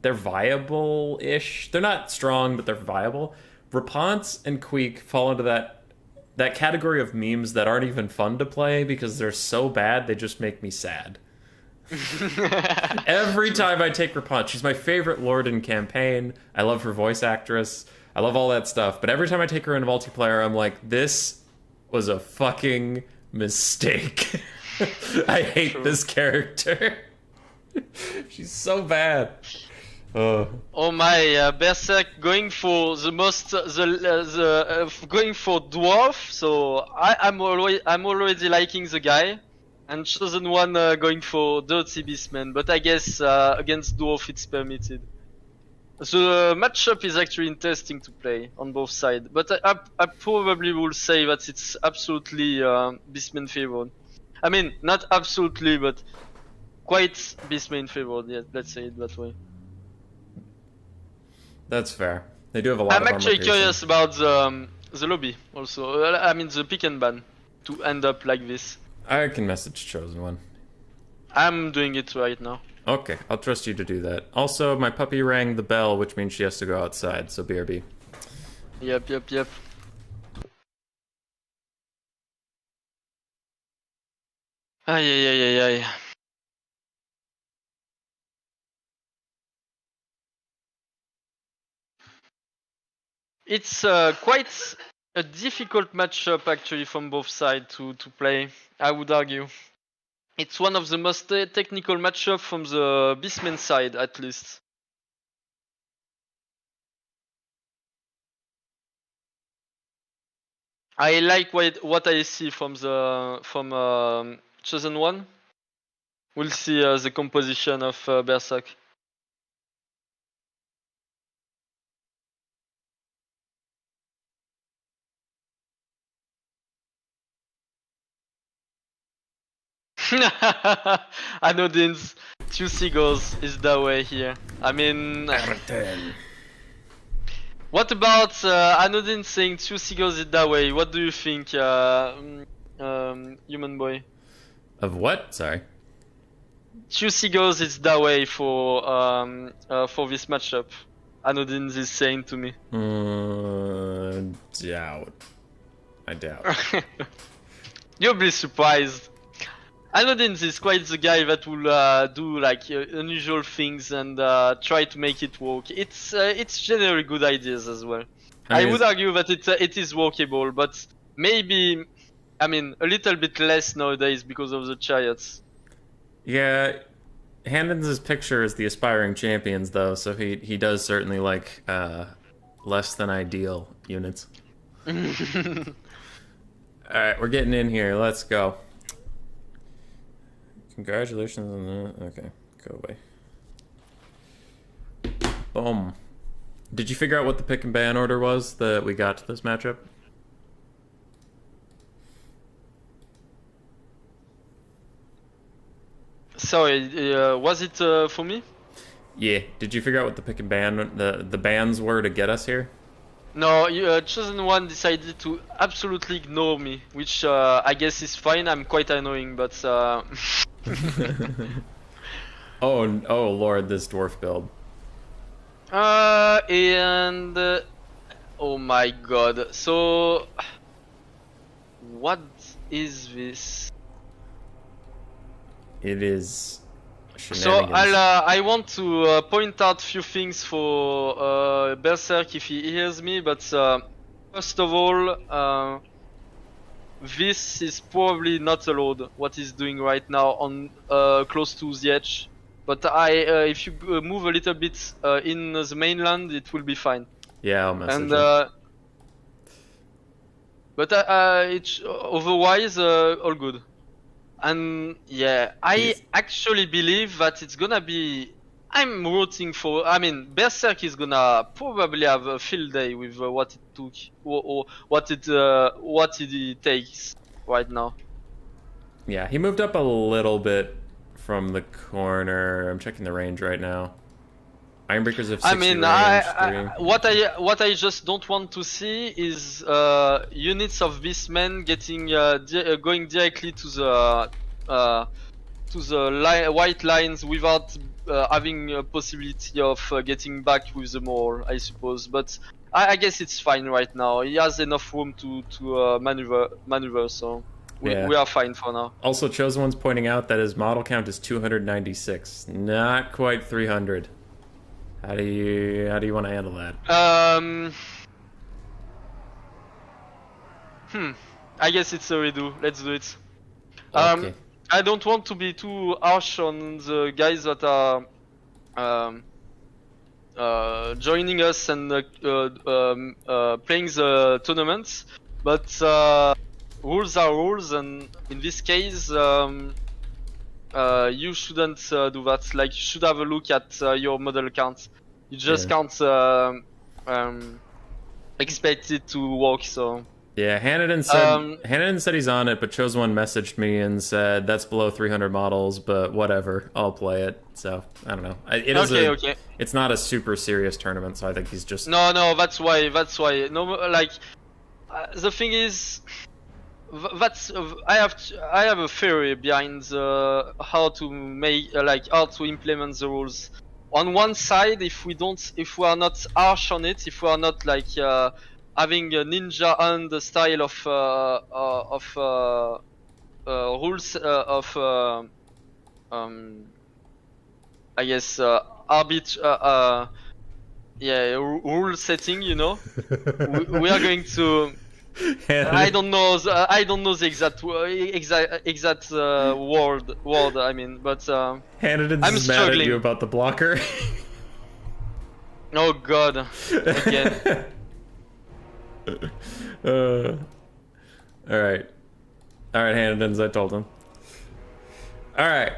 viable-ish. They're not strong, but they're viable. Rapunce and Queek fall into that category of memes that aren't even fun to play because they're so bad they just make me sad. Every time I take Rapunce, she's my favorite lord in campaign. I love her voice actress. I love all that stuff, but every time I take her into multiplayer, I'm like, this was a fucking mistake. I hate this character. She's so bad. Oh my, Berserk going for the most, going for Dwarf, so I'm already liking the guy. And Chosen One going for Dirty Beastman, but I guess against Dwarf it's permitted. The matchup is actually interesting to play on both sides, but I probably will say that it's absolutely Beastman favored. I mean, not absolutely, but quite Beastman favored, yeah, let's say it that way. That's fair. They do have a lot of armor. I'm actually curious about the lobby also. I mean, the pick and ban to end up like this. I can message Chosen One. I'm doing it right now. Okay, I'll trust you to do that. Also, my puppy rang the bell, which means she has to go outside, so BRB. Yep. Ay. It's quite a difficult matchup actually from both sides to play, I would argue. It's one of the most technical matchup from the Beastman side, at least. I like what I see from Chosen One. We'll see the composition of Berserk. Anodin's 2 seagulls is the way here. I mean, what about Anodin saying 2 seagulls is that way? What do you think, human boy? Of what? Sorry. 2 seagulls is that way for this matchup. Anodin is saying to me. Doubt. I doubt. You'll be surprised. Anodin is quite the guy that will do like unusual things and try to make it work. It's generally good ideas as well. I would argue that it is workable, but maybe, I mean, a little bit less nowadays because of the chariots. Yeah, Handens' picture is the aspiring champions though, so he does certainly like less than ideal units. Alright, we're getting in here. Let's go. Congratulations on that. Okay, go away. Boom. Did you figure out what the pick and ban order was that we got to this matchup? Sorry, was it for me? Yeah. Did you figure out what the pick and ban the bans were to get us here? No, Chosen One decided to absolutely ignore me, which I guess is fine. I'm quite annoying, but oh lord, this dwarf build. And oh my god. So what is this? It is So I want to point out a few things for Berserk if he hears me, but first of all, this is probably not allowed what he's doing right now on close to the edge. But if you move a little bit in the mainland, it will be fine. Yeah, I'll message And him. but it's otherwise all good. And yeah, I actually believe that it's gonna be. I'm rooting for. I mean, Berserk is gonna probably have a field day with what it took or what it takes right now. Yeah, he moved up a little bit from the corner. I'm checking the range right now. Ironbreakers have 60 I mean, range. what I just don't want to see is units of this men getting going directly to the white lines without having a possibility of getting back with the more, I suppose. But I guess it's fine right now. He has enough room to maneuver, so we are fine for now. Also, Chosen One's pointing out that his model count is 296, not quite 300. How do you want to handle that? I guess it's a redo. Let's do it. Okay. I don't want to be too harsh on the guys that are joining us and playing the tournaments, but rules are rules, and in this case, you shouldn't do that. Like, you should have a look at your model count. You just can't expect it to work. So yeah, Hanadan said he's on it, but Chosen One messaged me and said that's below 300 models, but whatever, I'll play it. So I don't know. Okay. It's not a super serious tournament, so I think he's just no. That's why. No, like the thing is. I have a theory behind how to make how to implement the rules. On one side, if we are not harsh on it, if we are not like having a ninja and the style of rules of I guess rule setting, you know, we are going to. I don't know. I don't know the exact word. I mean, but Hanniden's I'm is mad at you struggling. about the blocker. Oh God, again. All right, Hannidens. I told him. All right.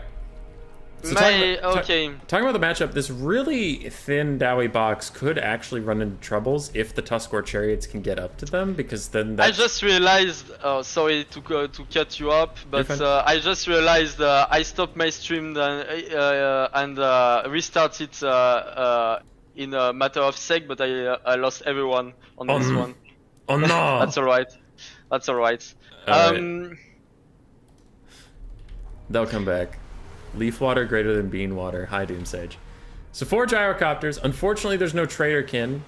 So Okay. talking about the matchup, this really thin Dowie box could actually run into troubles if the Tuskor chariots can get up to them, because then I that's... just realized. Sorry to cut you up, but I just realized I stopped my stream and restarted in a matter of sec, but I lost everyone on this one. Oh no! That's alright. That's alright. Alright. They'll come back. Leaf water greater than bean water. Hi, Doomsage. So 4 gyrocopters. Unfortunately, there's no Traderkin.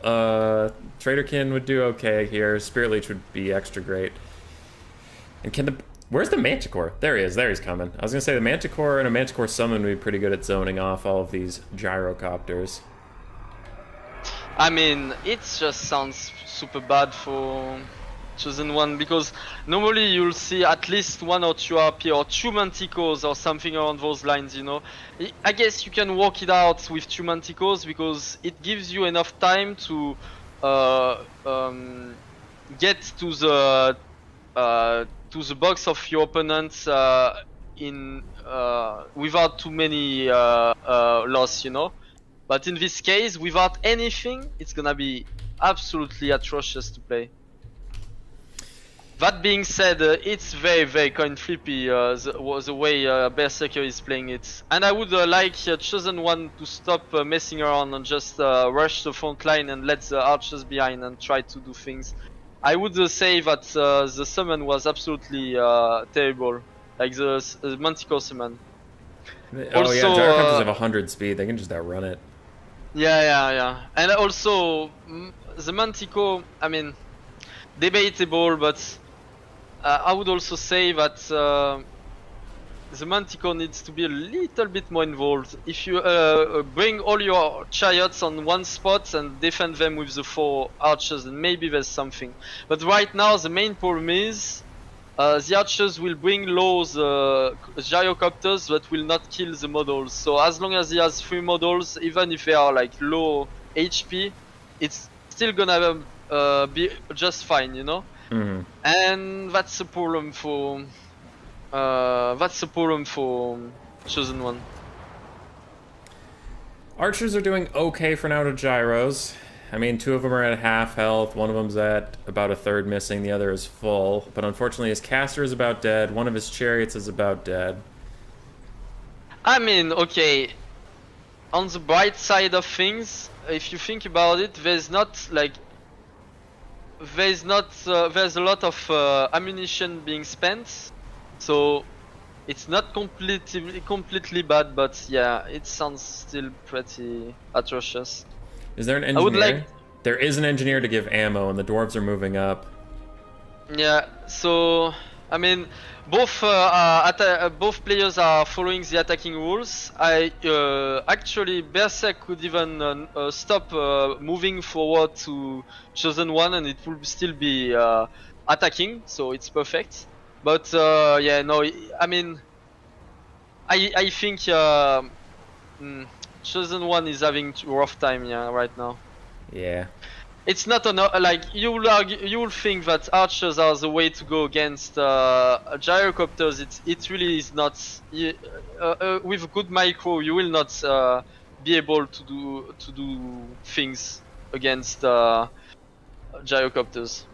Traderkin would do okay here. Spirit Leech would be extra great. And can the... Where's the Manticore? There he is. There he's coming. I was going to say the Manticore and a Manticore summon would be pretty good at zoning off all of these gyrocopters. I mean, it just sounds super bad for chosen one, because normally you'll see at least 1 or 2 RP or 2 Manticores or something around those lines, you know. I guess you can work it out with 2 Manticores because it gives you enough time to get to the box of your opponent without too many loss, you know. But in this case, without anything, it's gonna be absolutely atrocious to play. That being said, it's very, very coin flippy the way Berserker is playing it. And I would like Chosen One to stop messing around and just rush the front line and let the archers behind and try to do things. I would say that the summon was absolutely terrible, like the Manticore summon. Oh also, yeah, gyrocopters have 100 speed, they can just outrun it. Yeah. And also, the Manticore, I mean, debatable, but I would also say that the Manticore needs to be a little bit more involved. If you bring all your chariots on one spot and defend them with the 4 archers, then maybe there's something. But right now the main problem is the archers will bring low the gyrocopters but will not kill the models. So as long as he has 3 models, even if they are like low HP, it's still gonna be just fine, you know. Mm-hmm. And that's a problem for Chosen One. Archers are doing okay for now to gyros. I mean, 2 of them are at half health, 1 of them's at about a third missing, the other is full. But unfortunately his caster is about dead, 1 of his chariots is about dead. I mean, okay, on the bright side of things, if you think about it, there's a lot of ammunition being spent, so it's not completely bad, but yeah, it sounds still pretty atrocious. Is there an engineer? There is an engineer to give ammo, and the dwarves are moving up. Yeah, so I mean, both players are following the attacking rules. Actually, Berserk could even stop moving forward to Chosen One, and it will still be attacking, so it's perfect. But yeah, no, I mean, I think Chosen One is having a rough time, yeah, right now. Yeah. It's not like you will think that archers are the way to go against gyrocopters. It really is not. With good micro, you will not be able to do things against gyrocopters.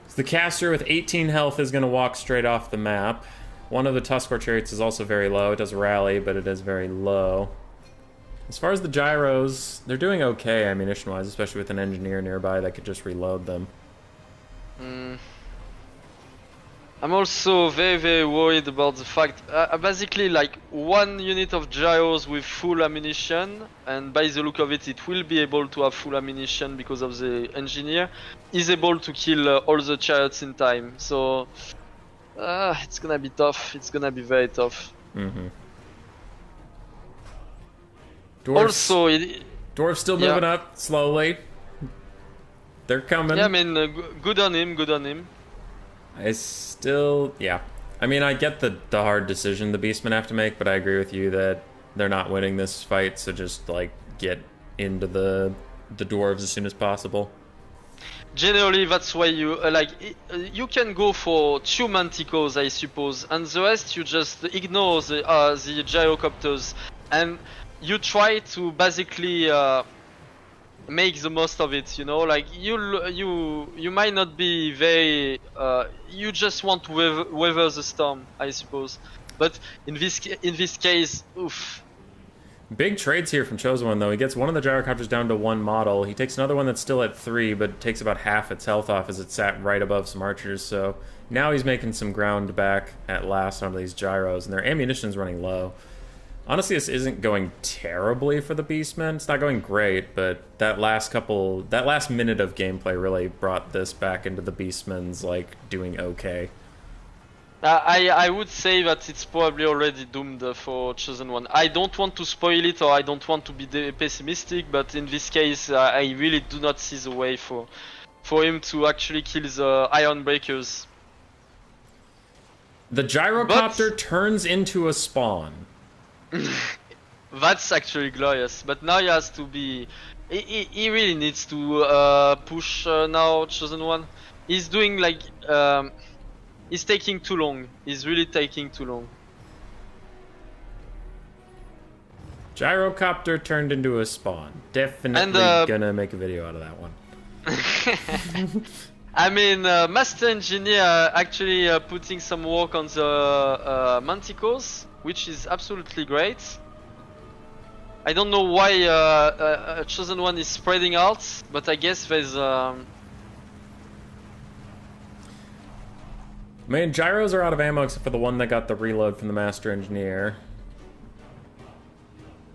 So the caster with 18 health is going to walk straight off the map. 1 of the Tuskor chariots is also very low. It does rally, but it is very low. As far as the gyros, they're doing okay ammunition-wise, especially with an engineer nearby that could just reload them. I'm also very, very worried about the fact, basically like 1 unit of gyros with full ammunition, and by the look of it, it will be able to have full ammunition because of the engineer, is able to kill all the chariots in time. So it's gonna be tough. It's gonna be very tough. Mm-hmm. Dwarfs still moving up slowly. They're coming. Yeah, I mean, good on him, good on him. Yeah. I mean, I get the hard decision the Beastmen have to make, but I agree with you that they're not winning this fight, so just, like, get into the dwarves as soon as possible. Generally, that's why you you can go for 2 manticores, I suppose, and the rest you just ignore the gyrocopters, and you try to basically make the most of it. You know, like you might not be very. You just want to weather the storm, I suppose. But in this case, oof. Big trades here from Chosen One, though. He gets one of the gyrocopters down to 1 model. He takes another one that's still at 3, but takes about half its health off as it sat right above some archers. So now he's making some ground back at last on these gyros, and their ammunition's running low. Honestly, this isn't going terribly for the Beastmen. It's not going great, but that last minute of gameplay really brought this back into the Beastmen's, like, doing okay. I would say that it's probably already doomed for Chosen One. I don't want to spoil it, or I don't want to be pessimistic, but in this case, I really do not see the way for him to actually kill the Iron Breakers. The gyrocopter turns into a spawn. That's actually glorious, but now he has to be... He really needs to push now, Chosen One. He's doing like... He's taking too long. He's really taking too long. Gyrocopter turned into a spawn. Definitely gonna make a video out of that one. I mean, Master Engineer actually putting some work on the Manticores, which is absolutely great. I don't know why Chosen One is spreading out, but I guess there's... Man, gyros are out of ammo except for the one that got the reload from the Master Engineer.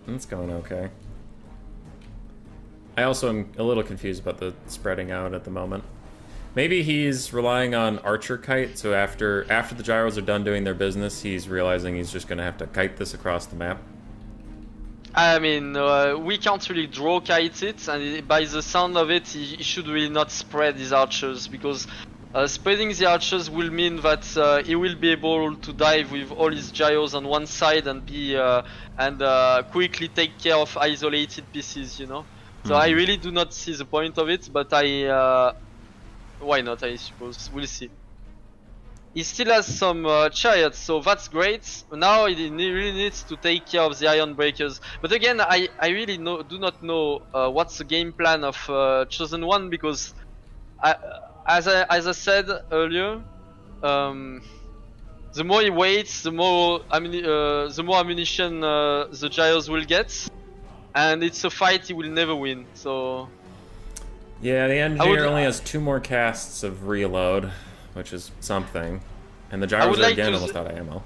That's going okay. I also am a little confused about the spreading out at the moment. Maybe he's relying on Archer Kite, so after the gyros are done doing their business, he's realizing he's just going to have to kite this across the map. I mean, we can't really draw kite it, and by the sound of it, he should really not spread his archers, because spreading the archers will mean that he will be able to dive with all his gyros on one side and quickly take care of isolated pieces, you know. So I really do not see the point of it, but why not? I suppose we'll see. He still has some chariots, so that's great. Now he really needs to take care of the Iron Breakers. But again, I really do not know what's the game plan of Chosen One, because as I said earlier, the more he waits, the more ammunition the gyros will get, and it's a fight he will never win. So yeah, the engineer only has 2 more casts of reload, which is something, and the gyros are again almost out of ammo.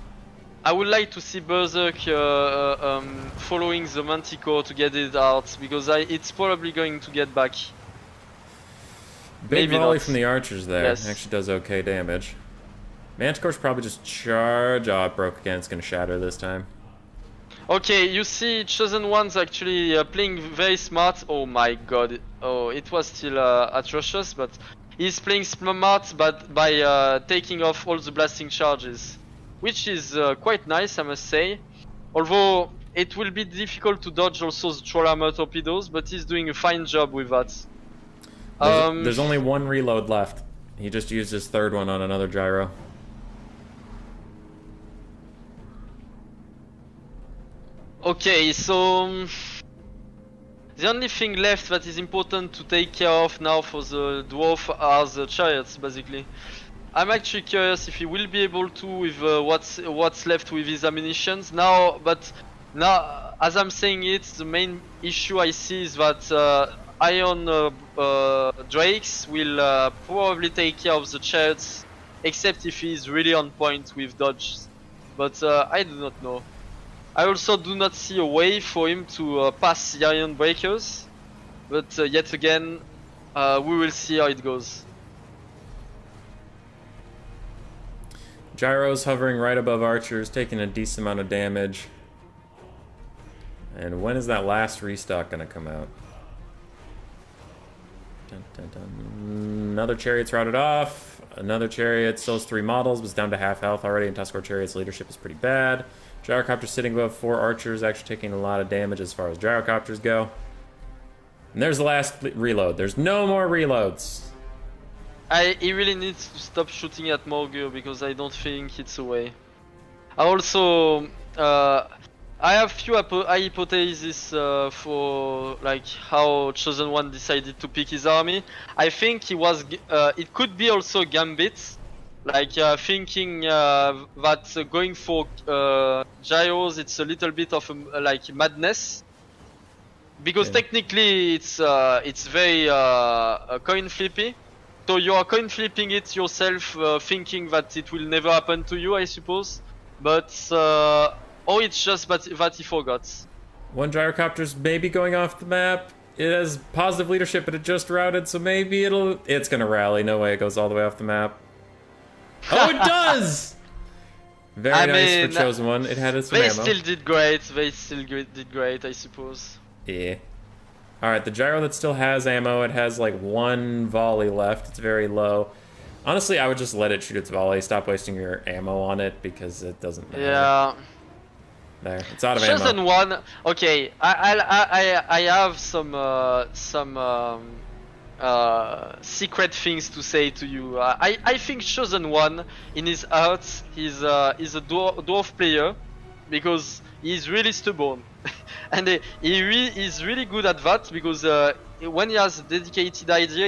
I would like to see Berserk following the Manticore to get it out, because it's probably going to get back. Big volley from the archers there. Yes. Actually does okay damage. Manticore's probably just charge. Oh, it broke again. It's going to shatter this time. Okay, you see Chosen One's actually playing very smart. Oh my god. Oh, it was still atrocious, but he's playing smart by taking off all the blasting charges, which is quite nice, I must say. Although it will be difficult to dodge also the Trollhammer torpedoes, but he's doing a fine job with that. There's only 1 reload left. He just used his 3rd one on another gyro. Okay, so the only thing left that is important to take care of now for the dwarf are the chariots, basically. I'm actually curious if he will be able to with what's left with his ammunitions now. But now, as I'm saying it, the main issue I see is that Iron Drakes will probably take care of the chariots, except if he's really on point with dodges. But I do not know. I also do not see a way for him to pass the Iron Breakers. But yet again, we will see how it goes. Gyros hovering right above archers, taking a decent amount of damage. And when is that last restock going to come out? Dun, dun, dun. Another chariot's routed off. Another chariot still has 3 models, but it's down to half health already, and Tuskor Chariot's leadership is pretty bad. Gyrocopter sitting above 4 archers, actually taking a lot of damage as far as gyrocopters go. And there's the last reload. There's no more reloads. He really needs to stop shooting at Morgur because I don't think it's a way. I also I have few hypotheses for like how Chosen One decided to pick his army. I think he was it could be also Gambit, like thinking that going for gyros it's a little bit of like madness. Because technically it's very coin flippy. So you are coin flipping it yourself, thinking that it will never happen to you, I suppose. But or it's just that he forgot. One gyrocopter's maybe going off the map. It has positive leadership, but it just routed, so maybe it's gonna rally. No way it goes all the way off the map. Oh, it does! Very nice for Chosen One. It had some ammo. They still did great. They still did great, I suppose. Yeah. Alright, the gyro that still has ammo, it has like 1 volley left. It's very low. Honestly, I would just let it shoot its volley. Stop wasting your ammo on it because it doesn't matter. Yeah. There, it's out of Chosen ammo. One. Okay, I have some secret things to say to you. I think Chosen One in his heart is a dwarf player because he's really stubborn. And he's really good at that because when he has a dedicated idea,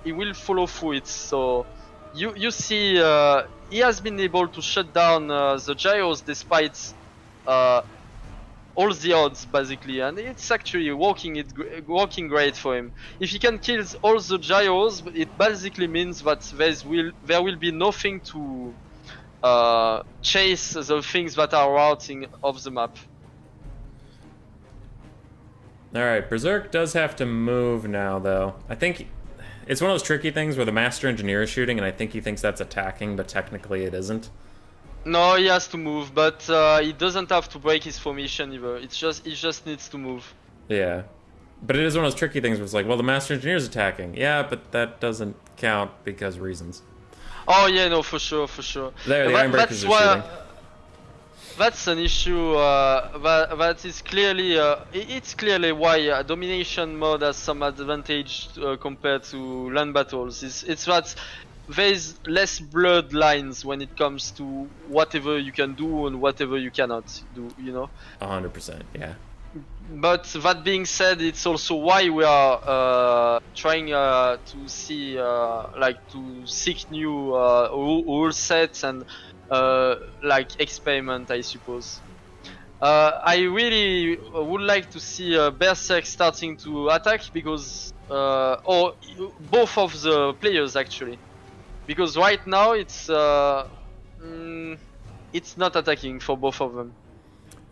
he will follow through it. So you see, he has been able to shut down the gyros despite all the odds, basically, and it's actually working great for him. If he can kill all the gyros, it basically means that there will be nothing to chase the things that are routing off the map. Alright, Berserk does have to move now, though. I think it's one of those tricky things where the Master Engineer is shooting, and I think he thinks that's attacking, but technically it isn't. No, he has to move, but he doesn't have to break his formation either. He just needs to move. Yeah. But it is one of those tricky things where it's like, well, the Master Engineer is attacking. Yeah, but that doesn't count because reasons. Oh yeah, no, for sure. There, the Ironbreakers are shooting. That's an issue that is clearly it's clearly why domination mode has some advantage compared to land battles. It's that there's less blurred lines when it comes to whatever you can do and whatever you cannot do, you know. 100%, yeah. But that being said, it's also why we are trying to see like to seek new rule sets and like experiment, I suppose. I really would like to see Berserk starting to attack because or both of the players actually, because right now it's not attacking for both of them.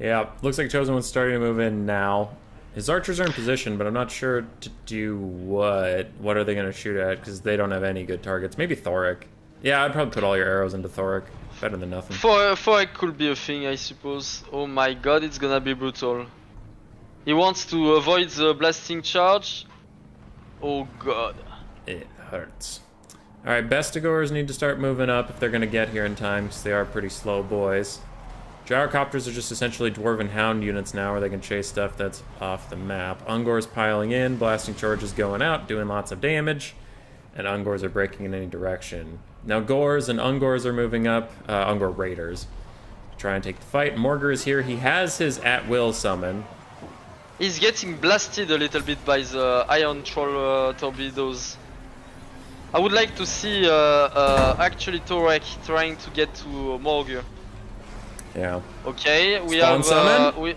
Yeah, looks like Chosen One's starting to move in now. His archers are in position, but I'm not sure to do what. What are they going to shoot at? Because they don't have any good targets. Maybe Thoric. Yeah, I'd probably put all your arrows into Thoric. Better than nothing. Thoric could be a thing, I suppose. Oh my god, it's gonna be brutal. He wants to avoid the blasting charge. Oh god. It hurts. Alright, Bestigors need to start moving up if they're going to get here in time, because they are pretty slow boys. Gyrocopters are just essentially Dwarven Hound units now, where they can chase stuff that's off the map. Ungors piling in, blasting charges going out, doing lots of damage, and Ungors are breaking in any direction. Now Gors and Ungors are moving up, Ungor Raiders, to try and take the fight. Morgur is here, he has his at-will summon. He's getting blasted a little bit by the Iron Troll torpedoes. I would like to see actually Thoric trying to get to Morgur. Yeah. Okay, we Spawn have summon?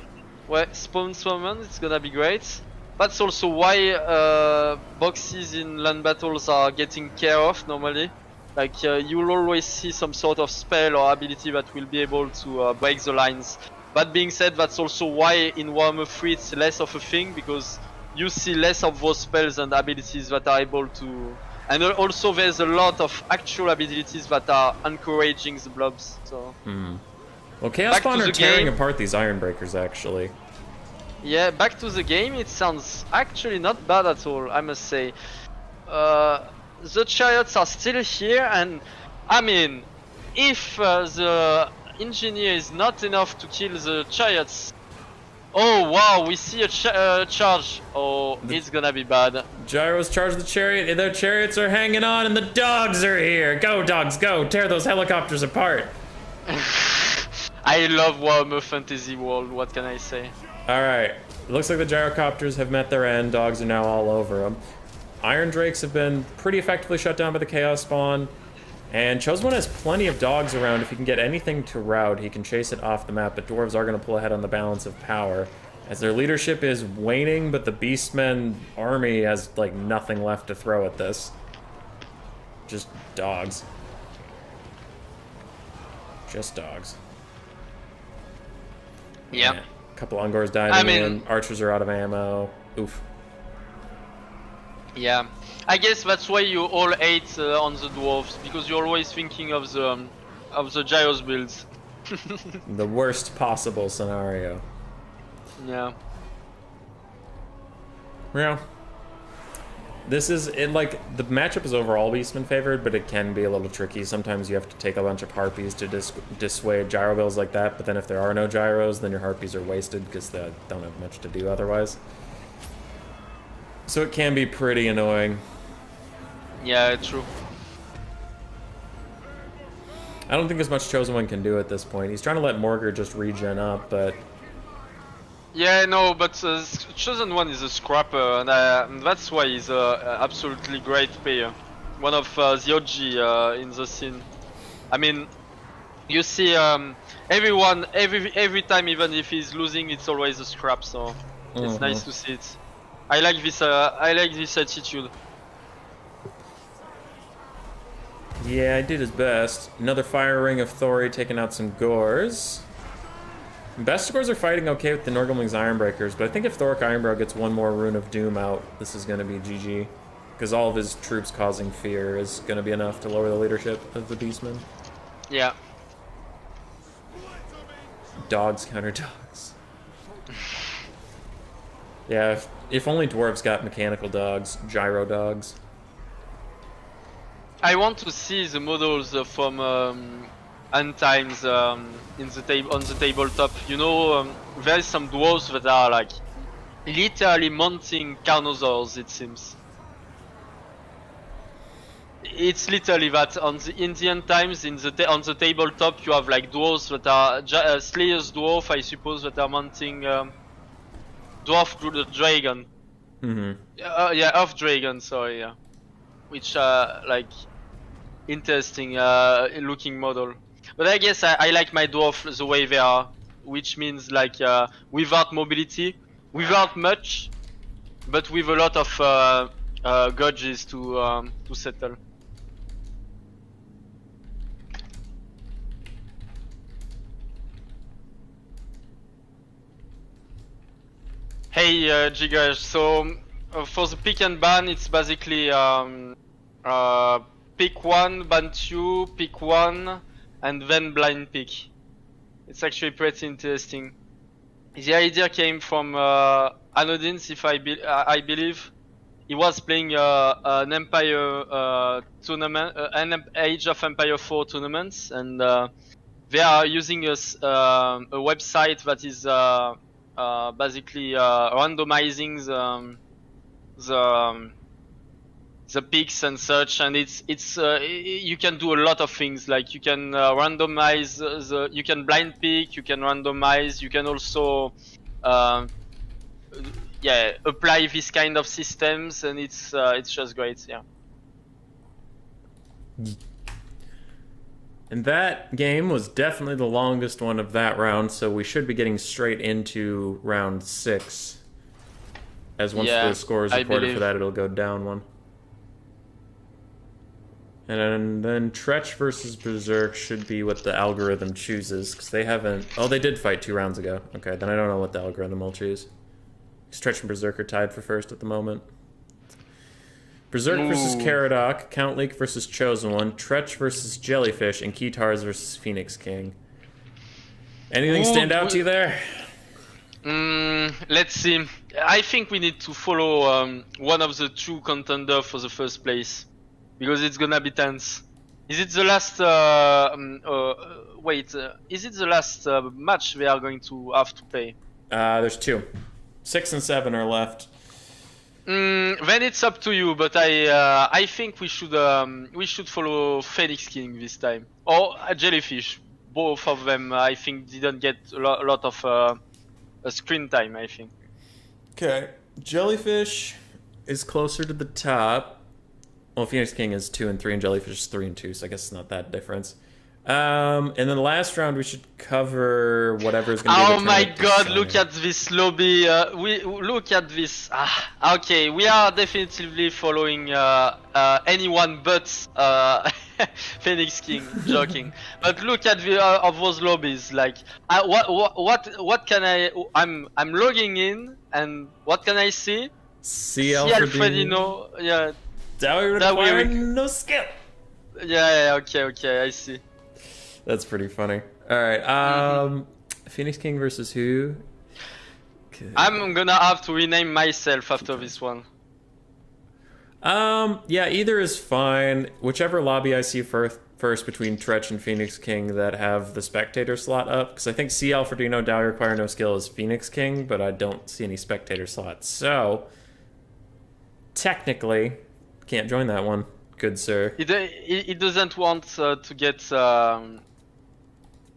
spawn summon. It's gonna be great. That's also why boxes in land battles are getting care of normally. Like you will always see some sort of spell or ability that will be able to break the lines. That being said, that's also why in Warhammer 3 it's less of a thing, because you see less of those spells and abilities that are able to. And also there's a lot of actual abilities that are encouraging the blobs. So. Well, Chaos Spawn are tearing apart these Ironbreakers, actually. Yeah, back to the game, it sounds actually not bad at all, I must say. the chariots are still here, and I mean, if the engineer is not enough to kill the chariots, oh wow, we see a charge. Oh, it's gonna be bad. Gyros charge the chariot, and their chariots are hanging on, and the dogs are here. Go, dogs, go! Tear those helicopters apart. I love Warhammer Fantasy World. What can I say? All right, it looks like the gyrocopters have met their end. Dogs are now all over them. Iron Drakes have been pretty effectively shut down by the Chaos Spawn, and Chosen One has plenty of dogs around. If he can get anything to rout, he can chase it off the map, but Dwarves are going to pull ahead on the balance of power, as their leadership is waning, but the Beastmen army has, like, nothing left to throw at this. Just dogs. Just dogs. Yeah. A couple Ungors diving in, archers are out of ammo. Oof. Yeah, I guess that's why you all hate on the dwarves, because you're always thinking of the Gyros builds. The worst possible scenario. Yeah. Yeah. This is it. Like, the matchup is overall Beastman favored, but it can be a little tricky. Sometimes you have to take a bunch of harpies to dissuade gyro builds like that. But then if there are no gyros, then your harpies are wasted because they don't have much to do otherwise. So it can be pretty annoying. Yeah, true. I don't think there's much Chosen One can do at this point. He's trying to let Morgar just regen up, but... Yeah, no, but Chosen One is a scrapper, and that's why he's a absolutely great player. One of the OG in the scene. I mean, you see everyone, every time, even if he's losing, it's always a scrap, so it's nice to see it. I like this attitude. Yeah, I did his best. Another Fire Ring of Thori taking out some Gores. Bestigors are fighting okay with the Norgelming's Ironbreakers, but I think if Thoric Ironbrow gets one more Rune of Doom out, this is going to be GG. Because all of his troops causing fear is going to be enough to lower the leadership of the Beastmen. Yeah. Dogs counter dogs. Yeah, if only Dwarves got mechanical dogs, gyro dogs. I want to see the models from Untimes in the on the tabletop. You know, there is some dwarves that are like literally mounting Carnosaurs. It seems. It's literally that in the end times on the tabletop you have like dwarves that are Slayer's dwarf, I suppose, that are mounting dwarf the dragon. Yeah, Earth dragon. Sorry, yeah. Which like interesting looking model. But I guess I like my dwarf the way they are, which means like without mobility, without much, but with a lot of gauges to settle. Hey Giga, so for the pick and ban, it's basically pick one, ban two, pick one, and then blind pick. It's actually pretty interesting. The idea came from Anodins, if I believe. He was playing an Empire tournament, an Age of Empire 4 tournaments, and they are using a website that is basically randomizing the picks and such, and it's you can do a lot of things, like you can randomize you can blind pick, you can randomize, you can also yeah, apply this kind of systems, and it's just great, yeah. And that game was definitely the longest one of that round, so we should be getting straight into round 6. As once the score is reported for that, it'll go down one. And then Tretch versus Berserk should be what the algorithm chooses, because they haven't... Oh, they did fight 2 rounds ago. Okay, then I don't know what the algorithm will choose. Tretch and Berserk are tied for first at the moment. Berserk versus Caradoc, Count Leak versus Chosen One, Tretch versus Jellyfish, and Keytars versus Phoenix King. Anything stand out to you there? Let's see. I think we need to follow one of the two contenders for the first place, because it's gonna be tense. Is it the last? Wait. Is it the last match they are going to have to play? There's 2. 6 and 7 are left. Then it's up to you, but I think we should follow Phoenix King this time, or Jellyfish. Both of them, I think, didn't get a lot of screen time, I think. Okay, Jellyfish is closer to the top. Well, Phoenix King is 2 and 3, and Jellyfish is 3 and 2, so I guess it's not that difference. And then the last round, we should cover whatever is going to be. Oh my God! Look at this lobby. We look at this. Okay, we are definitively following anyone but Phoenix King. Joking, but look at the of those lobbies. Like, what can I? I'm logging in, and what can I see? See Alfredino. Yeah. That we require no skill. Yeah. Okay. I see. That's pretty funny. All right. Phoenix King versus who? Okay. I'm gonna have to rename myself after this one. Yeah, either is fine. Whichever lobby I see first between Tretch and Phoenix King that have the spectator slot up, because I think C. Alfredino Dow require no skill is Phoenix King, but I don't see any spectator slots. So technically, can't join that one. Good sir. It doesn't want to get.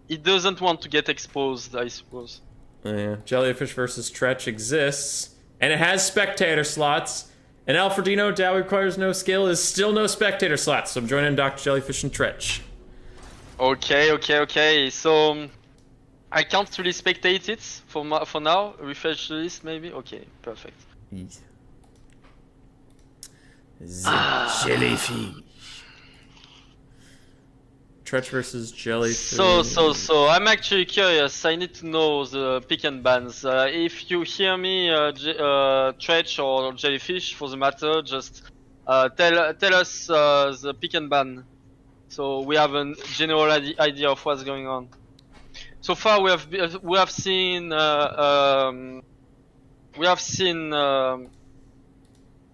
It doesn't want to get exposed, I suppose. Yeah, Jellyfish versus Tretch exists, and it has spectator slots. And Alfredino Dow requires no skill is still no spectator slots. So I'm joining Dr. Jellyfish and Tretch. Okay. So I can't really spectate it for now. Refresh the list, maybe. Okay, perfect. Jellyfish. Tretch versus Jellyfish. So I'm actually curious. I need to know the pick and bans. If you hear me, Tretch or Jellyfish, for the matter, just tell us the pick and ban, so we have a general idea of what's going on. So far, we have seen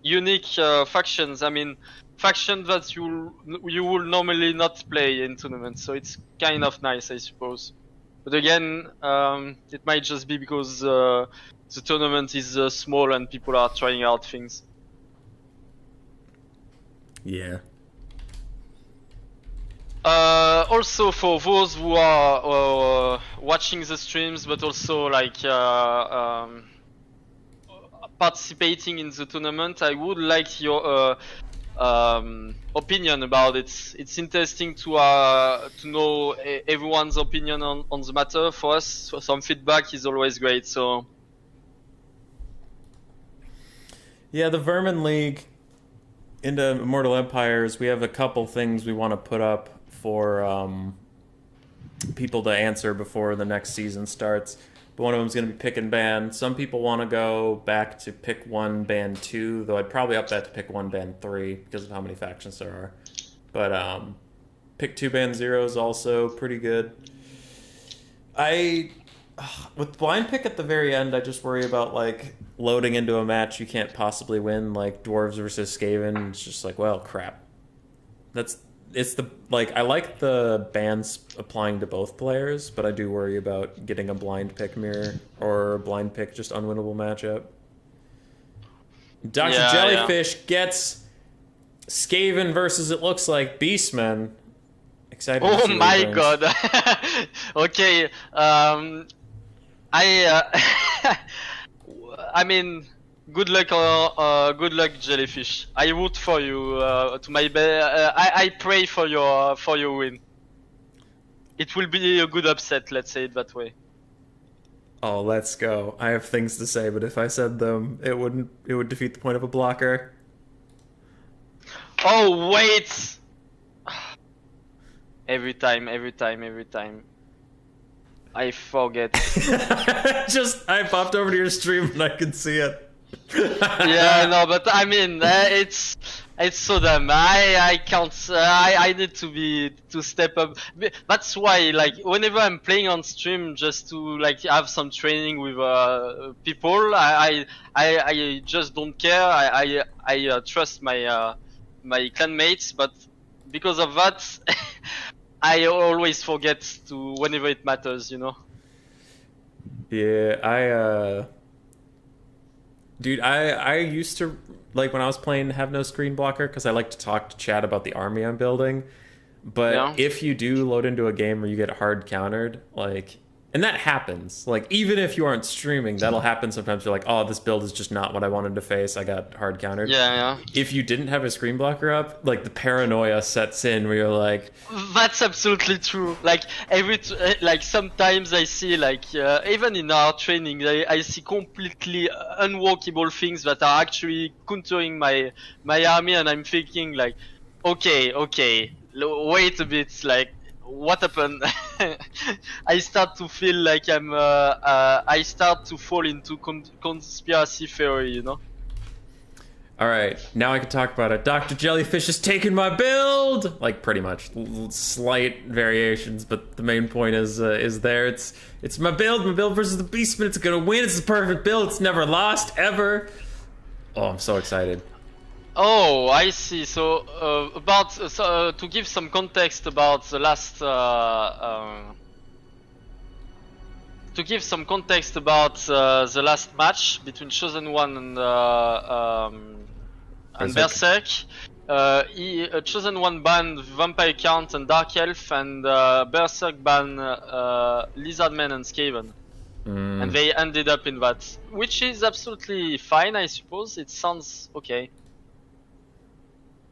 unique factions. I mean, factions that you will normally not play in tournaments, so it's kind of nice, I suppose. But again, it might just be because the tournament is small and people are trying out things. Yeah. Also, for those who are watching the streams, but also like participating in the tournament, I would like your opinion about it. It's interesting to know everyone's opinion on the matter. For us, so some feedback is always great. So yeah, the Vermin League into Immortal Empires, we have a couple things we want to put up for people to answer before the next season starts. But one of them is going to be pick and ban. Some people want to go back to pick 1, ban 2, though I'd probably up that to pick 1, ban 3 because of how many factions there are. But pick 2, ban 0 is also pretty good. With blind pick at the very end, I just worry about like loading into a match you can't possibly win, like Dwarves versus Skaven. It's just like, well, crap. I like the bans applying to both players, but I do worry about getting a blind pick mirror or a blind pick just unwinnable matchup. Dr. Jellyfish gets Skaven versus, it looks like, Beastmen. Excited to see my God. Okay. I mean, good luck, Jellyfish. I root for you. I pray for your win. It will be a good upset. Let's say it that way. Oh, let's go. I have things to say, but if I said them, it would defeat the point of a blocker. Oh wait! Every time. I forget. I popped over to your stream and I could see it. Yeah, no, but I mean, it's It's so dumb. I can't. I need to step up. That's why, like, whenever I'm playing on stream, just to like have some training with people, I just don't care. I trust my my clanmates, but because of that, I always forget to whenever it matters, you know. Yeah, dude, I used to, like, when I was playing, have no screen blocker because I like to talk to chat about the army I'm building. But Yeah. if you do load into a game where you get hard countered, like, and that happens, like, even if you aren't streaming, that'll happen sometimes. You're like, oh, this build is just not what I wanted to face. I got hard countered. Yeah. If you didn't have a screen blocker up, like, the paranoia sets in where you're like, That's absolutely true. Like like sometimes I see like even in our training, I see completely unworkable things that are actually countering my army, and I'm thinking like, okay, wait a bit, like what happened? I start to feel like I start to fall into conspiracy theory, you know. all right, now I can talk about it. Dr. Jellyfish has taken my build! Like, pretty much. Slight variations, but the main point is there. It's my build versus the Beastman. It's gonna win. It's the perfect build. It's never lost, ever. Oh, I'm so excited. Oh, I see. So about to give some context about the last to give some context about the last match between Chosen One and Berserk. Chosen One banned Vampire Count and Dark Elf, and Berserk banned Lizardman and Skaven. And they ended up in that, which is absolutely fine, I suppose. It sounds okay.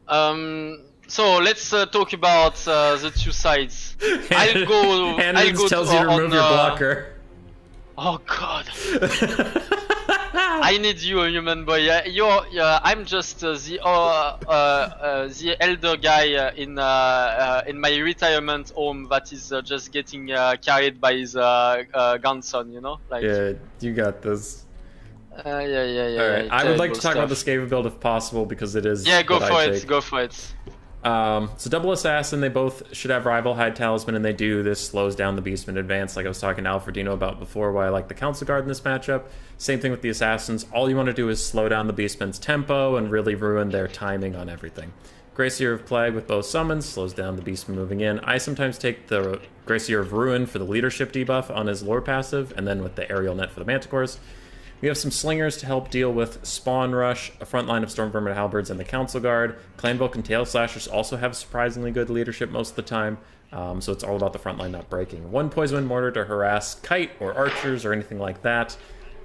So let's talk about the two sides. I'll go. Hands tells you to remove your blocker. Oh God. I need you, a human boy. I'm just the elder guy in my retirement home that is just getting carried by his grandson. You know, like. Yeah, you got this. Yeah. All right, I would like to talk about the Skaven build if possible because it is. Yeah, go for it. Take. Go for it. So double assassin, they both should have rival high talisman, and they do. This slows down the beastman advance, like I was talking to Alfredino about before, why I like the council guard in this matchup. Same thing with the assassins. All you want to do is slow down the beastman's tempo and really ruin their timing on everything. Gracier of Plague with both summons slows down the beastman moving in. I sometimes take the Gracier of Ruin for the leadership debuff on his lore passive, and then with the aerial net for the manticores. We have some slingers to help deal with Spawn Rush, a front line of Storm Vermin Halberds, and the Council Guard. Clanvolk and Tail Slashers also have surprisingly good leadership most of the time, so it's all about the front line not breaking. One Poison Wind Mortar to harass Kite or Archers or anything like that,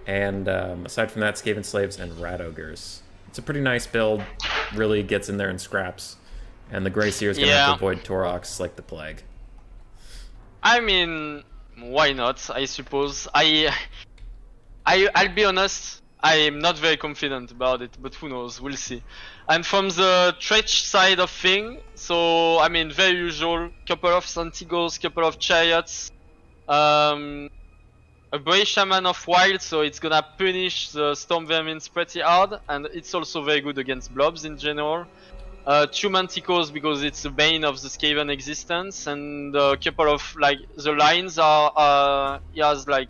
and aside from that, Skaven Slaves and Rat Ogres. It's a pretty nice build, really gets in there and scraps, and the Gracier is going to have to avoid Torox like the Plague. I mean, why not, I suppose. I'll be honest, I'm not very confident about it, but who knows, we'll see. And from the Tretch side of thing, so, I mean, very usual, couple of Santigos, couple of Chariots, a Brave Shaman of Wild, so it's gonna punish the Storm Vermins pretty hard, and it's also very good against blobs in general. Two Manticores because it's the bane of the Skaven existence, and a couple of, like, the lines are, he has, like,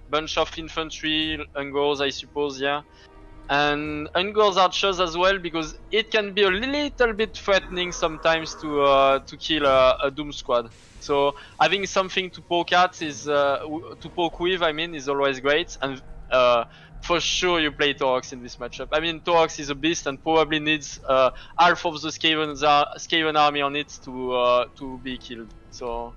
bunch of infantry, Ungors, I suppose, yeah. And Ungors archers as well, because it can be a little bit threatening sometimes to kill a Doom squad. So having something to poke at is to poke with, I mean, is always great. And for sure you play Torox in this matchup. I mean, Torox is a beast and probably needs half of the Skaven army on it to be killed. So.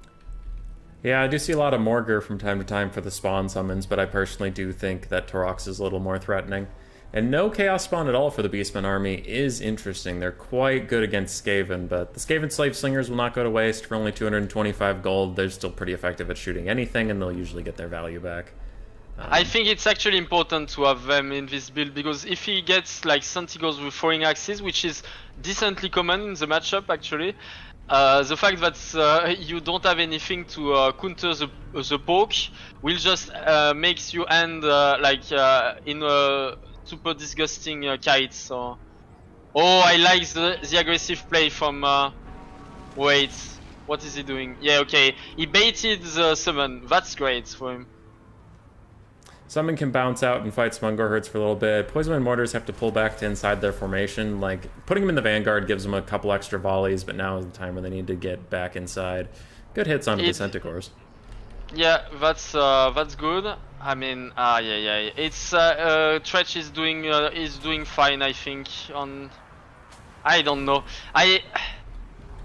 Yeah, I do see a lot of Morgur from time to time for the spawn summons, but I personally do think that Torox is a little more threatening. And no Chaos Spawn at all for the Beastman army is interesting. They're quite good against Skaven, but the Skaven Slave Slingers will not go to waste. For only 225 gold, they're still pretty effective at shooting anything, and they'll usually get their value back. I think it's actually important to have them in this build, because if he gets like Santigos with throwing axes, which is decently common in the matchup actually, the fact that you don't have anything to counter the poke will just makes you end in a super disgusting kite. So Oh, I like the aggressive play from. Wait, what is he doing? Yeah, okay. He baited the summon. That's great for him. Summon can bounce out and fight Smungor Herds for a little bit. Poison Wind Mortars have to pull back to inside their formation. Like, putting them in the Vanguard gives them a couple extra volleys, but now is the time where they need to get back inside. Good hits on the Centaurs. Yeah, that's good. I mean, yeah. It's Tretch is doing fine, I think. I don't know.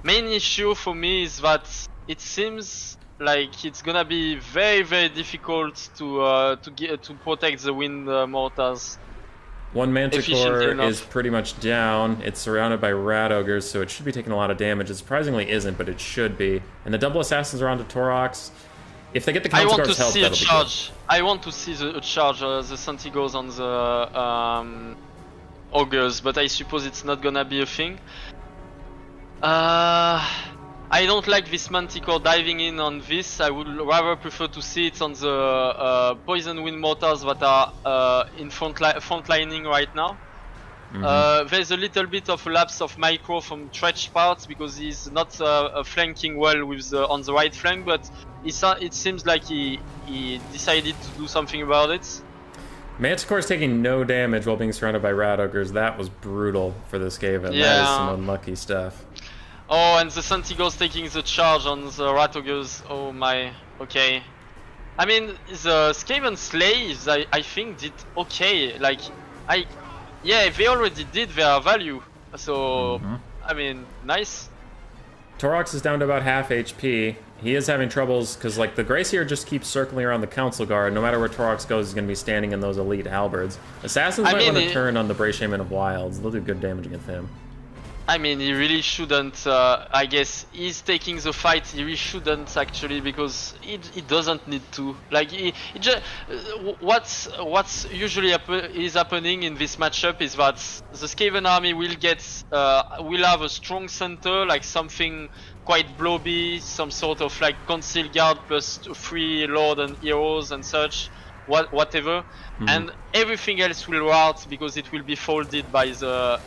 Main issue for me is that it seems like it's gonna be very, very difficult to protect the wind mortars. One Manticore is pretty much down. It's surrounded by Rat Ogres, so it should be taking a lot of damage. It surprisingly isn't, but it should be. And the double assassins are onto Torox. If they get the Council Guard's help, that'll be good. I want to see a charge, the Sentigos on the Ogres, but I suppose it's not gonna be a thing. I don't like this Manticore diving in on this. I would rather prefer to see it on the Poison Wind Mortars that are in frontlining right now. There's a little bit of a lapse of micro from Tretch parts because he's not flanking well with on the right flank, but it seems like he decided to do something about it. Manticore is taking no damage while being surrounded by Rat Ogres. That was brutal for the Skaven. Yeah. That is some unlucky stuff. Oh, and the Sentigos taking the charge on the Rat Ogres. Oh my, okay. I mean, the Skaven Slaves, I think, did okay. Like, yeah, they already did their value. So, I mean, nice. Torox is down to about half HP. He is having troubles because, like, the Gracier just keeps circling around the Council Guard. No matter where Torox goes, he's going to be standing in those elite halberds. Assassins might want to turn on the Bray Shaman of Wilds. They'll do good damage against him. I mean, he really shouldn't. I guess he's taking the fight. He really shouldn't actually, because he doesn't need to. Like, what's usually is happening in this matchup is that the Skaven army will have a strong center, like something quite blobby, some sort of like Conceal Guard plus 3 Lord and Heroes and such, whatever, and everything else will rout because it will be folded by the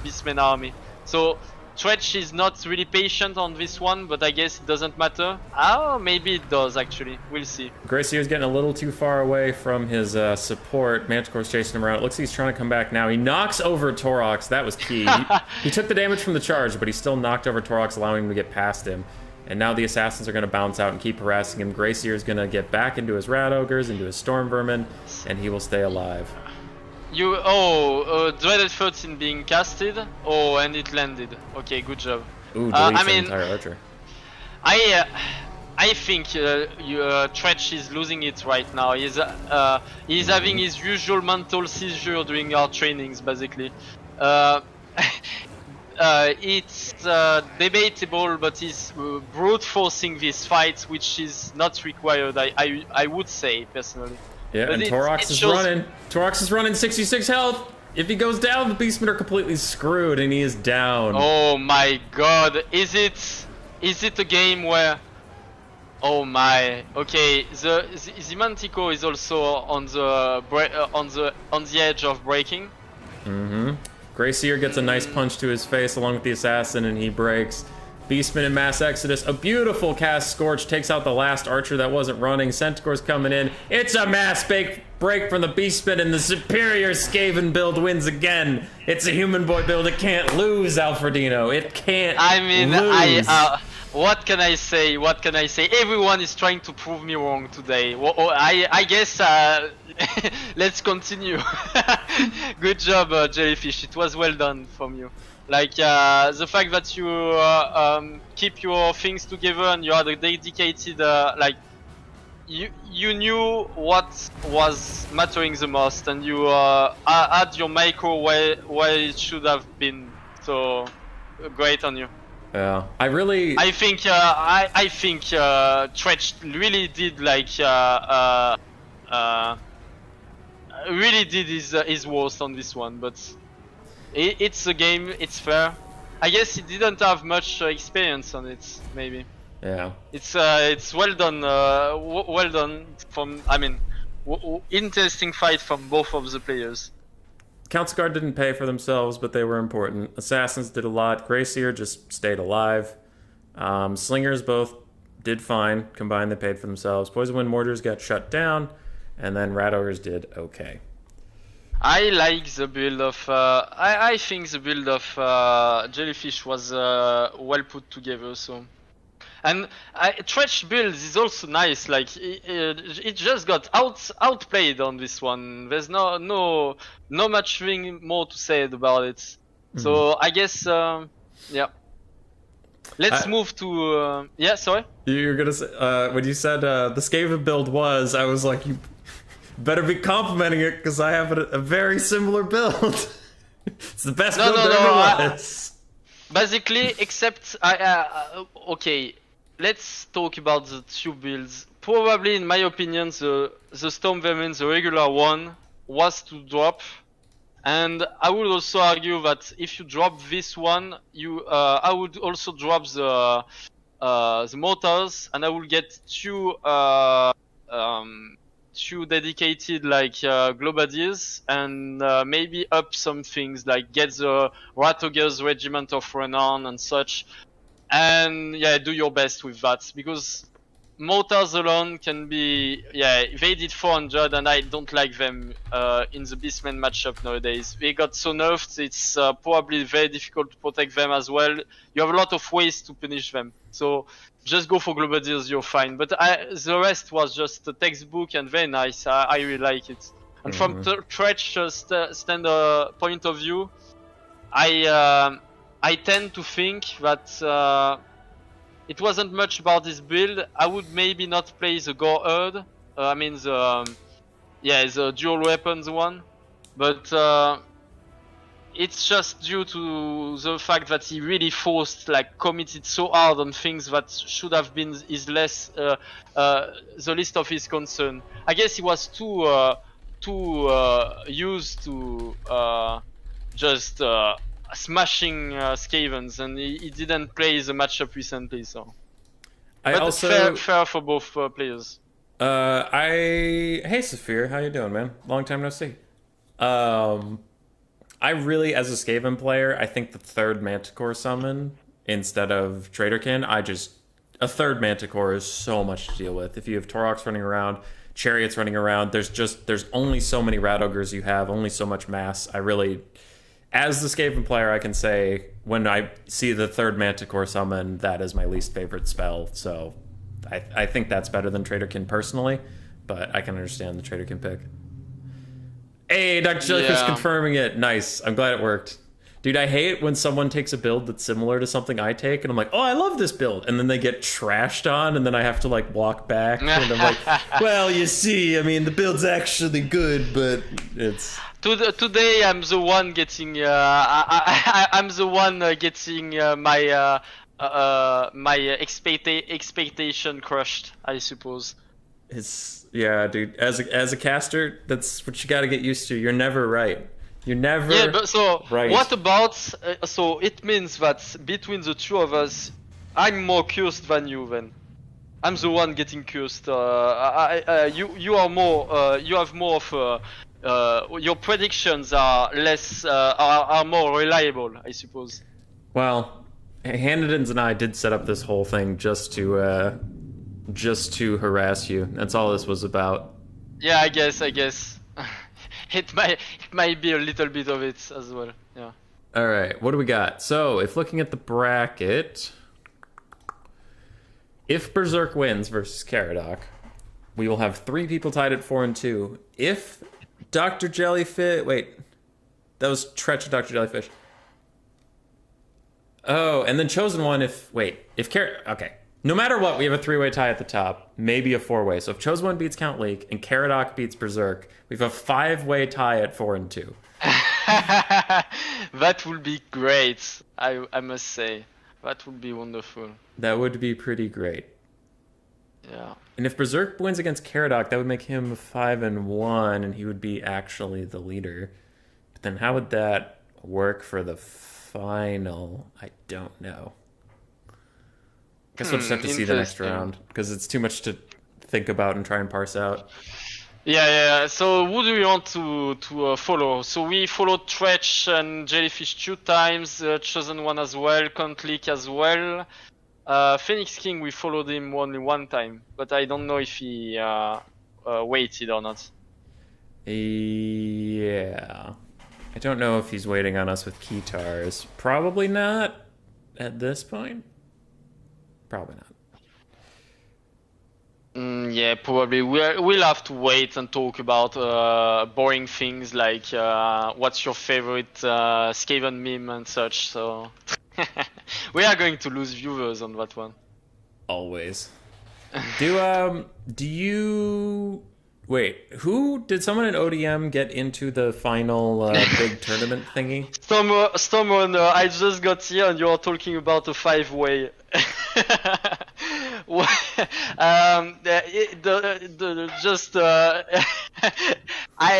Beastmen army. So Tretch is not really patient on this one, but I guess it doesn't matter. Oh, maybe it does actually. We'll see. Gracier's getting a little too far away from his support. Manticore's chasing him around. It looks like he's trying to come back now. He knocks over Torox. That was key. He took the damage from the charge, but he still knocked over Torox, allowing him to get past him. And now the assassins are going to bounce out and keep harassing him. Gracier's going to get back into his Rat Ogres, into his Storm Vermin, and he will stay alive. Dreaded 13 being casted. Oh, and it landed. Okay, good job. Ooh, deletes the entire archer. I think Tretch is losing it right now. He's having his usual mental seizure during our trainings, basically. It's debatable, but he's brute forcing this fight, which is not required. I would say personally. Yeah, but and Torox is running. Torox is running 66 health. If he goes down, the Beastmen are completely screwed, and he is down. Oh my god! Is it a game where? Oh my. Okay, the Manticore is also on the edge of breaking. Gracier gets a nice punch to his face along with the assassin, and he breaks. Beastmen in Mass Exodus, a beautiful cast Scorch, takes out the last archer that wasn't running. Centaur's coming in. It's a mass break from the Beastmen, and the superior Skaven build wins again. It's a human boy build. It can't lose, Alfredino. It can't lose. What can I say? What can I say? Everyone is trying to prove me wrong today. I guess let's continue. Good job, Jellyfish. It was well done from you. Like the fact that you keep your things together and you are dedicated, like you knew what was mattering the most, and you had your micro where it should have been. So great on you. Yeah, I think Tretch really did really did his worst on this one, but it's a game. It's fair. I guess he didn't have much experience on it. Maybe. Yeah. It's well done. Well done from. I mean, interesting fight from both of the players. Council Guard didn't pay for themselves, but they were important. Assassins did a lot. Greyseer just stayed alive. Slingers both did fine. Combined, they paid for themselves. Poison Wind Mortars got shut down, and then Rat Ogres did okay. I like the build of. I think the build of Jellyfish was well put together. So, and Tretch build is also nice. Like it just got outplayed on this one. There's no much thing more to say about it. Mm-hmm. So I guess yeah. Let's move to yeah. Sorry. You're gonna say when you said the Skaven build was, I was like, you better be complimenting it because I have a very similar build. It's the best build there ever was. Basically, except okay. Let's talk about the two builds. Probably, in my opinion, the Storm Vermin, the regular one, was to drop. And I would also argue that if you drop this one, I would also drop the mortars, and I will get two dedicated like Globadiers, and maybe up some things like get the Rat Ogres Regiment of Renown and such. And yeah, do your best with that, because mortars alone can be, yeah, they did 400 and I don't like them in the Beastman matchup nowadays. They got so nerfed, it's probably very difficult to protect them as well. You have a lot of ways to punish them. So just go for Globadiers, you're fine. But the rest was just a textbook and very nice. I really like it. And from Tretch point of view, I tend to think that it wasn't much about this build. I would maybe not play the Gore Herd. I mean the dual weapons one, but it's just due to the fact that he really committed so hard on things that should have been his the least of his concern. I guess he was too used to just smashing Skavens, and he didn't play the matchup recently, so. But fair for both players. Hey Saphir, how you doing, man? Long time no see. I really, as a Skaven player, I think the third Manticore summon instead of Traderkin, a third Manticore is so much to deal with. If you have Toroks running around, Chariots running around, there's only so many Rat Ogres you have, only so much mass. As the Skaven player, I can say when I see the third Manticore summon, that is my least favorite spell. So I think that's better than Traderkin personally, but I can understand the Traderkin pick. Hey, Dr. Jellyfish confirming it. Nice. I'm glad it worked. Dude, I hate when someone takes a build that's similar to something I take, and I'm like, oh, I love this build. And then they get trashed on, and then I have to, walk back. And I'm like, well, you see, I mean, the build's actually good, but it's... Today, I'm the one getting... I'm the one getting my expectation crushed, I suppose. Yeah, dude. As a caster, that's what you got to get used to. You're never right. You're never right. Yeah, but so right. What about? So it means that between the two of us, I'm more cursed than you. Then I'm the one getting cursed. You are more. You have more of. Your predictions are less. Are more reliable, I suppose. Well, Hanadins and I did set up this whole thing just to harass you. That's all this was about. Yeah, I guess. It might be a little bit of it as well. Yeah. All right, what do we got? So, if looking at the bracket, if Berserk wins versus Caradoc, we will have 3 people tied at 4 and 2. If Dr. Jellyfish, wait, that was Tretch Dr. Jellyfish. Oh, and then Chosen One. Okay. No matter what, we have a 3-way tie at the top, maybe a 4-way. So if Chosen One beats Count Leak and Caradoc beats Berserk, we have a 5-way tie at 4 and 2. That would be great, I must say. That would be wonderful. That would be pretty great. Yeah. And if Berserk wins against Caradoc, that would make him 5 and 1, and he would be actually the leader. But then how would that work for the final? I don't know. I guess we'll just have to see the next round, because it's too much to think about and try and parse out. Yeah. So who do we want to follow? So we followed Tretch and Jellyfish 2 times, Chosen One as well, Conflict as well. Phoenix King, we followed him only one time, but I don't know if he waited or not. Yeah. I don't know if he's waiting on us with Keytars. Probably not at this point. Probably not. Yeah, probably. We'll have to wait and talk about boring things like what's your favorite Skaven meme and such. So we are going to lose viewers on that one. Always. Do you wait? Who did someone in ODM get into the final big tournament thingy? Stormrunner, I just got here and you're talking about a 5-way.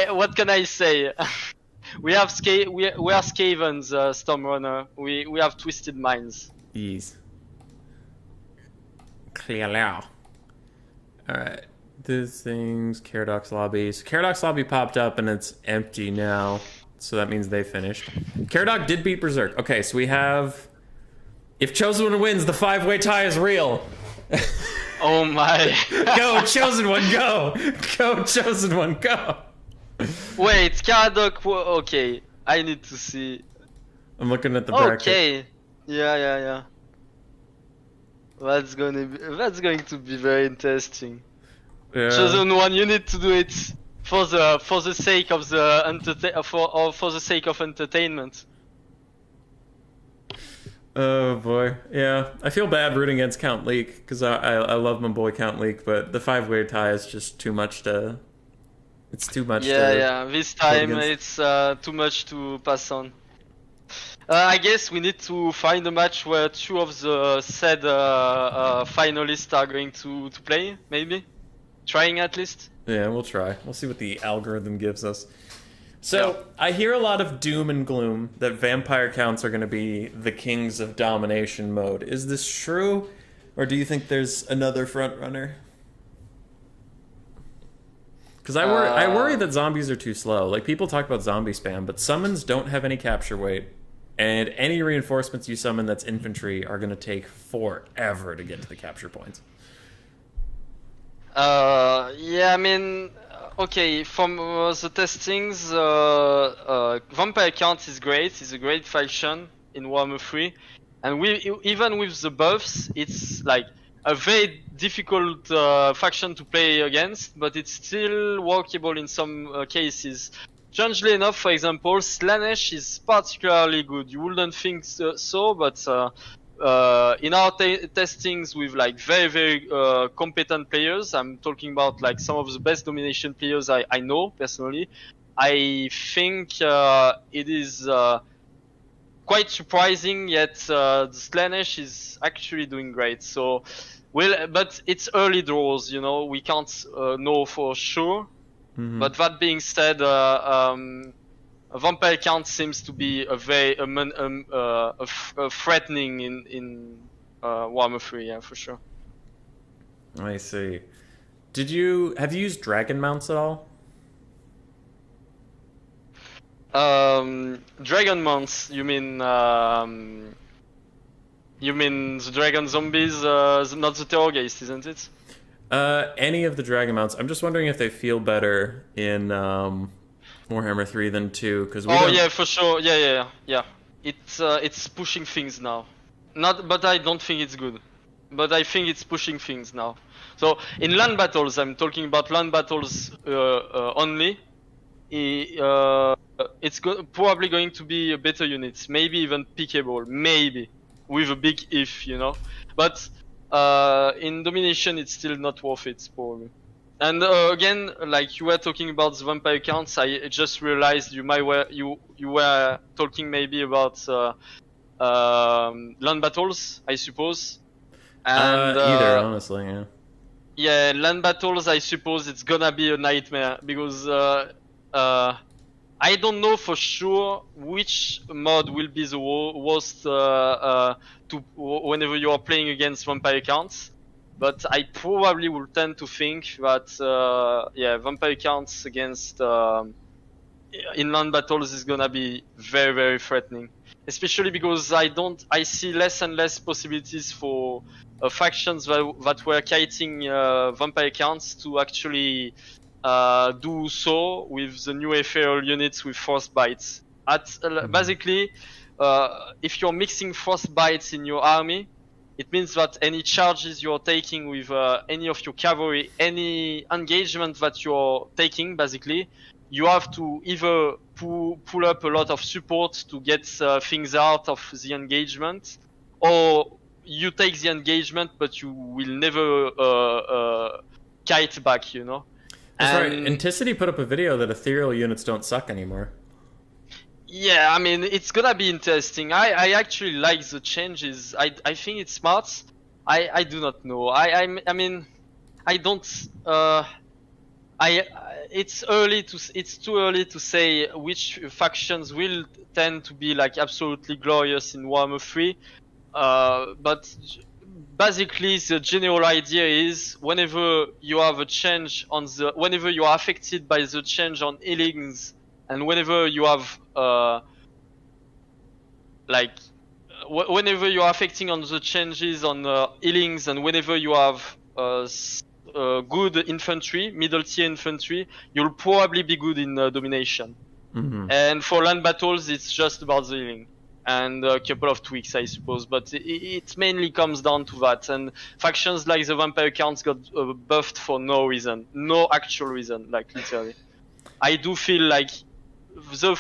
What can I say? We are Skavens, Stormrunner. We have twisted minds. Yes. Clearly. Alright. This thing's Caradox Lobby. So Caradox Lobby popped up and it's empty now. So that means they finished. Caradoc did beat Berserk. Okay, so we have... If Chosen One wins, the 5-way tie is real. Oh my. Go, Chosen One, go! Go, Chosen One, go! Wait, Caradoc... Okay, I need to see. I'm looking at the bracket. Okay. Yeah. That's going to be very interesting. Yeah. Chosen One, you need to do it for the sake of the for the sake of entertainment. Oh boy, yeah. I feel bad rooting against Count Leak because I love my boy Count Leak, but the 5-way tie is just too much to. It's too much. Yeah. This time it's too much to pass on. I guess we need to find a match where 2 of the said finalists are going to play, maybe. Trying at least. Yeah, we'll try. We'll see what the algorithm gives us. So, I hear a lot of doom and gloom that vampire counts are going to be the kings of domination mode. Is this true? Or do you think there's another front runner? Because I worry that zombies are too slow. Like, people talk about zombie spam, but summons don't have any capture weight. And any reinforcements you summon that's infantry are going to take forever to get to the capture points. Yeah, I mean, okay, from the testings, Vampire Count is great, it's a great faction in Warhammer 3, and even with the buffs, it's like a very difficult faction to play against, but it's still workable in some cases. Strangely enough, for example, Slanesh is particularly good. You wouldn't think so, but in our testings with like very competent players, I'm talking about like some of the best domination players I know personally, I think it is quite surprising, yet the Slanesh is actually doing great. So, but it's early draws, you know, we can't know for sure. Mm-hmm. But that being said, Vampire Count seems to be a very threatening in Warhammer 3, yeah, for sure. I see. Have you used dragon mounts at all? Dragon mounts? You mean the dragon zombies? Not the terrorgeist, isn't it? Any of the dragon mounts. I'm just wondering if they feel better in Warhammer 3 than 2, because yeah, for sure. Yeah. It's pushing things now. But I don't think it's good. But I think it's pushing things now. So in land battles, I'm talking about land battles only. It's probably going to be a better unit, maybe even pickable, maybe with a big if, you know. But in domination, it's still not worth it, probably. And again, like you were talking about the vampire counts, I just realized you were talking maybe about land battles, I suppose. And either, honestly, yeah. Yeah, land battles, I suppose it's gonna be a nightmare because I don't know for sure which mod will be the worst whenever you are playing against vampire counts. but I probably will tend to think that vampire counts against inland battles is gonna be very, very threatening, especially because I see less and less possibilities for factions that were kiting vampire counts to actually do so with the new ethereal units with frostbites. Basically, if you're mixing frostbites in your army, it means that any charges you're taking with any of your cavalry, any engagement that you're taking, basically, you have to either pull up a lot of support to get things out of the engagement, or you take the engagement but you will never kite back, you know? That's right. Anticity put up a video that ethereal units don't suck anymore. Yeah, I mean, it's gonna be interesting. I actually like the changes. I think it's smart. I do not know. I mean, I don't. It's too early to say which factions will tend to be like absolutely glorious in Warhammer 3. But basically, the general idea is whenever you have a change whenever you are affected by the change on healings, and whenever you have whenever you are affecting on the changes on healings, and whenever you have good infantry, middle tier infantry, you'll probably be good in domination. Mm-hmm. And for land battles, it's just about the healing and a couple of tweaks, I suppose, but it mainly comes down to that. And factions like the vampire counts got buffed for no reason, no actual reason, like literally. I do feel like the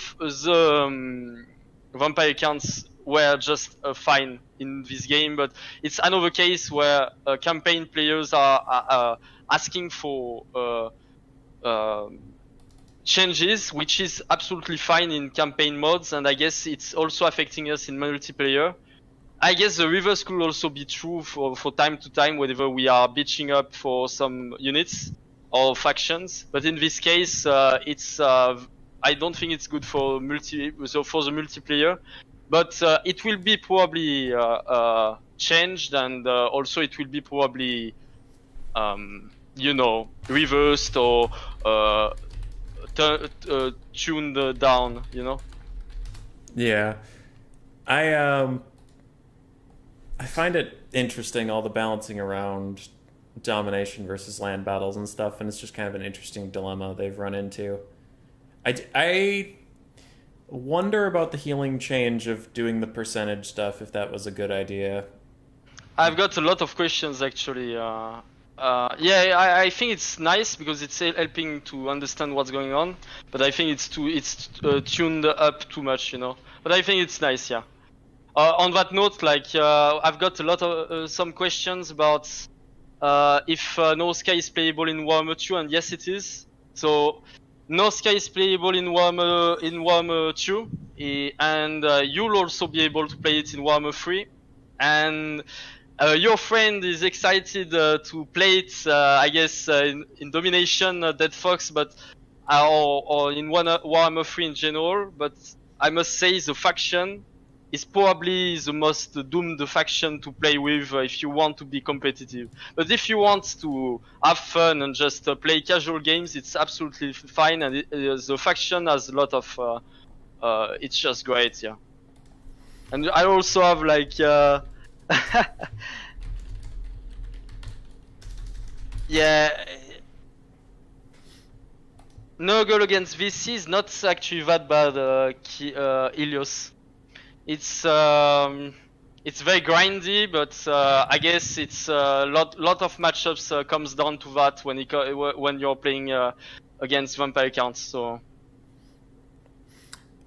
vampire counts were just fine in this game, but it's another case where campaign players are asking for changes, which is absolutely fine in campaign modes, and I guess it's also affecting us in multiplayer. I guess the reverse could also be true for time to time whenever we are bitching up for some units or factions, but in this case it's I don't think it's good for the multiplayer, but it will be probably changed, and also it will be probably reversed or tuned down, you know. Yeah, I find it interesting, all the balancing around domination versus land battles and stuff, and it's just kind of an interesting dilemma they've run into. I wonder about the healing change of doing the percentage stuff, if that was a good idea. I've got a lot of questions actually. I think it's nice because it's helping to understand what's going on, but I think it's tuned up too much, you know. But I think it's nice, yeah. On that note, like I've got a lot of some questions about if No Sky is playable in Warhammer 2, and yes, it is. So No Sky is playable in Warhammer 2, and you'll also be able to play it in Warhammer 3. And your friend is excited to play it, I guess, in Domination, Dead Fox, but or in Warhammer 3 in general. But I must say the faction is probably the most doomed faction to play with if you want to be competitive. But if you want to have fun and just play casual games, it's absolutely fine, and the faction has a lot of it's just great, yeah. And I also have like yeah, no goal against VC is not actually that bad, Ilios. It's very grindy, but I guess it's a lot of matchups comes down to that when you're playing against vampire counts. So,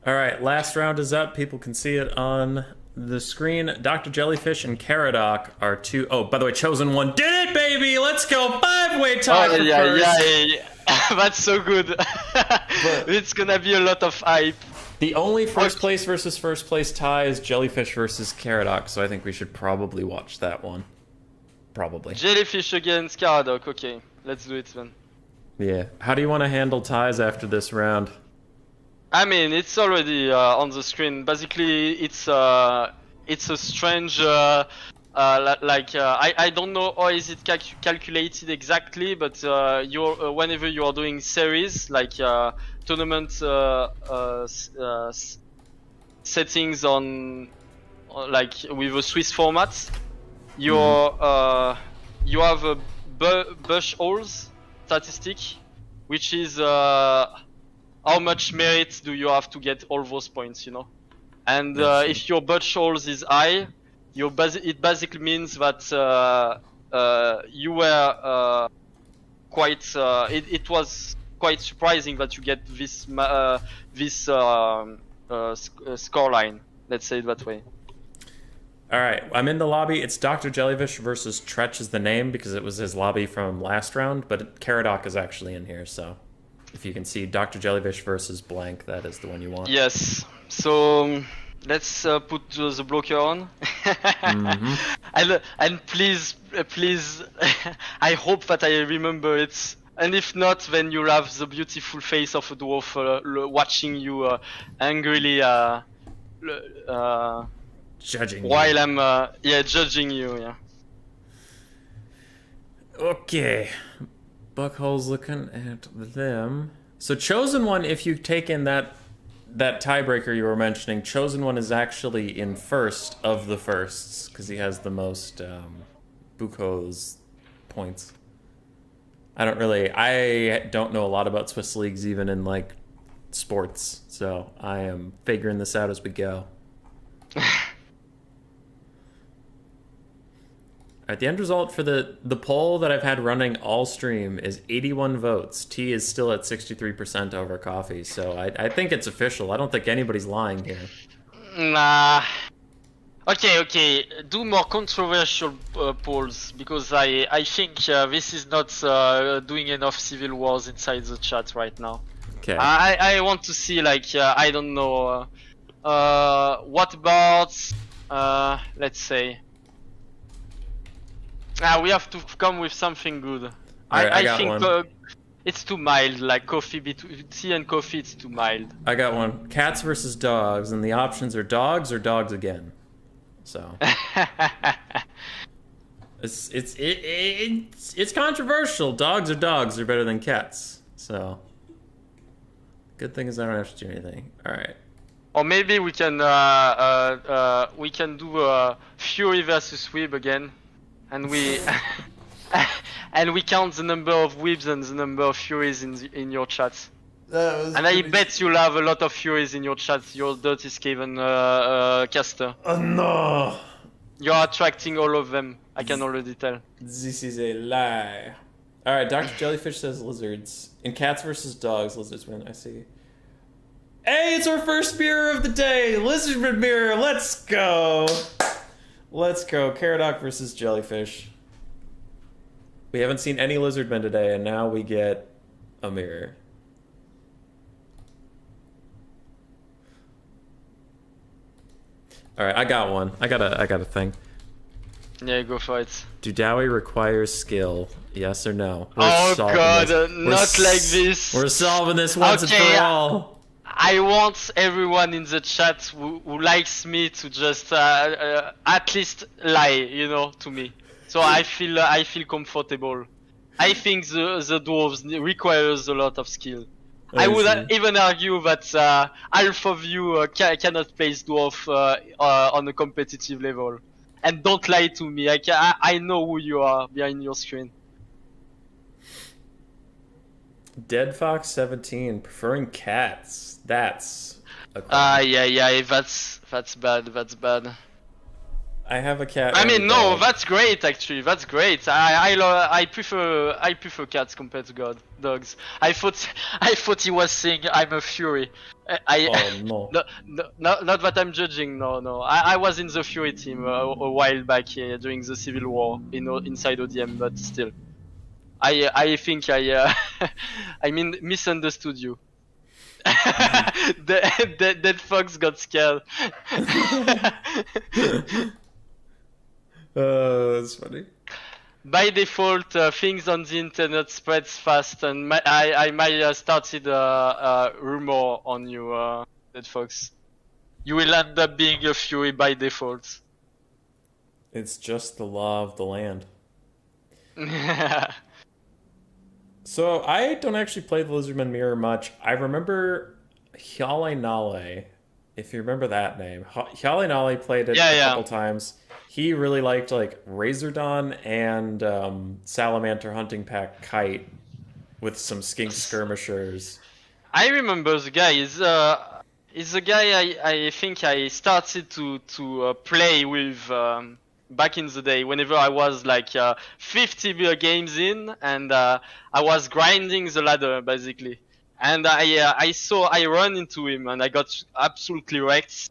all right, last round is up. People can see it on the screen. Dr. Jellyfish and Caradoc are two. Oh, by the way, Chosen One did it, baby! Let's go 5-way tie for first. Yeah. That's so good. It's gonna be a lot of hype. The only first place versus first place tie is Jellyfish versus Caradoc, so I think we should probably watch that one. Probably. Jellyfish against Caradoc, okay. Let's do it then. Yeah. How do you want to handle ties after this round? I mean, it's already on the screen. Basically, it's a strange I don't know how is it calculated exactly, but whenever you are doing series like tournament settings on like with a Swiss format, you have a bush holes statistic, which is how much merit do you have to get all those points, you know? And if your bush holes is high, it basically means that you were quite. It was quite surprising that you get this score line. Let's say it that way. All right, I'm in the lobby. It's Dr. Jellyfish versus Tretch is the name because it was his lobby from last round, but Caradoc is actually in here, so if you can see Dr. Jellyfish versus blank, that is the one you want. Yes. So let's put the blocker on. And please, I hope that I remember it. And if not, then you'll have the beautiful face of a dwarf watching you angrily. Judging while you. I'm judging you. Yeah. Okay. Buckhole's looking at them. So Chosen One, if you take in that tiebreaker you were mentioning, Chosen One is actually in first of the firsts because he has the most Buchholz points. I don't know a lot about Swiss leagues even in like sports, so I am figuring this out as we go. Alright, the end result for the poll that I've had running all stream is 81 votes. Tea is still at 63% over coffee, so I think it's official. I don't think anybody's lying here. Nah. Okay. Do more controversial polls, because I think this is not doing enough civil wars inside the chat right now. Okay. I want to see, like, I don't know, what about, let's say, we have to come with something good. Right, I think it's too mild, like coffee, tea and coffee, it's too mild. I got one. Cats versus dogs, and the options are dogs or dogs again. So it's controversial. Dogs are better than cats. So good thing is I don't have to do anything. All right. Or maybe we can do Fury versus Weeb again. And we and we count the number of Weebs and the number of Furies in your chat. And I bet you'll have a lot of Furies in your chat, your dirty Skaven caster. Oh no! You're attracting all of them, I can already tell. This is a lie. Alright, Dr. Jellyfish says lizards. In cats versus dogs, lizards win, I see. Hey, it's our first mirror of the day! Lizardman mirror, let's go! Let's go. Caradoc versus Jellyfish. We haven't seen any Lizardmen today, and now we get a mirror. Alright, I got one. I got a thing. Yeah, go for it. Do Dowie require skill? Yes or no? Oh god, not like this. We're solving this once and for all. I want everyone in the chat who likes me to just at least lie, you know, to me. So I feel comfortable. I think the dwarves requires a lot of skill. I would even argue that half of you cannot place dwarf on a competitive level. And don't lie to me. I know who you are behind your screen. Dead Fox 17 preferring cats. That's a yeah, that's bad. I have a cat. I mean, no, that's great actually. That's great. I prefer cats compared to dogs. I thought he was saying I'm a fury. Oh no. Not that I'm judging. No. I was in the fury team a while back during the civil war inside ODM, but still. I think I misunderstood you. That fox got scared. That's funny. By default, things on the internet spreads fast, and I might started a rumor on you, that fox. You will end up being a fury by default. It's just the law of the land. So I don't actually play the Lizardman Mirror much. I remember Hyale Nale, if you remember that name. Hyale Nale played it a couple times. He really liked like Razordon and Salamander Hunting Pack Kite with some skink skirmishers. I remember the guy. He's a guy I think I started to play with back in the day. Whenever I was like 50 games in, and I was grinding the ladder basically, and I run into him and I got absolutely wrecked.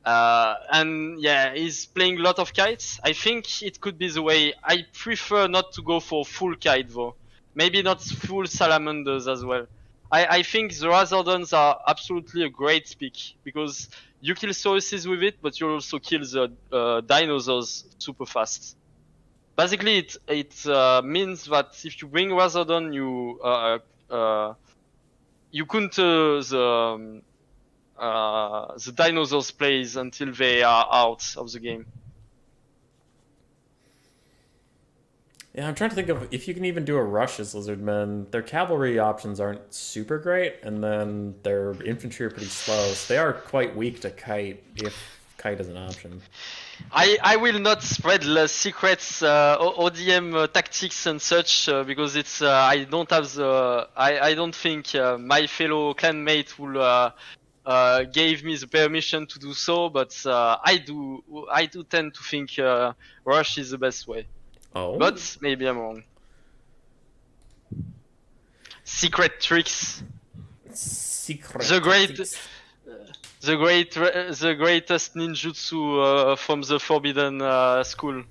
And yeah, he's playing a lot of kites. I think it could be the way. I prefer not to go for full kite though. Maybe not full salamanders as well. I think the Razordons are absolutely a great pick because you kill sources with it, but you also kill the dinosaurs super fast. Basically, it means that if you bring Razordon, you counter the dinosaurs plays until they are out of the game. Yeah, I'm trying to think of if you can even do a rush as Lizardmen. Their cavalry options aren't super great, and then their infantry are pretty slow, so they are quite weak to kite if kite is an option. I will not spread the secrets, ODM tactics and such because it's I don't have the I don't think my fellow clanmate will gave me the permission to do so, but I do tend to think rush is the best way. Oh. But maybe I'm wrong. Secret tricks. Secret. The greatest ninjutsu from the Forbidden School.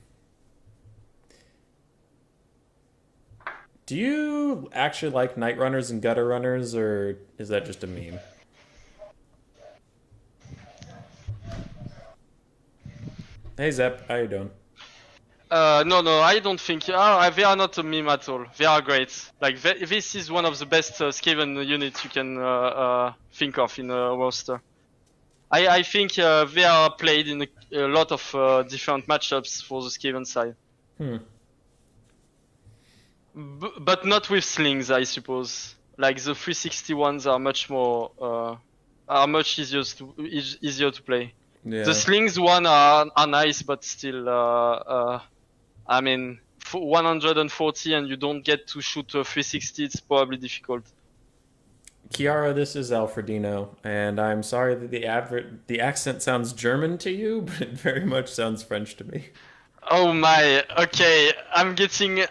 Do you actually like Night Runners and Gutter Runners, or is that just a meme? Hey Zep, how you doing? No, I don't think. They are not a meme at all. They are great. Like this is one of the best Skaven units you can think of in a roster. I think they are played in a lot of different matchups for the Skaven side. But not with slings, I suppose. Like the 360 ones are much more easier to play. Yeah. The slings one are nice, but still, I mean, 140 and you don't get to shoot a 360, it's probably difficult. Kiara, this is Alfredino, and I'm sorry that the accent sounds German to you, but it very much sounds French to me. Oh my, okay, I'm getting... Is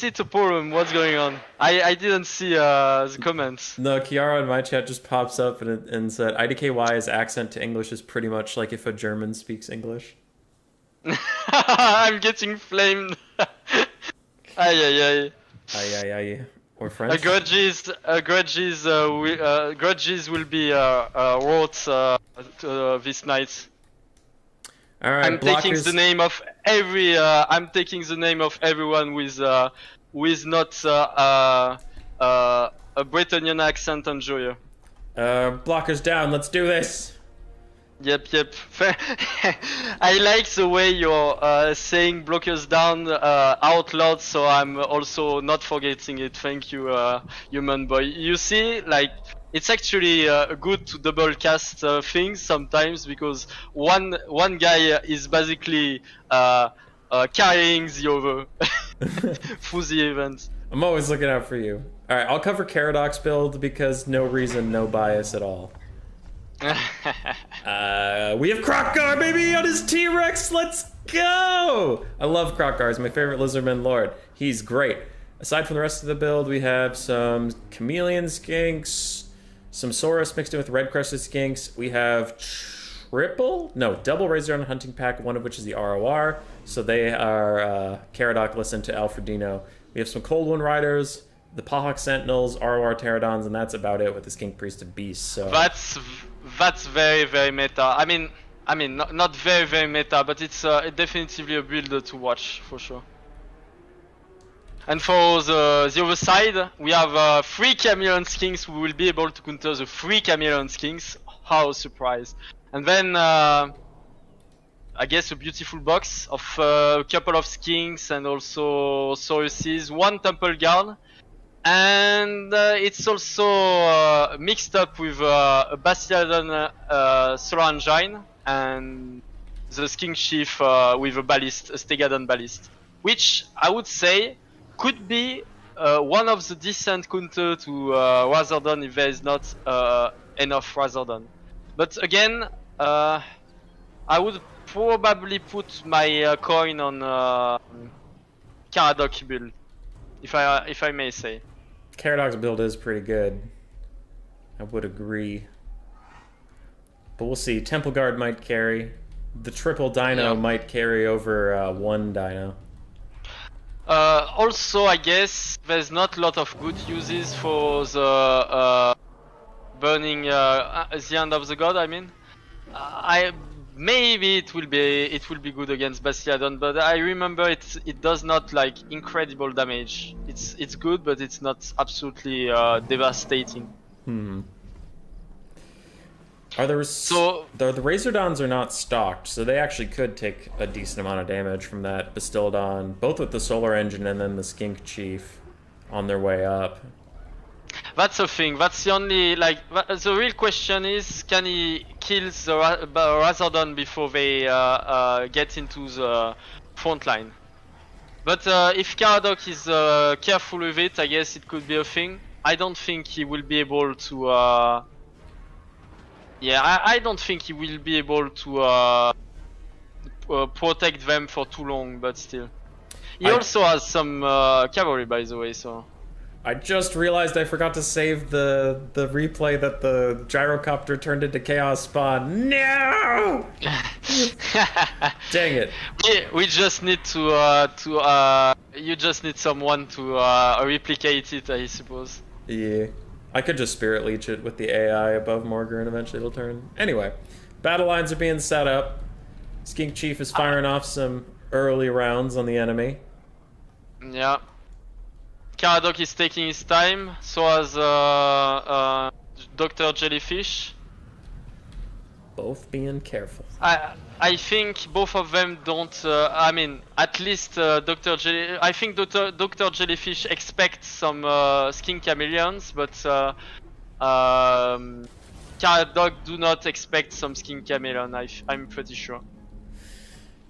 it a problem? What's going on? I didn't see the comments. No, Kiara in my chat just pops up and said, IDKY's accent to English is pretty much like if a German speaks English. I'm getting flamed. Ay. Or French? Grudges will be wrought this night. All right, I'm taking the name of every. I'm taking the name of everyone with not a Bretonian accent and joy. Blockers down. Let's do this. Yep. I like the way you're saying blockers down out loud, so I'm also not forgetting it. Thank you, human boy. You see, like, it's actually good to double cast things sometimes because one guy is basically carrying the other through the event. I'm always looking out for you. All right, I'll cover Caradox build because no reason, no bias at all. We have Krokgar, baby, on his T-Rex. Let's go! I love Krokgar. He's my favorite Lizardman Lord. He's great. Aside from the rest of the build, we have some Chameleon Skinks, some Saurus mixed in with Red Crested Skinks. We have double Razor Hunting Pack, one of which is the ROR. So they are Caradoc, listen to Alfredino. We have some Cold One Riders, the Pahawk Sentinels, ROR Pterodons, and that's about it with the Skink Priest of Beasts. So that's very, very meta. I mean, not very, very meta, but it's definitely a build to watch for sure. And for the other side, we have 3 Chameleon Skinks. We will be able to counter the 3 Chameleon Skinks. How surprised! And then I guess a beautiful box of a couple of skinks and also Sauruses, one temple guard, and it's also mixed up with a Bastion Solar Engine and the skink chief with a ballist, a Stegadon ballist, which I would say could be one of the decent counter to Razordon if there is not enough Razordon. But again, I would probably put my coin on Caradoc build, if I may say. Caradoc's build is pretty good. I would agree. But we'll see. Temple Guard might carry. The triple Dino might carry over one Dino. Also, I guess there's not a lot of good uses for the burning the end of the god. I mean, maybe it will be good against Bastiadon, but I remember it does not like incredible damage. It's good, but it's not absolutely devastating. Are there the Razordons are not stocked, so they actually could take a decent amount of damage from that Bastildon, both with the Solar Engine and then the Skink Chief on their way up. That's the thing. That's the only the real question is, can he kill the Razordon before they get into the front line? But if Caradoc is careful with it, I guess it could be a thing. I don't think he will be able to. I don't think he will be able to protect them for too long, but still. He also has some cavalry, by the way, so... I just realized I forgot to save the replay that the gyrocopter turned into Chaos Spawn. No! Dang it. We just need to you just need someone to replicate it, I suppose. Yeah. I could just Spirit Leech it with the AI above Morgar and eventually it'll turn. Anyway, battle lines are being set up. Skink Chief is firing off some early rounds on the enemy. Yeah. Caradoc is taking his time, so has Dr. Jellyfish. Both being careful. I think both of them don't. I mean, at least Dr. I think Dr. Jellyfish expects some skink chameleons, but Caradoc do not expect some skink chameleon. I'm pretty sure.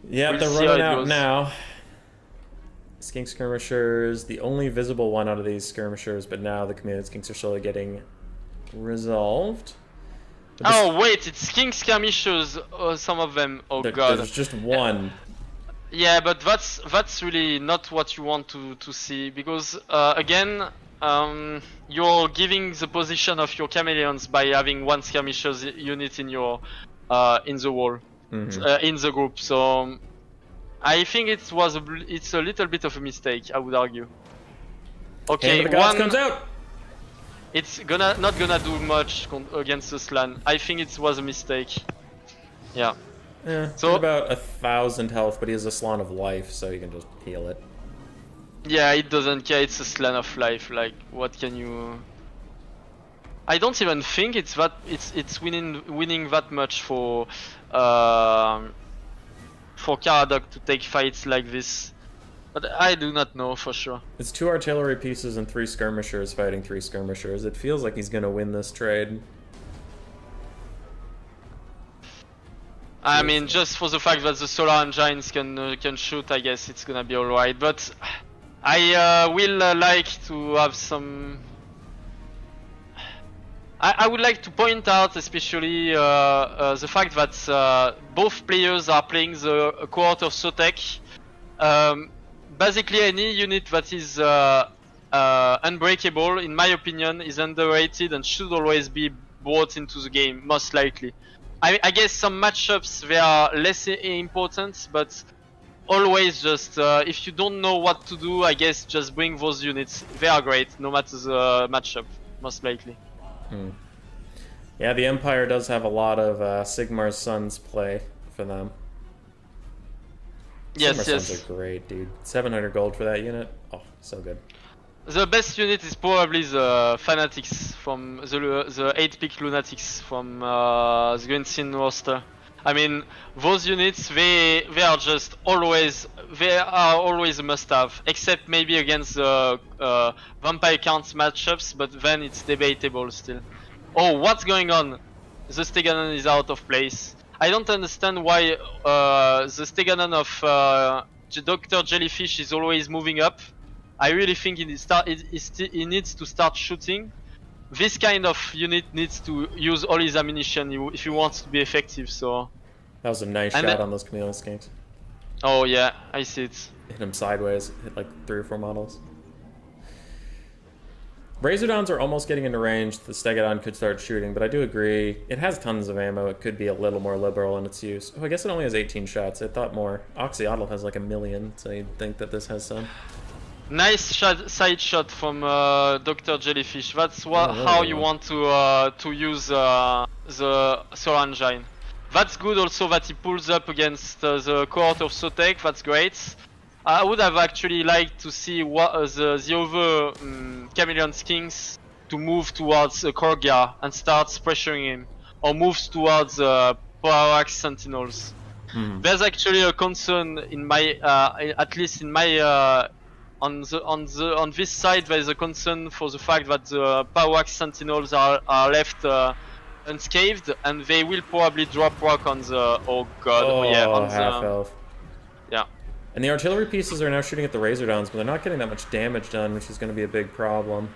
Yeah, they're running out now. Skink skirmishers, the only visible one out of these skirmishers, but now the community skinks are slowly getting resolved. Oh wait, it's skink skirmishers, some of them. Oh god. There's just one. Yeah, but that's really not what you want to see, because again, you're giving the position of your chameleons by having one skirmishers unit in your in the wall, in the group. So I think it's a little bit of a mistake, I would argue. Okay, Hand of the Gods comes out. It's not gonna do much against the Slan. I think it was a mistake. Yeah. Yeah. So about 1,000 health, but he has a Slan of Life, so you can just heal it. Yeah, it doesn't care. It's a Slan of Life. Like, what can you? I don't even think it's winning that much for Caradoc to take fights like this. But I do not know for sure. It's 2 artillery pieces and 3 skirmishers fighting 3 skirmishers. It feels like he's gonna win this trade. I mean, just for the fact that the solar engines can shoot, I guess it's gonna be alright. But I will like to have some. I would like to point out, especially the fact that both players are playing the cohort of Sotek. Basically, any unit that is unbreakable, in my opinion, is underrated and should always be brought into the game, most likely. I guess some matchups, they are less important, but always just, if you don't know what to do, I guess just bring those units. They are great, no matter the matchup, most likely. Yeah, the Empire does have a lot of Sigmar's Sons play for them. Yes, Sons are great, dude. 700 gold for that unit. Oh, so good. The best unit is probably the Fanatics from the 8-pick Lunatics from the Green Sin roster. I mean, those units they are just always a must-have, except maybe against the vampire count matchups, but then it's debatable still. Oh, what's going on? The Steganon is out of place. I don't understand why the Steganon of Dr. Jellyfish is always moving up. I really think he needs to start shooting. This kind of unit needs to use all his ammunition if he wants to be effective. So that was a nice shot on those chameleon skinks. Oh yeah, I see it. Hit him sideways, hit like 3 or 4 models. Razordons are almost getting into range. The Stegadon could start shooting, but I do agree. It has tons of ammo. It could be a little more liberal in its use. Oh, I guess it only has 18 shots. I thought more. Oxyotl has like 1 million, so you'd think that this has some. Nice side shot from Dr. Jellyfish. That's how you want to use the Solar Engine. That's good also that he pulls up against the cohort of Sotek. That's great. I would have actually liked to see what the other Chameleon Kings to move towards Korgia and starts pressuring him, or moves towards Power Sentinels. There's actually a concern in my, at least in my. On this side, there is a concern for the fact that the Power Sentinels are left unscathed, and they will probably drop rock on the on half health. Yeah. And the artillery pieces are now shooting at the Razordons, but they're not getting that much damage done, which is going to be a big problem.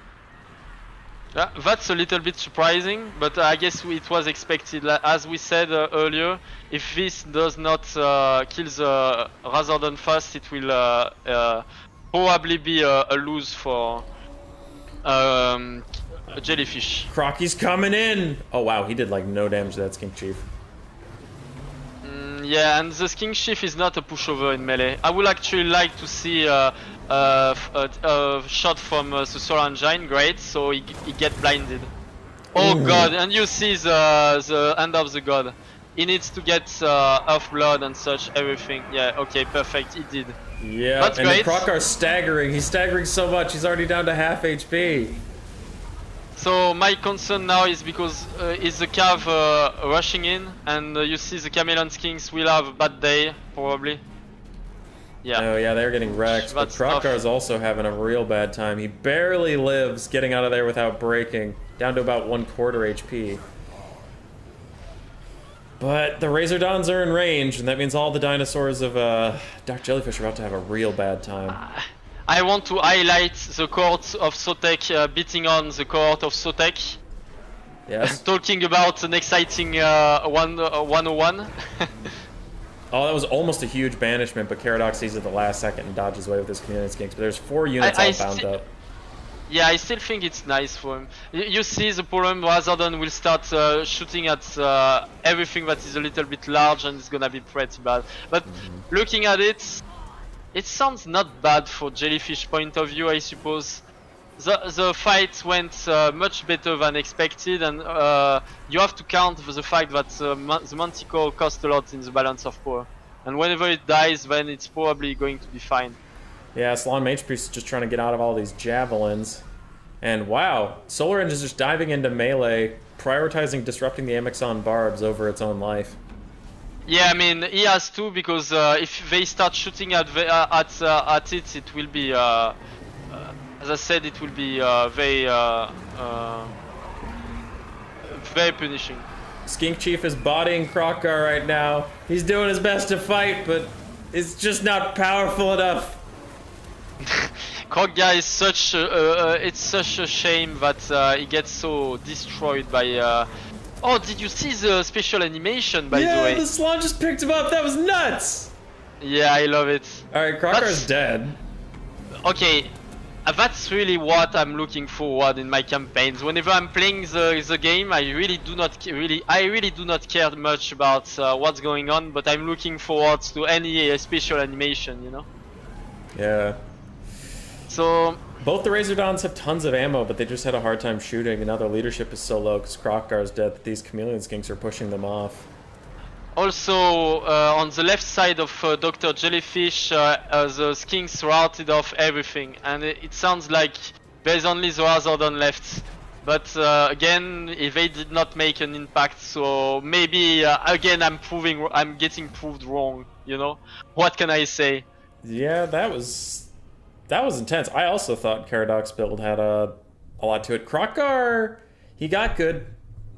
Yeah, that's a little bit surprising, but I guess it was expected. As we said earlier, if this does not kill the Razordon fast, it will probably be a lose for Jellyfish. Crocky's coming in! Oh wow, he did like no damage to that Skink Chief. Yeah, and the Skink Chief is not a pushover in melee. I would actually like to see a shot from the Solar Engine, great, so he get blinded. Oh god, and you see the end of the god. He needs to get Earth Blood and such, everything. Yeah, okay, perfect, he did. Yeah, that's and great. the Krokkar's staggering. He's staggering so much, he's already down to half HP. So my concern now is because is the Cav rushing in, and you see the Chameleon Kings will have a bad day, probably. Yeah. Oh yeah, they're getting wrecked, but Krokkar's also having a real bad time. He barely lives getting out of there without breaking, down to about 1/4 HP. But the Razordons are in range, and that means all the dinosaurs of Dark Jellyfish are about to have a real bad time. I want to highlight the cohort of Sotek beating on the cohort of Sotek. Yes. Talking about an exciting 101. Oh, that was almost a huge banishment, but Caradox sees it at the last second and dodges away with his Chameleon Skinks. But there's 4 units all bound up. Yeah, I still think it's nice for him. You see the problem, Razordon will start shooting at everything that is a little bit large, and it's gonna be pretty bad. But looking at it, it sounds not bad for Jellyfish point of view, I suppose. The fight went much better than expected, and you have to count for the fact that the Manticore cost a lot in the balance of power. And whenever it dies, then it's probably going to be fine. Yeah, Salon Mage Priest is just trying to get out of all these javelins. And wow, Solar Engine is just diving into melee, prioritizing disrupting the Amexon barbs over its own life. Yeah, I mean, he has to, because if they start shooting at it, it will be, as I said, it will be very punishing. Skink Chief is bodying Krokkar right now. He's doing his best to fight, but it's just not powerful enough. Krokgar is such it's such a shame that he gets so destroyed by Oh, did you see the special animation, by the way? Yeah, the Salon just picked him up. That was nuts. Yeah, I love it. Alright, Krokkar's dead. Okay, that's really what I'm looking forward in my campaigns. Whenever I'm playing the game, I really do not care much about what's going on, but I'm looking forward to any special animation, you know? Yeah. So both the Razordons have tons of ammo, but they just had a hard time shooting, and now their leadership is so low because Krokkar's dead that these Chameleon Skinks are pushing them off. Also, on the left side of Dr. Jellyfish, the Skinks routed off everything, and it sounds like there's only the Razordon left. But again, they did not make an impact, so maybe again I'm getting proved wrong. You know, what can I say? Yeah, that was intense. I also thought Caradox build had a lot to it. Krokgar, he got good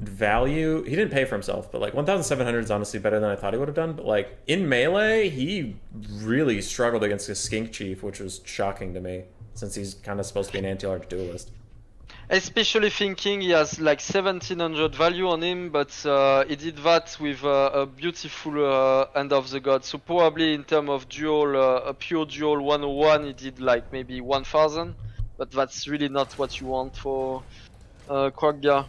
value. He didn't pay for himself, but like 1,700 is honestly better than I thought he would have done. But like in melee, he really struggled against a Skink Chief, which was shocking to me since he's kind of supposed to be an anti-large duelist. Especially thinking he has like 1700 value on him, but he did that with a beautiful End of the God. So probably in terms of duel, a pure duel 101, he did like maybe 1000, but that's really not what you want for Kroggar.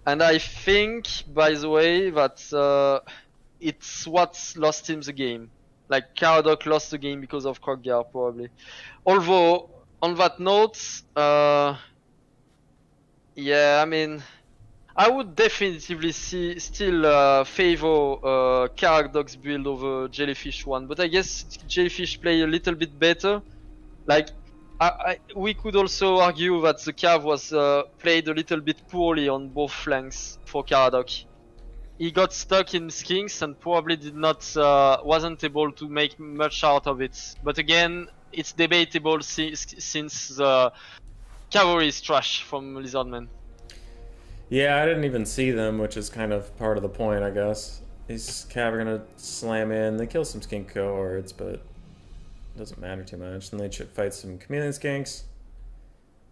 And I think, by the way, that it's what lost him the game. Like Caradoc lost the game because of Kroggar, probably. Although on that note, yeah, I mean, I would definitively still favor Caradoc's build over Jellyfish one, but I guess Jellyfish play a little bit better. Like, we could also argue that the Cav was played a little bit poorly on both flanks for Caradoc. He got stuck in Skinks and probably wasn't able to make much out of it. But again, it's debatable since the cavalry is trash from Lizardmen. Yeah, I didn't even see them, which is kind of part of the point, I guess. These Cav are gonna slam in. They kill some Skink cohorts, but it doesn't matter too much. Then they should fight some Chameleon Skinks.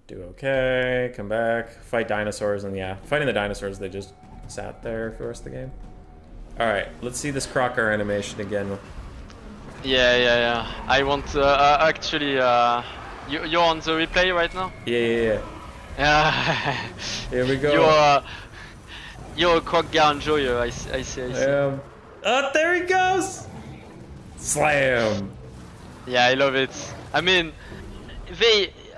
Do okay, come back, fight dinosaurs, and yeah, fighting the dinosaurs, they just sat there for the rest of the game. Alright, let's see this Krokgar animation again. Yeah. I want to actually. You're on the replay right now? Yeah. Yeah. Here we go. You're a Kroggar enjoyer, I see. Oh, there he goes! Slam! Yeah, I love it. I mean,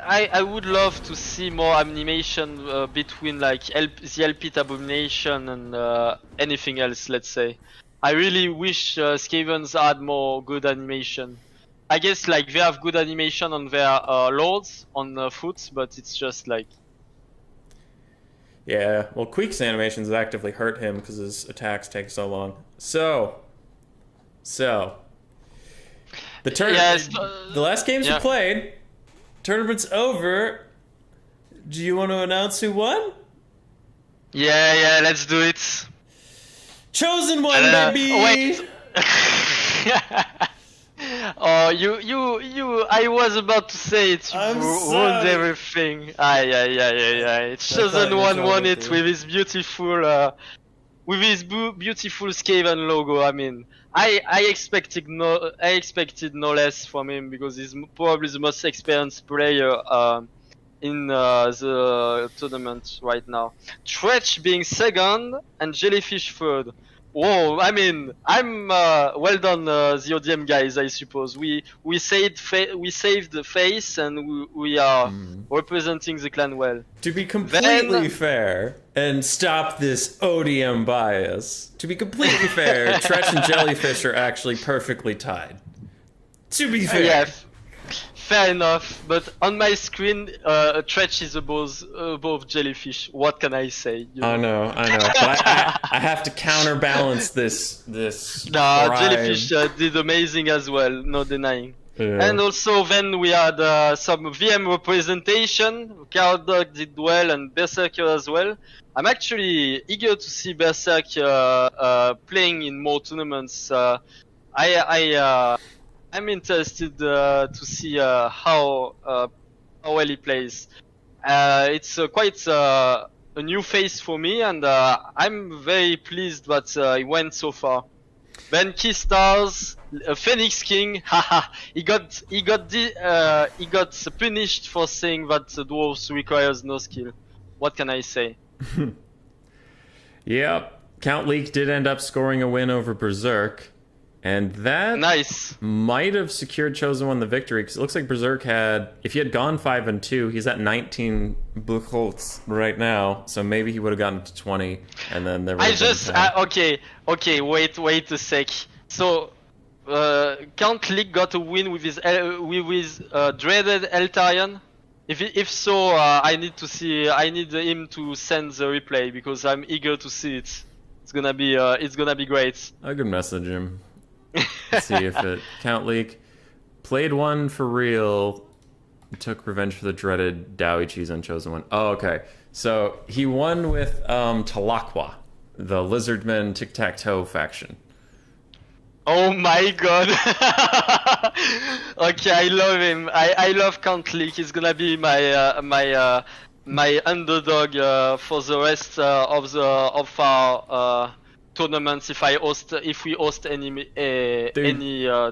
I would love to see more animation between like the LP Abomination and anything else, let's say. I really wish Skavens had more good animation. I guess like they have good animation on their lords on foot, but it's just like. Yeah, well, Queek's animations actively hurt him because his attacks take so long. So the the last games we played, tournament's over. Do you want to announce who won? Yeah, let's do it. Chosen one, baby. Wait. Oh, you! I was about to say it. You ruined everything. Yeah. Chosen one won it with his beautiful, beautiful Skaven logo. I mean, I expected no less from him because he's probably the most experienced player in the tournament right now. Tretch being second and Jellyfish third. Whoa! I mean, I'm well done, the ODM guys. I suppose we saved the face, and we are representing the clan well. To be completely fair and stop this ODM bias. To be completely fair, Tretch and Jellyfish are actually perfectly tied. To be fair. Yeah, fair enough. But on my screen, Tretch is above Jellyfish. What can I say? You know? I know. But I have to counterbalance this. Nah, Jellyfish did amazing as well. No denying. Yeah. And also then we had some VM representation. Caradoc did well and Berserker as well. I'm actually eager to see Berserk playing in more tournaments. I'm interested to see how well he plays. It's quite a new face for me, and I'm very pleased that he went so far. Then Key Stars, Phoenix King, haha, he got punished for saying that the Dwarfs requires no skill. What can I say? Yep, Count Leak did end up scoring a win over Berserk. And that might have secured Chosen One the victory, because it looks like Berserk had, if he had gone 5-2, he's at 19 Buchholz right now, so maybe he would have gotten to 20, and then there would have been okay, wait a sec. So, Count Leak got a win with his dreaded Eltarion? If so, I need him to send the replay because I'm eager to see it. It's gonna be great. I could message him. See if it Count Leak played one for real. Took revenge for the dreaded Dowie cheese on Chosen One. Oh, okay. So he won with Talakwa, the Lizardmen tic-tac-toe faction. Oh my god. Okay, I love him. I love Count Leak. He's gonna be my underdog for the rest of our tournaments if we host any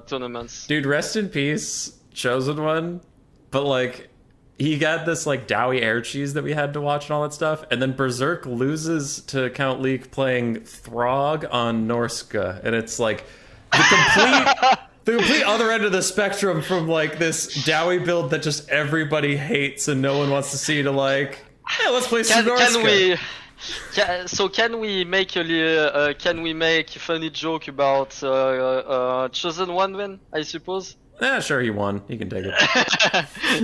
tournaments. Dude, rest in peace, Chosen One. But like, he got this like Dowie air cheese that we had to watch and all that stuff, and then Berserk loses to Count Leak playing Throg on Norska, and it's like the complete other end of the spectrum from like this Dowie build that just everybody hates and no one wants to see to like, yeah, let's play some Norska. Can we make a funny joke about Chosen One then? I suppose. Yeah, sure, he won. He can take it.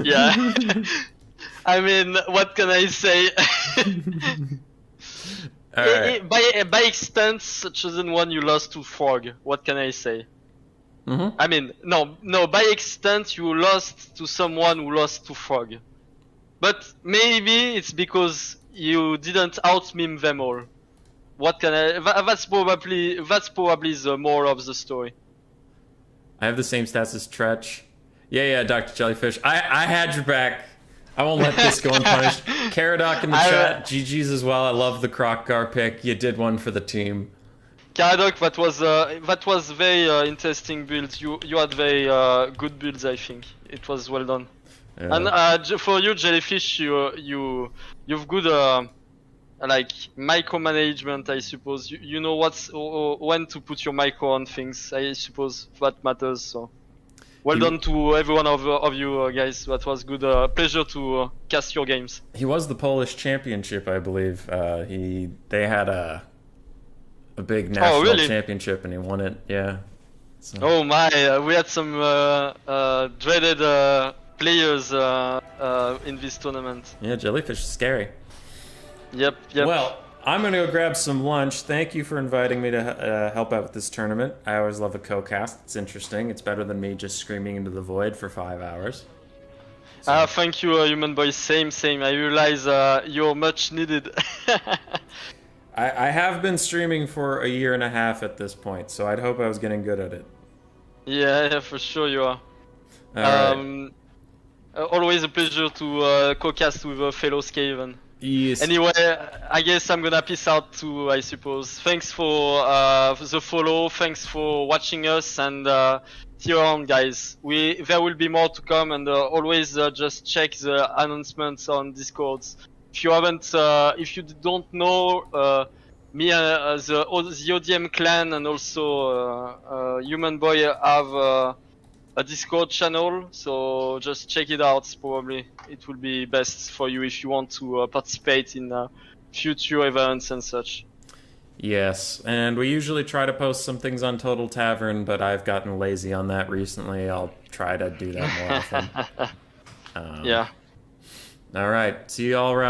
Yeah. I mean, what can I say? Right. By extent, Chosen One, you lost to Frog. What can I say? Mm-hmm. I mean, no. By extent, you lost to someone who lost to Frog. But maybe it's because you didn't out-meme them all. What can I? That's probably the moral of the story. I have the same stats as Tretch. Yeah, Dr. Jellyfish. I had your back. I won't let this go unpunished. Caradoc in the chat. GG's as well. I love the Krokgar pick. You did one for the team. Caradoc, that was very interesting build. You had very good builds, I think. It was well done. Yeah. And for you, Jellyfish, you've good like micromanagement, I suppose. You know when to put your micro on things. I suppose that matters. So, well done to every one of you guys. That was good. Pleasure to cast your games. He was the Polish championship, I believe. They had a big national championship, and he won it. Yeah. So. Oh my! We had some dreaded players in this tournament. Yeah, Jellyfish is scary. Yep. Well, I'm going to go grab some lunch. Thank you for inviting me to help out with this tournament. I always love a co-cast. It's interesting. It's better than me just screaming into the void for 5 hours. So. Thank you, Human Boy. Same. I realize you're much needed. I have been streaming for 1.5 years at this point, so I'd hope I was getting good at it. Yeah, for sure you are. Right. Always a pleasure to co-cast with a fellow Skaven. Yes. Anyway, I guess I'm gonna peace out too, I suppose. Thanks for the follow, thanks for watching us, and see you around, guys. There will be more to come, and always just check the announcements on Discords. If you don't know, me and the ODM clan and also Human Boy have a Discord channel, so just check it out. Probably it will be best for you if you want to participate in future events and such. Yes, and we usually try to post some things on Total Tavern, but I've gotten lazy on that recently. I'll try to do that more often. Yeah. All right, see you all around.